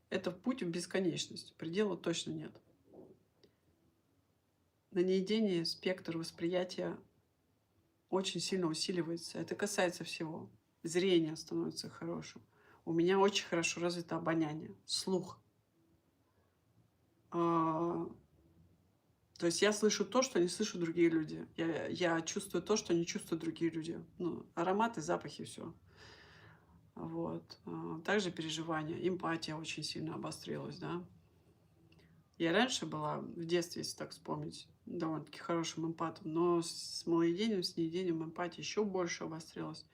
S1: Это путь в бесконечность. Предела точно нет. На неедении спектр восприятия очень сильно усиливается. Это касается всего. Зрение становится хорошим. У меня очень хорошо развито обоняние, слух. А, То есть я слышу то, что не слышат другие люди. Я чувствую то, что не чувствуют другие люди. Ну, ароматы, запахи, все. Вот. Также переживания, эмпатия очень сильно обострилась, да. Я раньше была, в детстве, если так вспомнить, довольно-таки хорошим эмпатом, но с малоедением, с неедением эмпатия еще больше обострилась.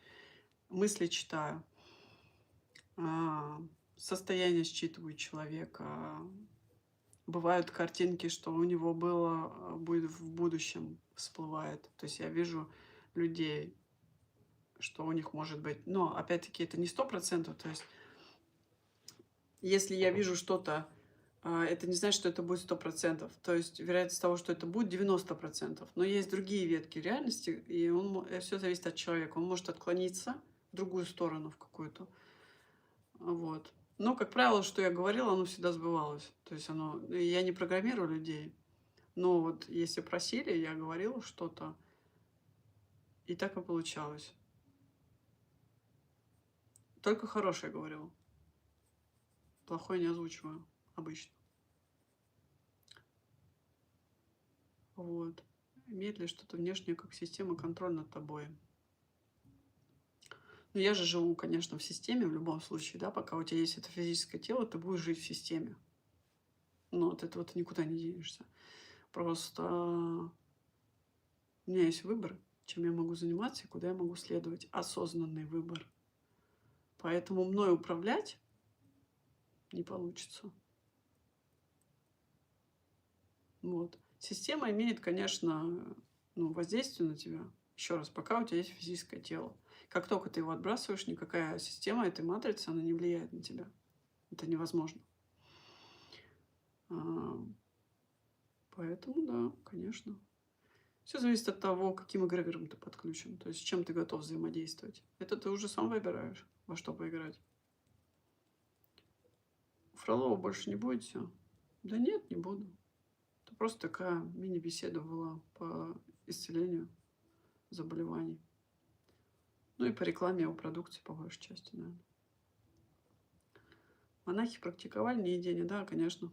S1: Мысли читаю, а, состояние считываю человека. Бывают картинки, что у него было, будет в будущем, всплывает. То есть я вижу людей, что у них может быть. Но опять-таки это не 100%. То есть если я вижу что-то, это не значит, что это будет 100%. То есть вероятность того, что это будет 90%. Но есть другие ветки реальности, и все зависит от человека. Он может отклониться в другую сторону, в какую-то. Вот. Но, как правило, что я говорила, оно всегда сбывалось. То есть я не программирую людей. Но вот если просили, я говорила что-то, и так и получалось. Только хорошее говорила. Плохое не озвучиваю обычно. Вот. Имеет ли что-то внешнее, как система, контроль над тобой? Ну, я же живу, конечно, в системе в любом случае, да, пока у тебя есть это физическое тело, ты будешь жить в системе. Но от этого ты никуда не денешься. Просто у меня есть выбор, чем я могу заниматься и куда я могу следовать. Осознанный выбор. Поэтому мной управлять не получится. Вот. Система имеет, конечно, воздействие на тебя. Еще раз, пока у тебя есть физическое тело. Как только ты его отбрасываешь, никакая система этой матрицы, она не влияет на тебя. Это невозможно. А, Поэтому, да, конечно. Все зависит от того, каким эгрегором ты подключен. То есть, с чем ты готов взаимодействовать. Это ты уже сам выбираешь, во что поиграть. У Фролова больше не будете? Да нет, не буду. Это просто такая мини-беседа была по исцелению заболеваний. Ну и по рекламе его продукции, по большей части, наверное. Монахи практиковали неедение? Да, конечно,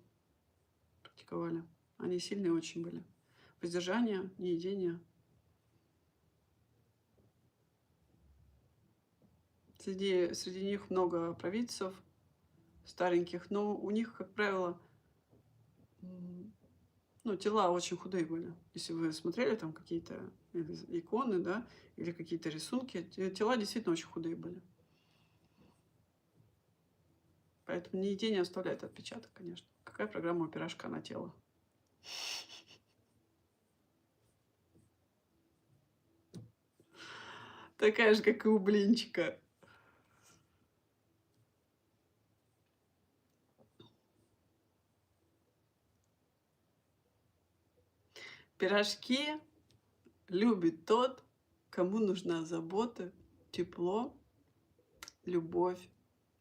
S1: практиковали. Они сильные очень были. Воздержание, неедение. Среди них много провидцев, стареньких, но у них, как правило, тела очень худые были. Если вы смотрели там какие-то иконы, да, или какие-то рисунки, тела действительно очень худые были. Поэтому неедение оставляет отпечаток, конечно. Какая программа у пирожка на тело? Такая же, как и у блинчика. Пирожки любит тот, кому нужна забота, тепло, любовь,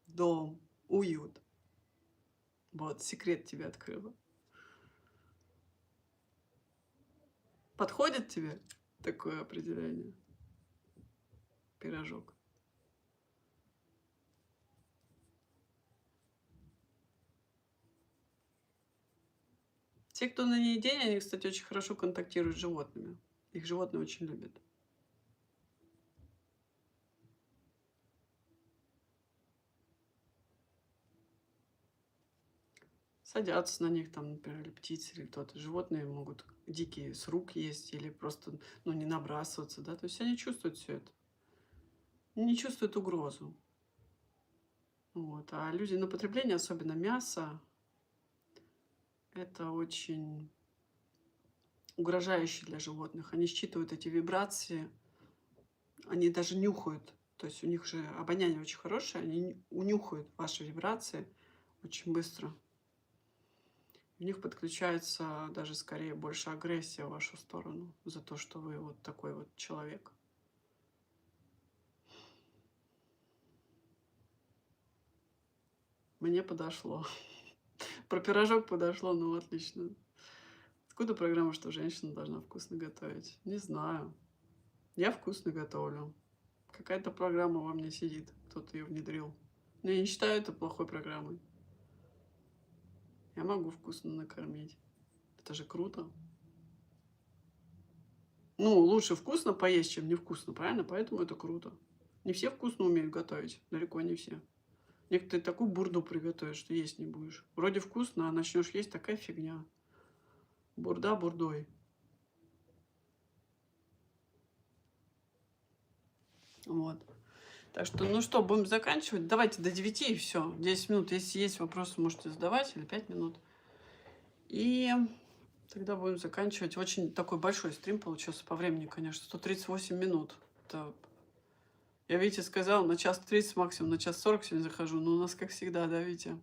S1: дом, уют. Вот, секрет тебе открыла. Подходит тебе такое определение? Пирожок. Те, кто на неедении, они, кстати, очень хорошо контактируют с животными. Их животные очень любят. Садятся на них, там, например, или птицы, или кто-то. Животные могут дикие с рук есть или просто не набрасываться, да. То есть они чувствуют все это. Не чувствуют угрозу. Вот. А люди на потребление, особенно мясо, это очень угрожающе для животных. Они считывают эти вибрации, они даже нюхают. То есть у них же обоняние очень хорошее, они унюхают ваши вибрации очень быстро. У них подключается даже скорее больше агрессия в вашу сторону за то, что вы вот такой вот человек. Мне подошло. Про пирожок подошло, ну отлично. Откуда программа, что женщина должна вкусно готовить? Не знаю. Я вкусно готовлю. Какая-то программа во мне сидит, кто-то ее внедрил. Но я не считаю это плохой программой. Я могу вкусно накормить. Это же круто. Ну, лучше вкусно поесть, чем невкусно, правильно? Поэтому это круто. Не все вкусно умеют готовить, далеко не все. Некоторые такую бурду приготовят, что есть не будешь. Вроде вкусно, а начнешь есть такая фигня. Бурда бурдой. Вот. Так что, ну что, будем заканчивать? Давайте до 9 и все. 10 минут. Если есть вопросы, можете задавать, или 5 минут. И тогда будем заканчивать. Очень такой большой стрим получился по времени, конечно. 138 минут. Это... Я Вите сказала, на час 30 максимум, на час 40 сегодня захожу. Но у нас, как всегда, да, Витя?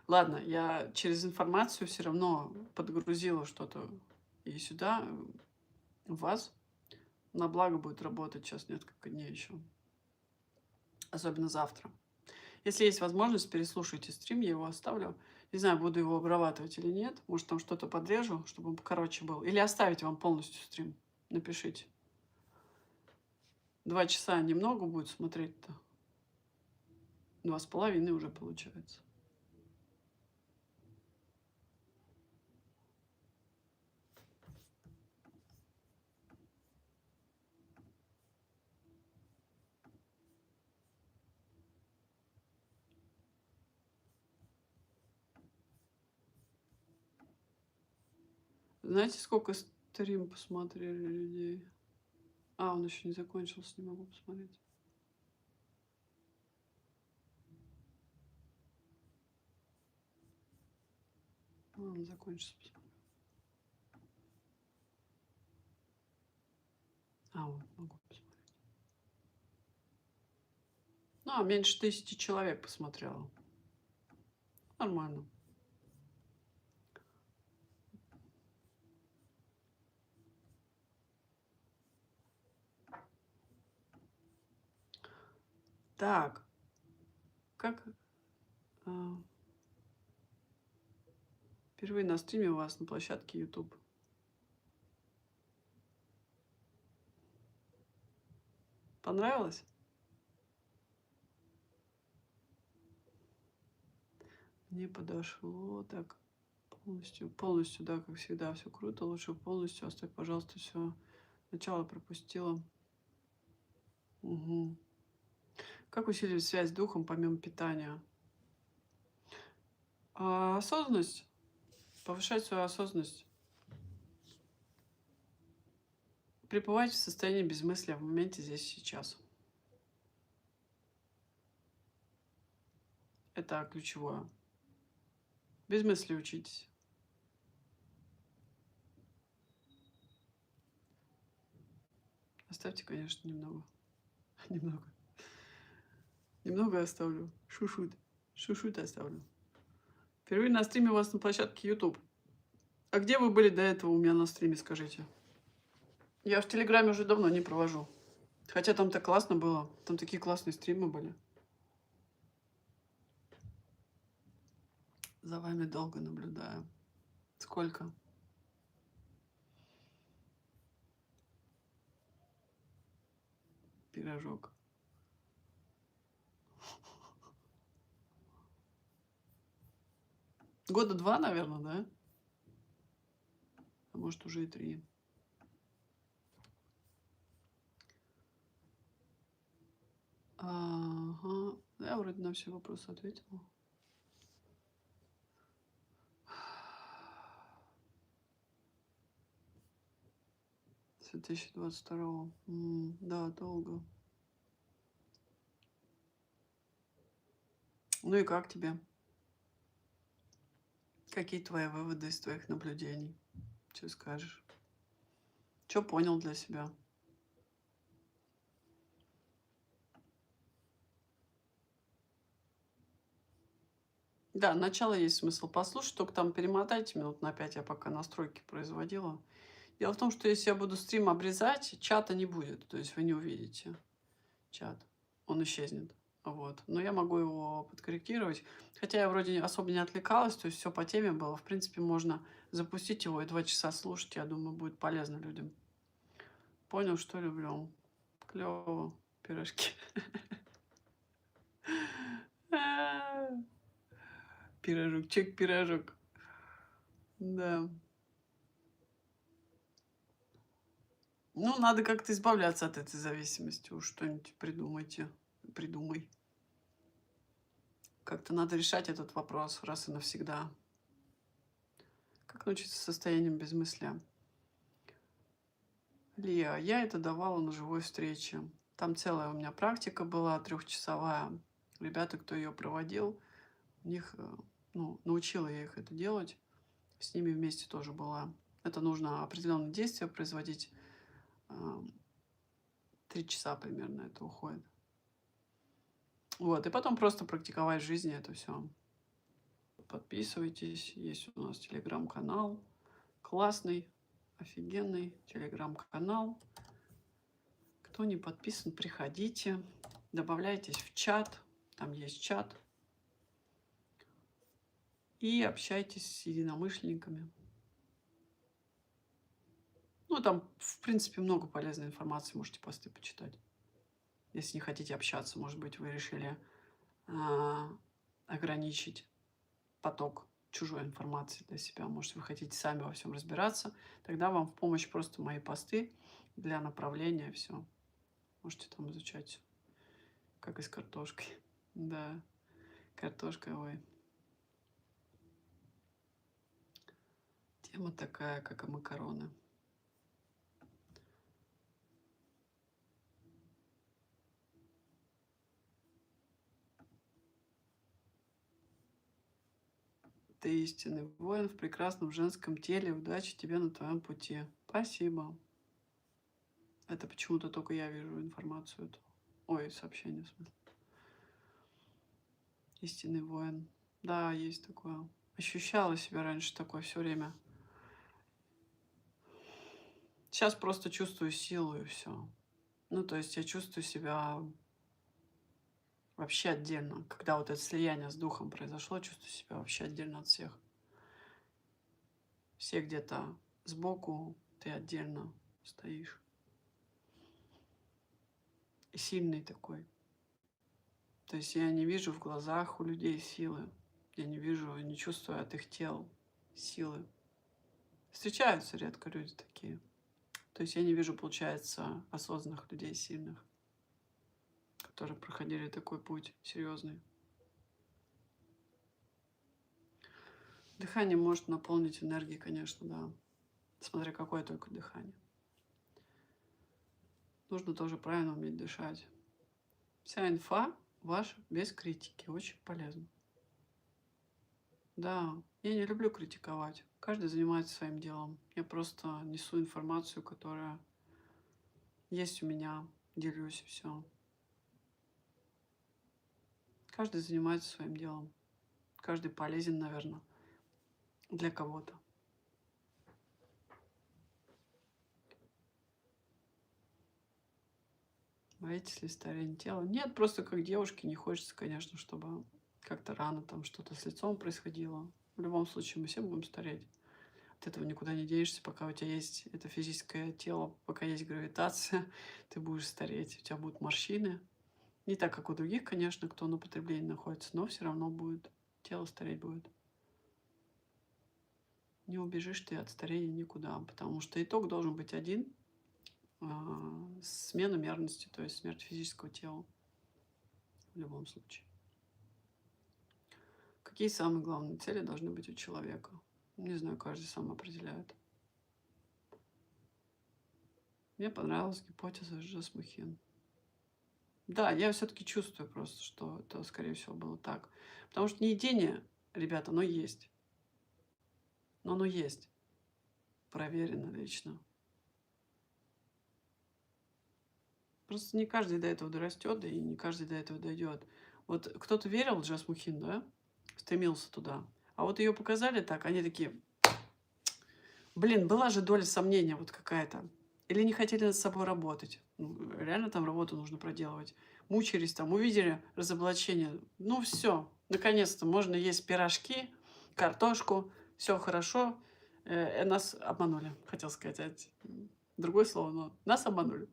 S1: Ладно, я через информацию все равно подгрузила что-то и сюда, в вас. На благо будет работать сейчас несколько дней еще. Особенно завтра. Если есть возможность, переслушайте стрим, я его оставлю. Не знаю, буду его обрабатывать или нет. Может, там что-то подрежу, чтобы он покороче был. Или оставить вам полностью стрим. Напишите. 2 часа немного будет смотреть-то. 2,5 уже получается. Знаете, сколько стрим посмотрели людей? А, он еще не закончился, не могу посмотреть. Он закончится, посмотрю. А, вот, могу посмотреть. Ну, меньше 1000 человек посмотрело. Нормально. Так. Как... Впервые на стриме у вас на площадке YouTube. Понравилось? Мне подошло так полностью, да, как всегда, все круто. Лучше полностью оставь, пожалуйста, все. Начало пропустила. Угу. Как усиливать связь с духом помимо питания? Осознанность. Повышать свою осознанность. Пребывать в состоянии безмыслия в моменте здесь и сейчас. Это ключевое. Без мысли учитесь. Оставьте, конечно, немного. Немного. Немного оставлю. Шушут. Шушут оставлю. Впервые на стриме у вас на площадке YouTube. А где вы были до этого у меня на стриме, скажите? Я в Телеграме уже давно не провожу. Хотя там так классно было. Там такие классные стримы были. За вами долго наблюдаю. Сколько? Пирожок. Года 2, наверное, да? А может, уже и 3. Ага. Я вроде на все вопросы ответила. С 2022. Да, долго. Ну и как тебе? Какие твои выводы из твоих наблюдений? Что скажешь? Что понял для себя? Да, начало есть смысл послушать, только там перемотайте минут на 5, я пока настройки производила. Дело в том, что если я буду стрим обрезать, чата не будет, то есть вы не увидите чат, он исчезнет. Вот. Но я могу его подкорректировать. Хотя я вроде особо не отвлекалась, то есть все по теме было. В принципе, можно запустить его и 2 часа слушать, я думаю, будет полезно людям. Понял, что люблю. Клево. Пирожки. Пирожок, чек-пирожок. Да. Ну, надо как-то избавляться от этой зависимости. Уж что-нибудь придумайте. Придумай. Как-то надо решать этот вопрос раз и навсегда. Как научиться состоянием безмыслия? Лия, я это давала на живой встрече. Там целая у меня практика была, 3-часовая. Ребята, кто ее проводил, у них, ну, научила я их это делать. С ними вместе тоже была. Это нужно определенные действия производить. 3 часа примерно это уходит. Вот, и потом просто практиковать в жизни это все. Подписывайтесь, есть у нас телеграм-канал. Классный, офигенный телеграм-канал. Кто не подписан, приходите, добавляйтесь в чат, там есть чат, и общайтесь с единомышленниками. Ну, там, в принципе, много полезной информации, можете посты почитать. Если не хотите общаться, может быть, вы решили ограничить поток чужой информации для себя. Может, вы хотите сами во всем разбираться, тогда вам в помощь просто мои посты для направления, все. Можете там изучать всё. Как и с картошкой. Да, картошка, ой. Тема такая, как и макароны. Ты истинный воин в прекрасном женском теле. Удачи тебе на твоем пути. Спасибо. Это почему-то только я вижу информацию эту. Ой, сообщение, в смысле. Истинный воин. Да, есть такое. Ощущала себя раньше такое все время. Сейчас просто чувствую силу и все. Ну, то есть я чувствую себя вообще отдельно. Когда вот это слияние с духом произошло, чувствую себя вообще отдельно от всех. Все где-то сбоку, ты отдельно стоишь. И сильный такой. То есть я не вижу в глазах у людей силы. Я не вижу, не чувствую от их тел силы. Встречаются редко люди такие. То есть я не вижу, получается, осознанных людей сильных, которые проходили такой путь серьезный. Дыхание может наполнить энергией, конечно, да. Смотря какое только дыхание. Нужно тоже правильно уметь дышать. Вся инфа ваша без критики. Очень полезно. Да, я не люблю критиковать. Каждый занимается своим делом. Я просто несу информацию, которая есть у меня, делюсь, все. Каждый занимается своим делом. Каждый полезен, наверное, для кого-то. Боитесь ли старения тела? Нет, просто как девушке не хочется, конечно, чтобы как-то рано там что-то с лицом происходило. В любом случае мы все будем стареть. От этого никуда не денешься, пока у тебя есть это физическое тело, пока есть гравитация, ты будешь стареть, у тебя будут морщины. Не так, как у других, конечно, кто на потреблении находится, но все равно будет, тело стареть будет. Не убежишь ты от старения никуда, потому что итог должен быть один. Смена мерности, то есть смерть физического тела в любом случае. Какие самые главные цели должны быть у человека? Не знаю, каждый сам определяет. Мне понравилась гипотеза Жасмухин. Да, я все-таки чувствую просто, что это, скорее всего, было так. Потому что неедение, ребята, оно есть. Но оно есть. Проверено лично. Просто не каждый до этого дорастет, и не каждый до этого дойдет. Вот кто-то верил в Жасмухин, да? стремился туда. А вот ее показали так, они такие, блин, была же доля сомнения вот какая-то. Или не хотели над собой работать. Ну, реально там работу нужно проделывать. Мучились там, увидели разоблачение. Ну все, наконец-то можно есть пирожки, картошку, все хорошо. Нас обманули, хотел сказать. Другое слово, но нас обманули.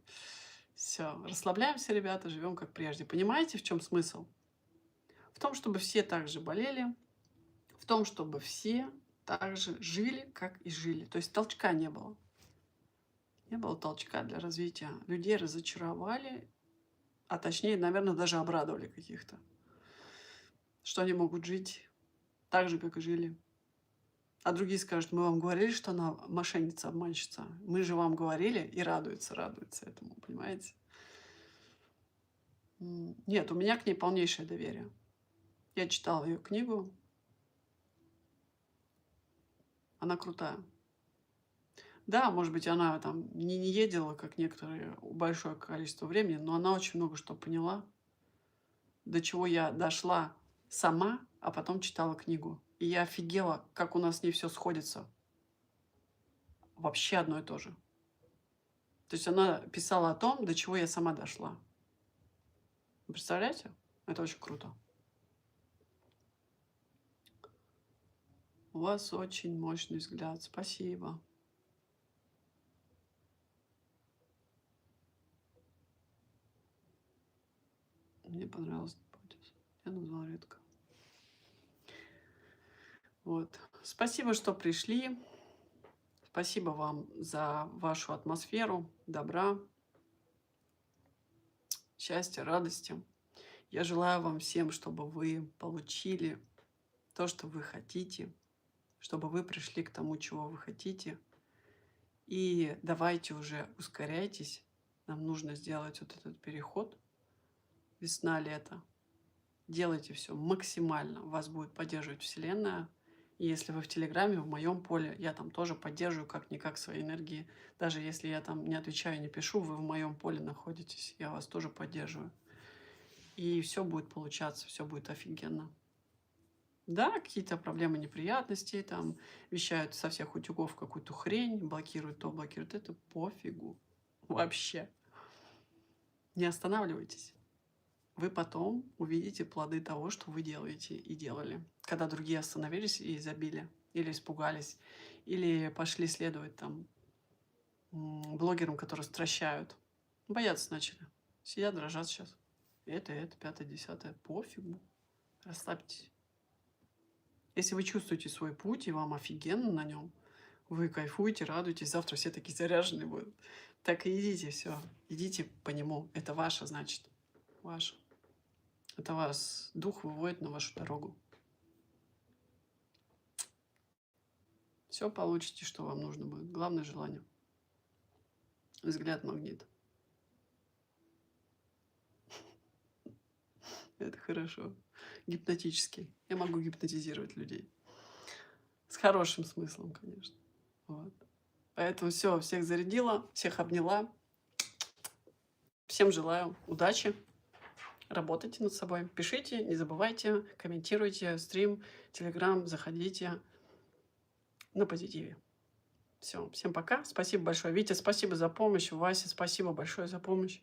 S1: Все, расслабляемся, ребята, живем как прежде. Понимаете, в чем смысл? В том, чтобы все так же болели, в том, чтобы все так же жили, как и жили. То есть толчка не было. Не было толчка для развития. Людей разочаровали, а точнее, наверное, даже обрадовали каких-то. Что они могут жить так же, как и жили. А другие скажут, мы вам говорили, что она мошенница, обманщица. Мы же вам говорили, и радуются этому, понимаете? Нет, у меня к ней полнейшее доверие. Я читала ее книгу. Она крутая. Да, может быть, она там не ездила, как некоторые, большое количество времени, но она очень много что поняла, до чего я дошла сама, а потом читала книгу. И я офигела, как у нас с ней все сходится. Вообще одно и то же. То есть она писала о том, до чего я сама дошла. Вы представляете? Это очень круто. У вас очень мощный взгляд. Спасибо. Мне понравилась гипотеза. Я назвала редко. Вот. Спасибо, что пришли. Спасибо вам за вашу атмосферу, добра, счастья, радости. Я желаю вам всем, чтобы вы получили то, что вы хотите, чтобы вы пришли к тому, чего вы хотите. И давайте уже ускоряйтесь. Нам нужно сделать вот этот переход. Весна-лето. Делайте все максимально. Вас будет поддерживать Вселенная. И если вы в Телеграме, в моем поле, я там тоже поддерживаю как-никак свои энергии. Даже если я там не отвечаю, не пишу, вы в моем поле находитесь. Я вас тоже поддерживаю. И все будет получаться, все будет офигенно. Да, какие-то проблемы, неприятности, там вещают со всех утюгов какую-то хрень, блокируют то, блокируют это. Пофигу. Вообще. Не останавливайтесь. Вы потом увидите плоды того, что вы делаете и делали. Когда другие остановились и забили, или испугались, или пошли следовать там блогерам, которые стращают. Бояться начали. Сидят, дрожат сейчас. Это, пятое, десятое. Пофигу. Расслабьтесь. Если вы чувствуете свой путь, и вам офигенно на нем, вы кайфуете, радуетесь, завтра все такие заряженные будут. Так и идите, все. Идите по нему. Это ваше, значит. Ваше. Это вас дух выводит на вашу дорогу. Все получите, что вам нужно будет. Главное желание. Взгляд магнит. Это хорошо. Гипнотический. Я могу гипнотизировать людей. С хорошим смыслом, конечно. Вот. Поэтому все, всех зарядила, всех обняла. Всем желаю удачи. Работайте над собой. Пишите, не забывайте, комментируйте стрим, телеграм, заходите на позитиве. Все, всем пока. Спасибо большое. Витя, спасибо за помощь. Вася, спасибо большое за помощь.